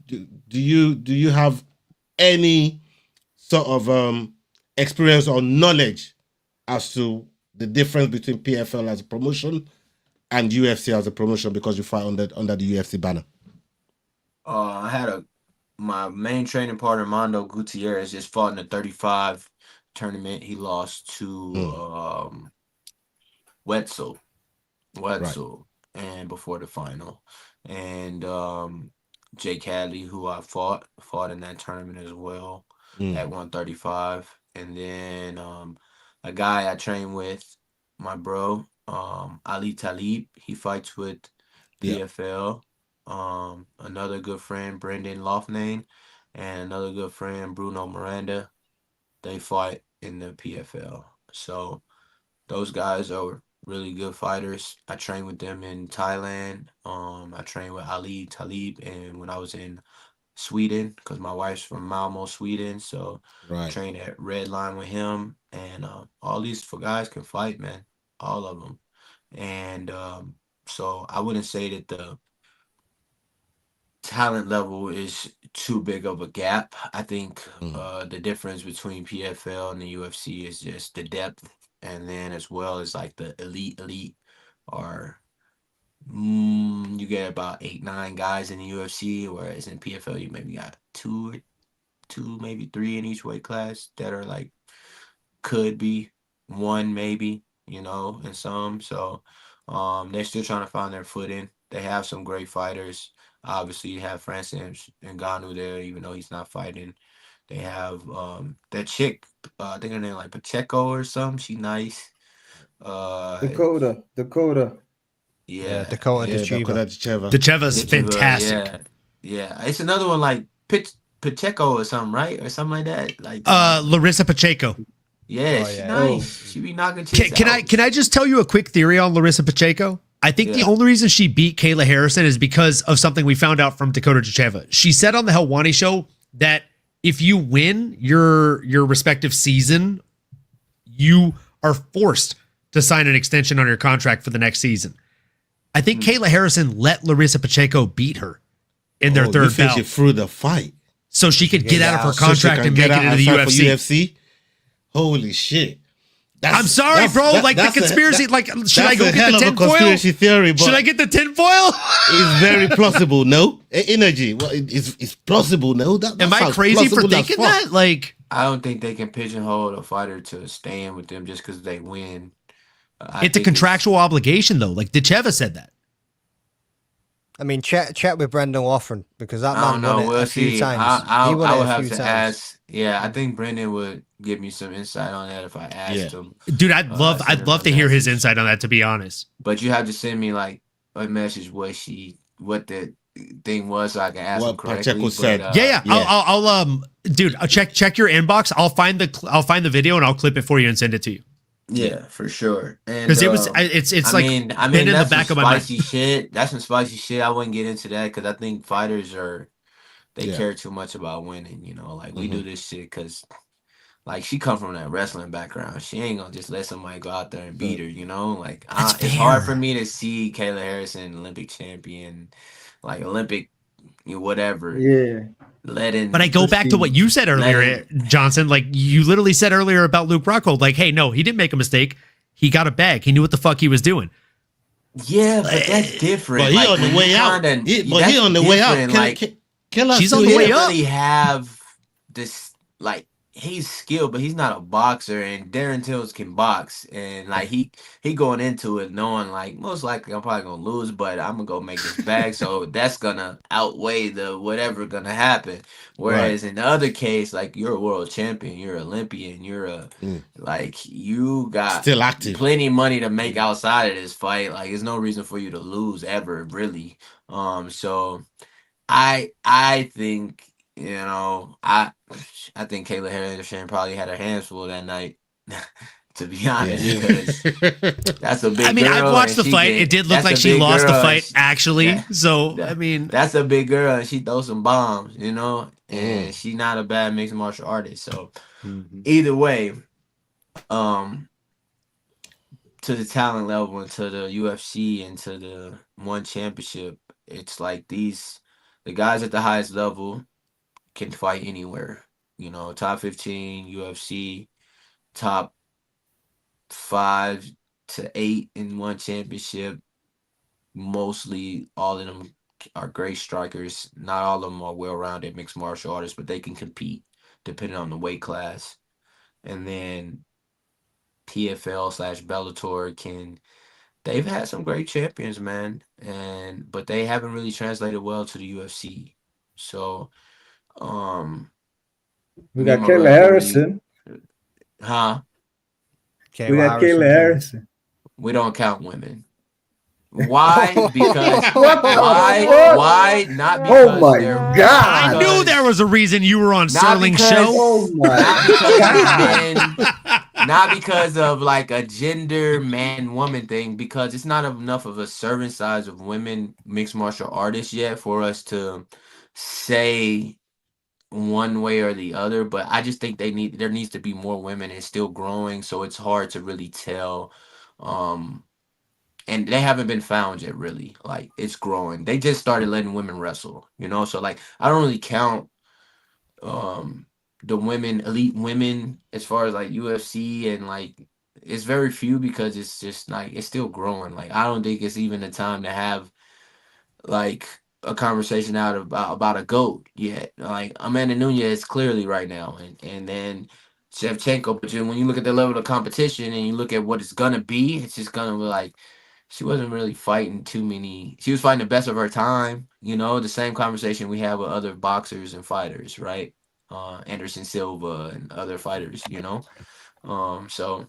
do you have any sort of experience or knowledge as to the difference between PFL as a promotion and UFC as a promotion, because you fight under the UFC banner? I had my main training partner, Mondo Gutierrez, just fought in the 35 tournament. He lost to Wetzel, and before the final, and Jay Cadley, who I fought in that tournament as well at 135, and then a guy I train with, my bro, Ali Talib. He fights with PFL. Another good friend, Brendan Loughnane, and another good friend, Bruno Miranda. They fight in the PFL. So those guys are really good fighters. I trained with them in Thailand. I trained with Ali Talib, and when I was in Sweden, because my wife's from Malmo, Sweden, so I trained at Red Line with him. And all these guys can fight, man, all of them. And so I wouldn't say that the talent level is too big of a gap. I think the difference between PFL and the UFC is just the depth, and then as well as like the elite are you get about 8-9 guys in the UFC, whereas in PFL you maybe got two, maybe 3 in each weight class that are like, could be 1 maybe, you know, in some. So they're still trying to find their footing. They have some great fighters. Obviously, you have Francis Ngannou there, even though he's not fighting. They have that chick, I think her name like Pacheco or something. She's nice. Dakota. Yeah, Dacheva's fantastic. Yeah. It's another one like Pacheco or something, right? Or something like that. Like Larissa Pacheco. Yeah, she's nice. She be knocking chicks out. Can I just tell you a quick theory on Larissa Pacheco? I think the only reason she beat Kayla Harrison is because of something we found out from Dakota Dacheva. She said on the Helwani show that if you win your respective season, you are forced to sign an extension on your contract for the next season. I think Kayla Harrison let Larissa Pacheco beat her in their third bout through the fight, so she could get out of her contract and make it into the UFC. Holy shit! I'm sorry, bro. Like the conspiracy. Should I go get the tinfoil? Conspiracy theory, but should I get the tinfoil? It's very plausible. No energy. Well, it's plausible. No, that am I crazy for thinking that? Like, I don't think they can pigeonhole a fighter to staying with them just because they win. It's a contractual obligation, though. Like Dacheva said that. I mean, check with Brendan Loughnane, because that man won it a few times. I would have to ask. Yeah, I think Brendan would give me some insight on that if I asked him. Dude, I'd love to hear his insight on that, to be honest. But you have to send me like a message what the thing was so I can ask him correctly. Pacheco said. I'll dude, check your inbox. I'll find the video and I'll clip it for you and send it to you. Yeah, for sure. Because it's like been in the back of my mind. Shit. That's some spicy shit. I wouldn't get into that because I think fighters care too much about winning. You know, like we do this shit because, like, she come from that wrestling background. She ain't gonna just let somebody go out there and beat her. You know, like it's hard for me to see Kayla Harrison, Olympic champion, like Olympic, whatever. Yeah. But I go back to what you said earlier, Johnson. Like you literally said earlier about Luke Rockhold. Like, hey, no, he didn't make a mistake. He got a bag. He knew what the fuck he was doing. Yeah, but that's different. But he on the way out. He on the way out. She's on the way up. Really have this like. He's skilled, but he's not a boxer, and Darren Tills can box, and like he going into it knowing like most likely I'm probably gonna lose, but I'm gonna go make this bag, so that's gonna outweigh the whatever gonna happen. Whereas in the other case, like you're a world champion, you're an Olympian, you're like you got still active, plenty of money to make outside of this fight. Like there's no reason for you to lose ever, really. So I think. You know, I think Kayla Harrison probably had her hands full that night. to be honest, because that's a big I mean, girl. I've watched the and fight. It did look like she lost the fight, actually. So, I mean, that's a big girl, and she throws some bombs, you know, and she not a bad mixed martial artist. So, either way, to the talent level and to the UFC and to the one championship, it's like the guys at the highest level can fight anywhere. You know, top 15 UFC, top 5 to 8 in one championship. Mostly all of them are great strikers. Not all of them are well-rounded mixed martial artists, but they can compete depending on the weight class. And then PFL/Bellator they've had some great champions, man, but they haven't really translated well to the UFC. So, we got Kayla Harrison. Huh? We got Kayla Harrison. We don't count women. Why? Because What the why? fuck? Why? Not because Oh my God! I knew there was a reason you were on Sterling's show. Oh my Not because of like a gender man-woman thing, because it's not enough of a certain size of women mixed martial artists yet for us to say one way or the other. But I just think there needs to be more women. It's still growing, so it's hard to really tell. And they haven't been found yet, really. Like, it's growing. They just started letting women wrestle, you know? So, like, I don't really count the women, elite women, as far as, like, UFC, and, like, it's very few because it's just, like, it's still growing. Like, I don't think it's even the time to have, like, a conversation out about a GOAT yet. Like, Amanda Nunes clearly right now, and then Shevchenko. But when you look at the level of competition and you look at what it's going to be, it's just going to be, like, she wasn't really fighting too many. She was fighting the best of her time, you know, the same conversation we have with other boxers and fighters, right? Anderson Silva and other fighters, you know? So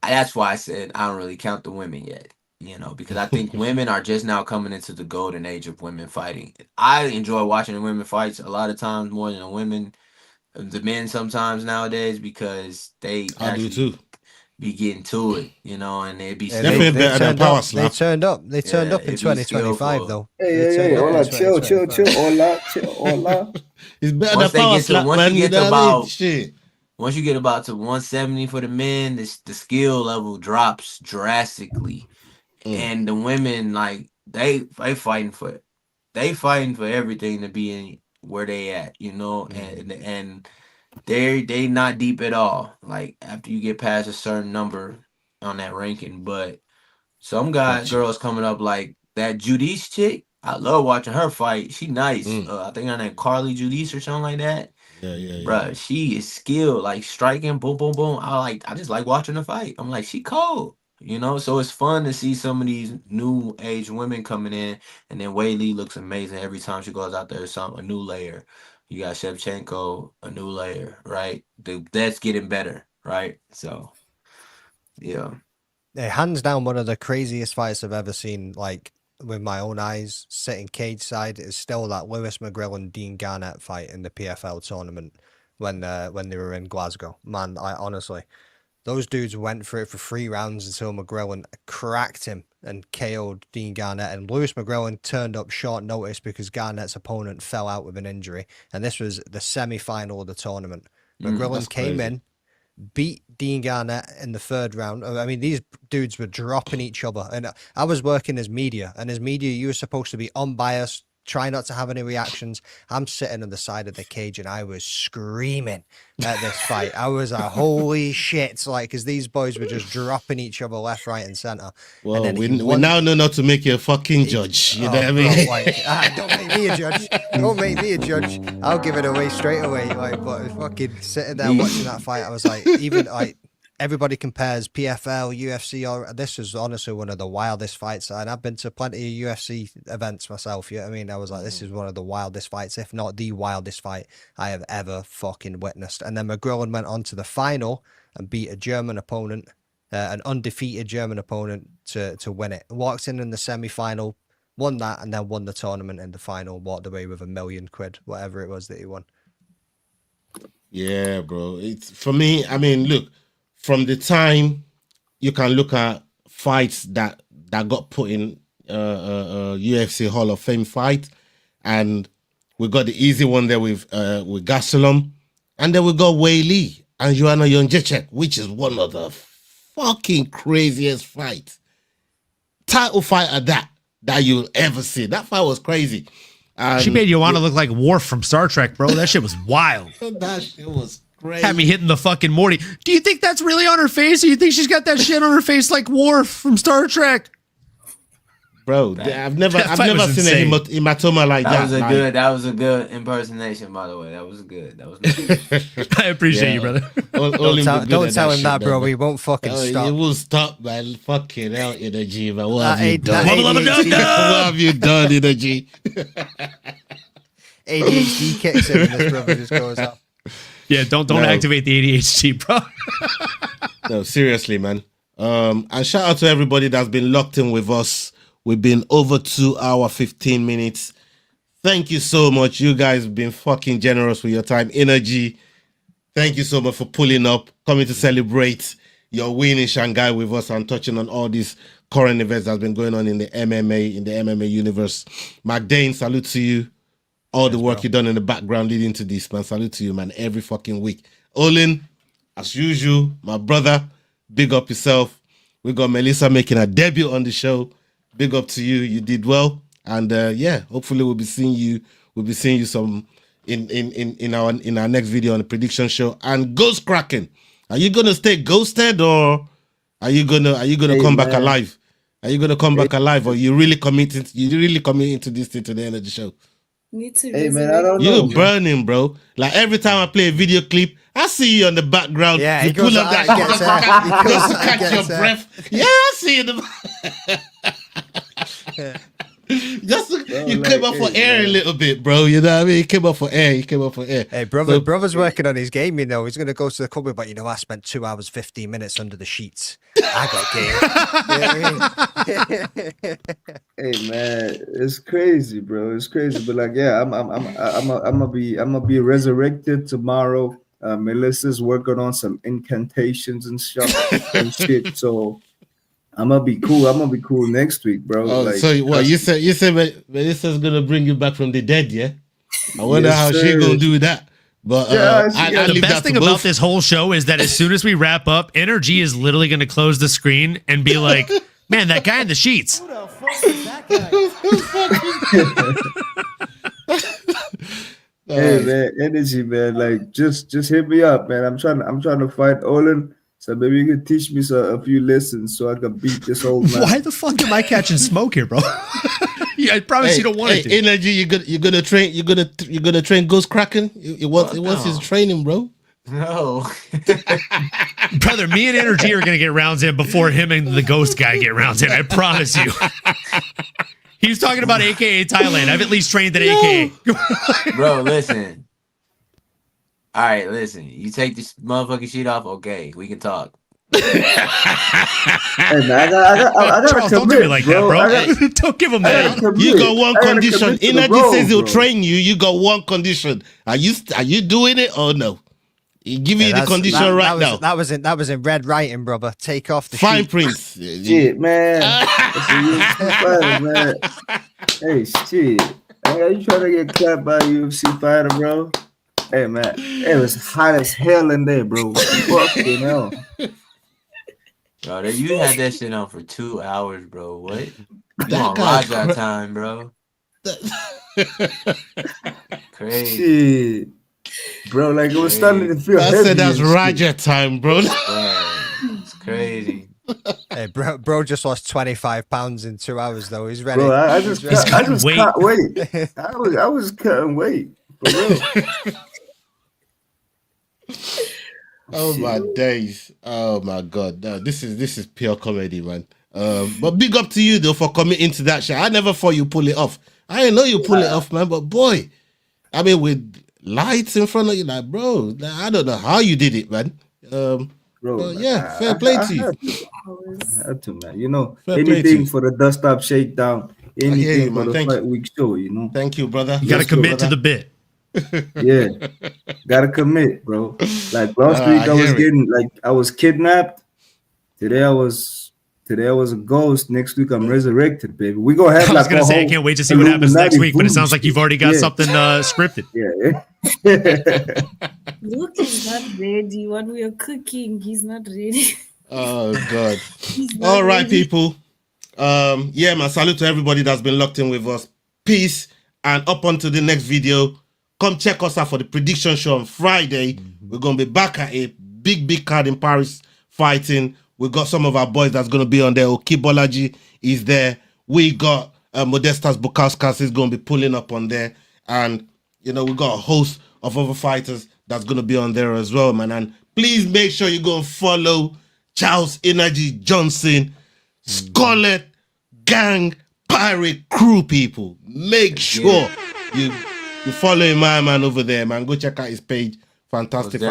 that's why I said I don't really count the women yet, you know, because I think women are just now coming into the golden age of women fighting. I enjoy watching the women fights a lot of times more than the men sometimes nowadays, because they I do too. Be getting to it, you know, and they'd be They turned up in 2025 though. Hey, hola, chill. Hola. It's better Once than power they slap, once man. you get You know to what I mean? about Shit. once you get about to 170 for the men, the skill level drops drastically. And the women, like, they fighting for everything to be in where they at, you know, and they not deep at all, like, after you get past a certain number on that ranking. But some girls coming up, like that Judice chick, I love watching her fight. She nice. I think her name Carly Judice or something like that. Yeah. Bruh, she is skilled, like striking, boom, boom, boom. I just like watching the fight. I'm like, she cold, you know. So it's fun to see some of these new age women coming in, and then Wei Lee looks amazing every time she goes out there. A new layer. You got Shevchenko, a new layer, right? That's getting better, right? So, yeah. Hands down, one of the craziest fights I've ever seen, like, with my own eyes, sitting cage side, is still that Lewis McGrill and Dean Garnett fight in the PFL tournament when they were in Glasgow. Man, honestly, those dudes went for it for 3 rounds until McGrillen cracked him and KO'd Dean Garnett. And Lewis McGrillen turned up short notice because Garnett's opponent fell out with an injury. And this was the semi-final of the tournament. McGrillen came in, beat Dean Garnett in the 3rd round. I mean, these dudes were dropping each other. And I was working as media. And as media, you were supposed to be unbiased, try not to have any reactions. I'm sitting on the side of the cage and I was screaming at this fight. I was like, holy shit. Like, because these boys were just dropping each other left, right, and center. Well, and we now know not to make you a fucking judge. You know what I mean? Bro, like, don't make me a judge. Don't make me a judge. I'll give it away straight away. Like, but fucking sitting there watching that fight, I was like, even like, everybody compares PFL, UFC, or this was honestly one of the wildest fights. And I've been to plenty of UFC events myself. You know what I mean? I was like, this is one of the wildest fights, if not the wildest fight I have ever fucking witnessed. And then McGrillen went on to the final and beat a German opponent, an undefeated German opponent, to win it. Walked in the semi-final, won that, and then won the tournament in the final. Walked away with £1 million, whatever it was that he won. Yeah, bro. It's for me. I mean, look. from the time you can look at fights that got put in UFC Hall of Fame fight, and we got the easy one there with Gastelum, and then we got Wei Lee and Joanna Jędrzejczyk, which is one of the fucking craziest fights, title fight at that you'll ever see. That fight was crazy. And she made Joanna look like Worf from Star Trek, bro. That shit was wild. That shit was crazy. Had me hitting the fucking Morty. Do you think that's really on her face, or you think she's got that shit on her face like Worf from Star Trek? Bro, I've never seen a hematoma like that. That was a good impersonation, by the way. That was good. That was nice. I appreciate you, brother. Don't tell him that, bro. We won't fucking stop. It will stop, man. Fucking hell, Energy, man. What have you done? What have you done, Energy? ADHD kicks in and this brother just goes up. Yeah, don't activate the ADHD, bro. No, seriously, man. And shout out to everybody that's been locked in with us. We've been over 2 hours, 15 minutes. Thank you so much. You guys have been fucking generous with your time, energy. Thank you so much for pulling up, coming to celebrate your win in Shanghai with us and touching on all these current events that's been going on in the MMA universe. McDane, salute to you. All the work you've done in the background leading to this, man. Salute to you, man, every fucking week. Olin, as usual, my brother, big up yourself. We got Melissa making her debut on the show. Big up to you. You did well. And hopefully we'll be seeing you some in our next video on the prediction show. And Ghost Kraken. Are you gonna stay ghosted, or are you gonna come back alive? Are you gonna come back alive, or you really committing to this thing to the end of the show? Need to man, I don't know. You're burning, bro. Like every time I play a video clip, I see you on the background. Yeah, you pull up that just to catch your breath. Yeah, I see you. You came up for air a little bit, bro. You know what I mean? You came up for air. Hey, brother's working on his game, you know. He's going to go to the club, but, I spent 2 hours, 15 minutes under the sheets. I got game. Hey, man, it's crazy, bro. It's crazy. But, I'm gonna be resurrected tomorrow. Melissa's working on some incantations and stuff and shit. So I'm gonna be cool. I'm gonna be cool next week, bro. Oh, so what you said Melissa's gonna bring you back from the dead, yeah? I wonder how she gonna do that. But the best thing about this whole show is that as soon as we wrap up, Energy is literally gonna close the screen and be like, "Man, that guy in the sheets." Who the fuck is that guy? Hey man, energy, man. Like just hit me up, man. I'm trying to fight Olin. So maybe you can teach me a few lessons so I can beat this old man. Why the fuck am I catching smoke here, bro? Yeah, I promise you don't want it. Energy, you're gonna train Ghost Kraken. It wants his training, bro. No, brother. Me and Energy are gonna get rounds in before him and the Ghost guy get rounds in. I promise you. He was talking about AKA Thailand. I've at least trained at AKA. Bro, listen. All right, listen. You take this motherfucking sheet off, okay? We can talk. Hey man, I gotta Charles, don't do me like that, bro. Don't give him that. You got one condition. Energy says he'll train you. You got one condition. Are you doing it or no? He give you the condition now. That was in red writing, brother. Take off the fine sheet. print. Shit, man. Man. Hey, shit. Hey, are you trying to get clapped by a UFC fighter, bro? Hey, man. It was hot as hell in there, bro. Fucking hell. Bro, you had that shit on for 2 hours, bro. What? You on Raja time, bro. Crazy. Shit. Bro, like it was starting to feel I heavy. said that's Raja time, bro. It's crazy. Hey, bro just lost 25 pounds in 2 hours, though. He's ready. Bro, I just cut weight. I was cutting weight. For real. Oh my days! Oh my god! No, this is pure comedy, man. But big up to you though for committing to that shit. I never thought you pull it off. I didn't know you pull it off, man. But boy, I mean, with lights in front of you, like, bro, I don't know how you did it, man. Bro, yeah, fair play to you. I had to, man. You know, Fair play to anything you. for the dust up shakedown, anything you, man. for the Thank fight week show. You know, Thank you, brother. You got to commit to the bit. Yeah, gotta commit, bro. Like last week, I was kidnapped. Today I was a ghost. Next week I'm resurrected, baby. We gonna have. I was gonna say I can't wait to see what happens next week, but it sounds like you've already got something scripted. Yeah. Luke is not ready. When we are cooking, he's not ready. Oh God! All right, people. Yeah, man. Salute to everybody that's been locked in with us. Peace, and up onto the next video. Come check us out for the prediction show on Friday. We're gonna be back at a big card in Paris fighting. We got some of our boys that's gonna be on there. Okibolaji is there. We got Modestas Bukauskas is gonna be pulling up on there, and we got a host of other fighters that's gonna be on there as well, man. And please make sure you go and follow Charles Energy Johnson, Scarlet Gang Pirate Crew, people. Make sure you following my man over there, man. Go check out his page. Fantastic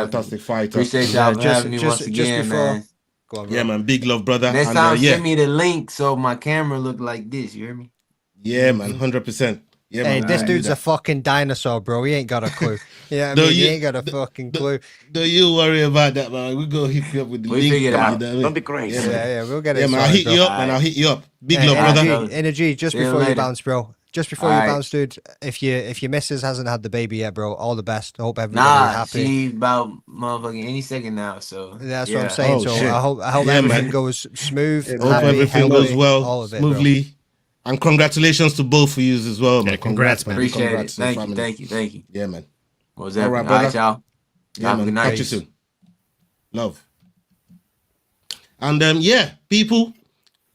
fighter. Appreciate y'all for having me once again, man. Go on, yeah, man. Big love, brother. Next time, send me the link so my camera look like this. You hear me? Yeah, man. 100%. Yeah, hey, man. this dude's a fucking dinosaur, bro. He ain't got a clue. Yeah, he ain't got a fucking clue. Don't you worry about that, man. We're going to hit you up with the link. Figure it out. Don't be crazy. Yeah, we'll get it. Yeah, man. I'll hit you up, man. I'll hit you up. Big love, brother. Energy, just before you bounce, bro. Just before you bounce, dude. If your missus hasn't had the baby yet, bro, all the best. I hope everybody's happy. She's about motherfucking any second now. So that's what I'm saying. So I hope everything goes smooth. Hope everything goes well, all of it, smoothly. Bro. And congratulations to both of you as well, man. Congrats, man. Appreciate it. Thank you. Yeah, man. What was that? All right, brother. Y'all. Yeah, have a good night. Catch you soon. Love. And people,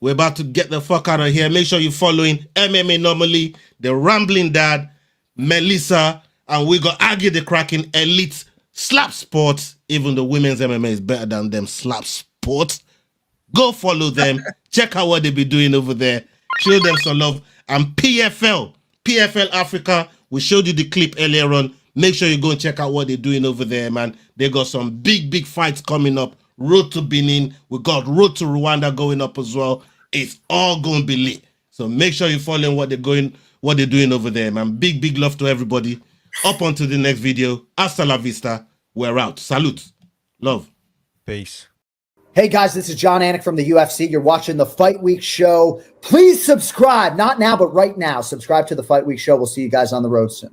we're about to get the fuck out of here. Make sure you're following MMA Normally, The Rambling Dad, Melissa, and we got Aggie the Kraken Elite Slap Sports. Even the women's MMA is better than them Slap Sports. Go follow them. Check out what they be doing over there. Show them some love. And PFL Africa, we showed you the clip earlier on. Make sure you go and check out what they're doing over there, man. They got some big fights coming up. Road to Benin. We got Road to Rwanda going up as well. It's all going to be lit. So make sure you're following what they're doing over there, man. Big love to everybody. Up onto the next video. Hasta la vista. We're out. Salute. Love. Peace. Hey guys, this is John Anik from the UFC. You're watching the Fight Week Show. Please subscribe. Not now, but right now. Subscribe to the Fight Week Show. We'll see you guys on the road soon.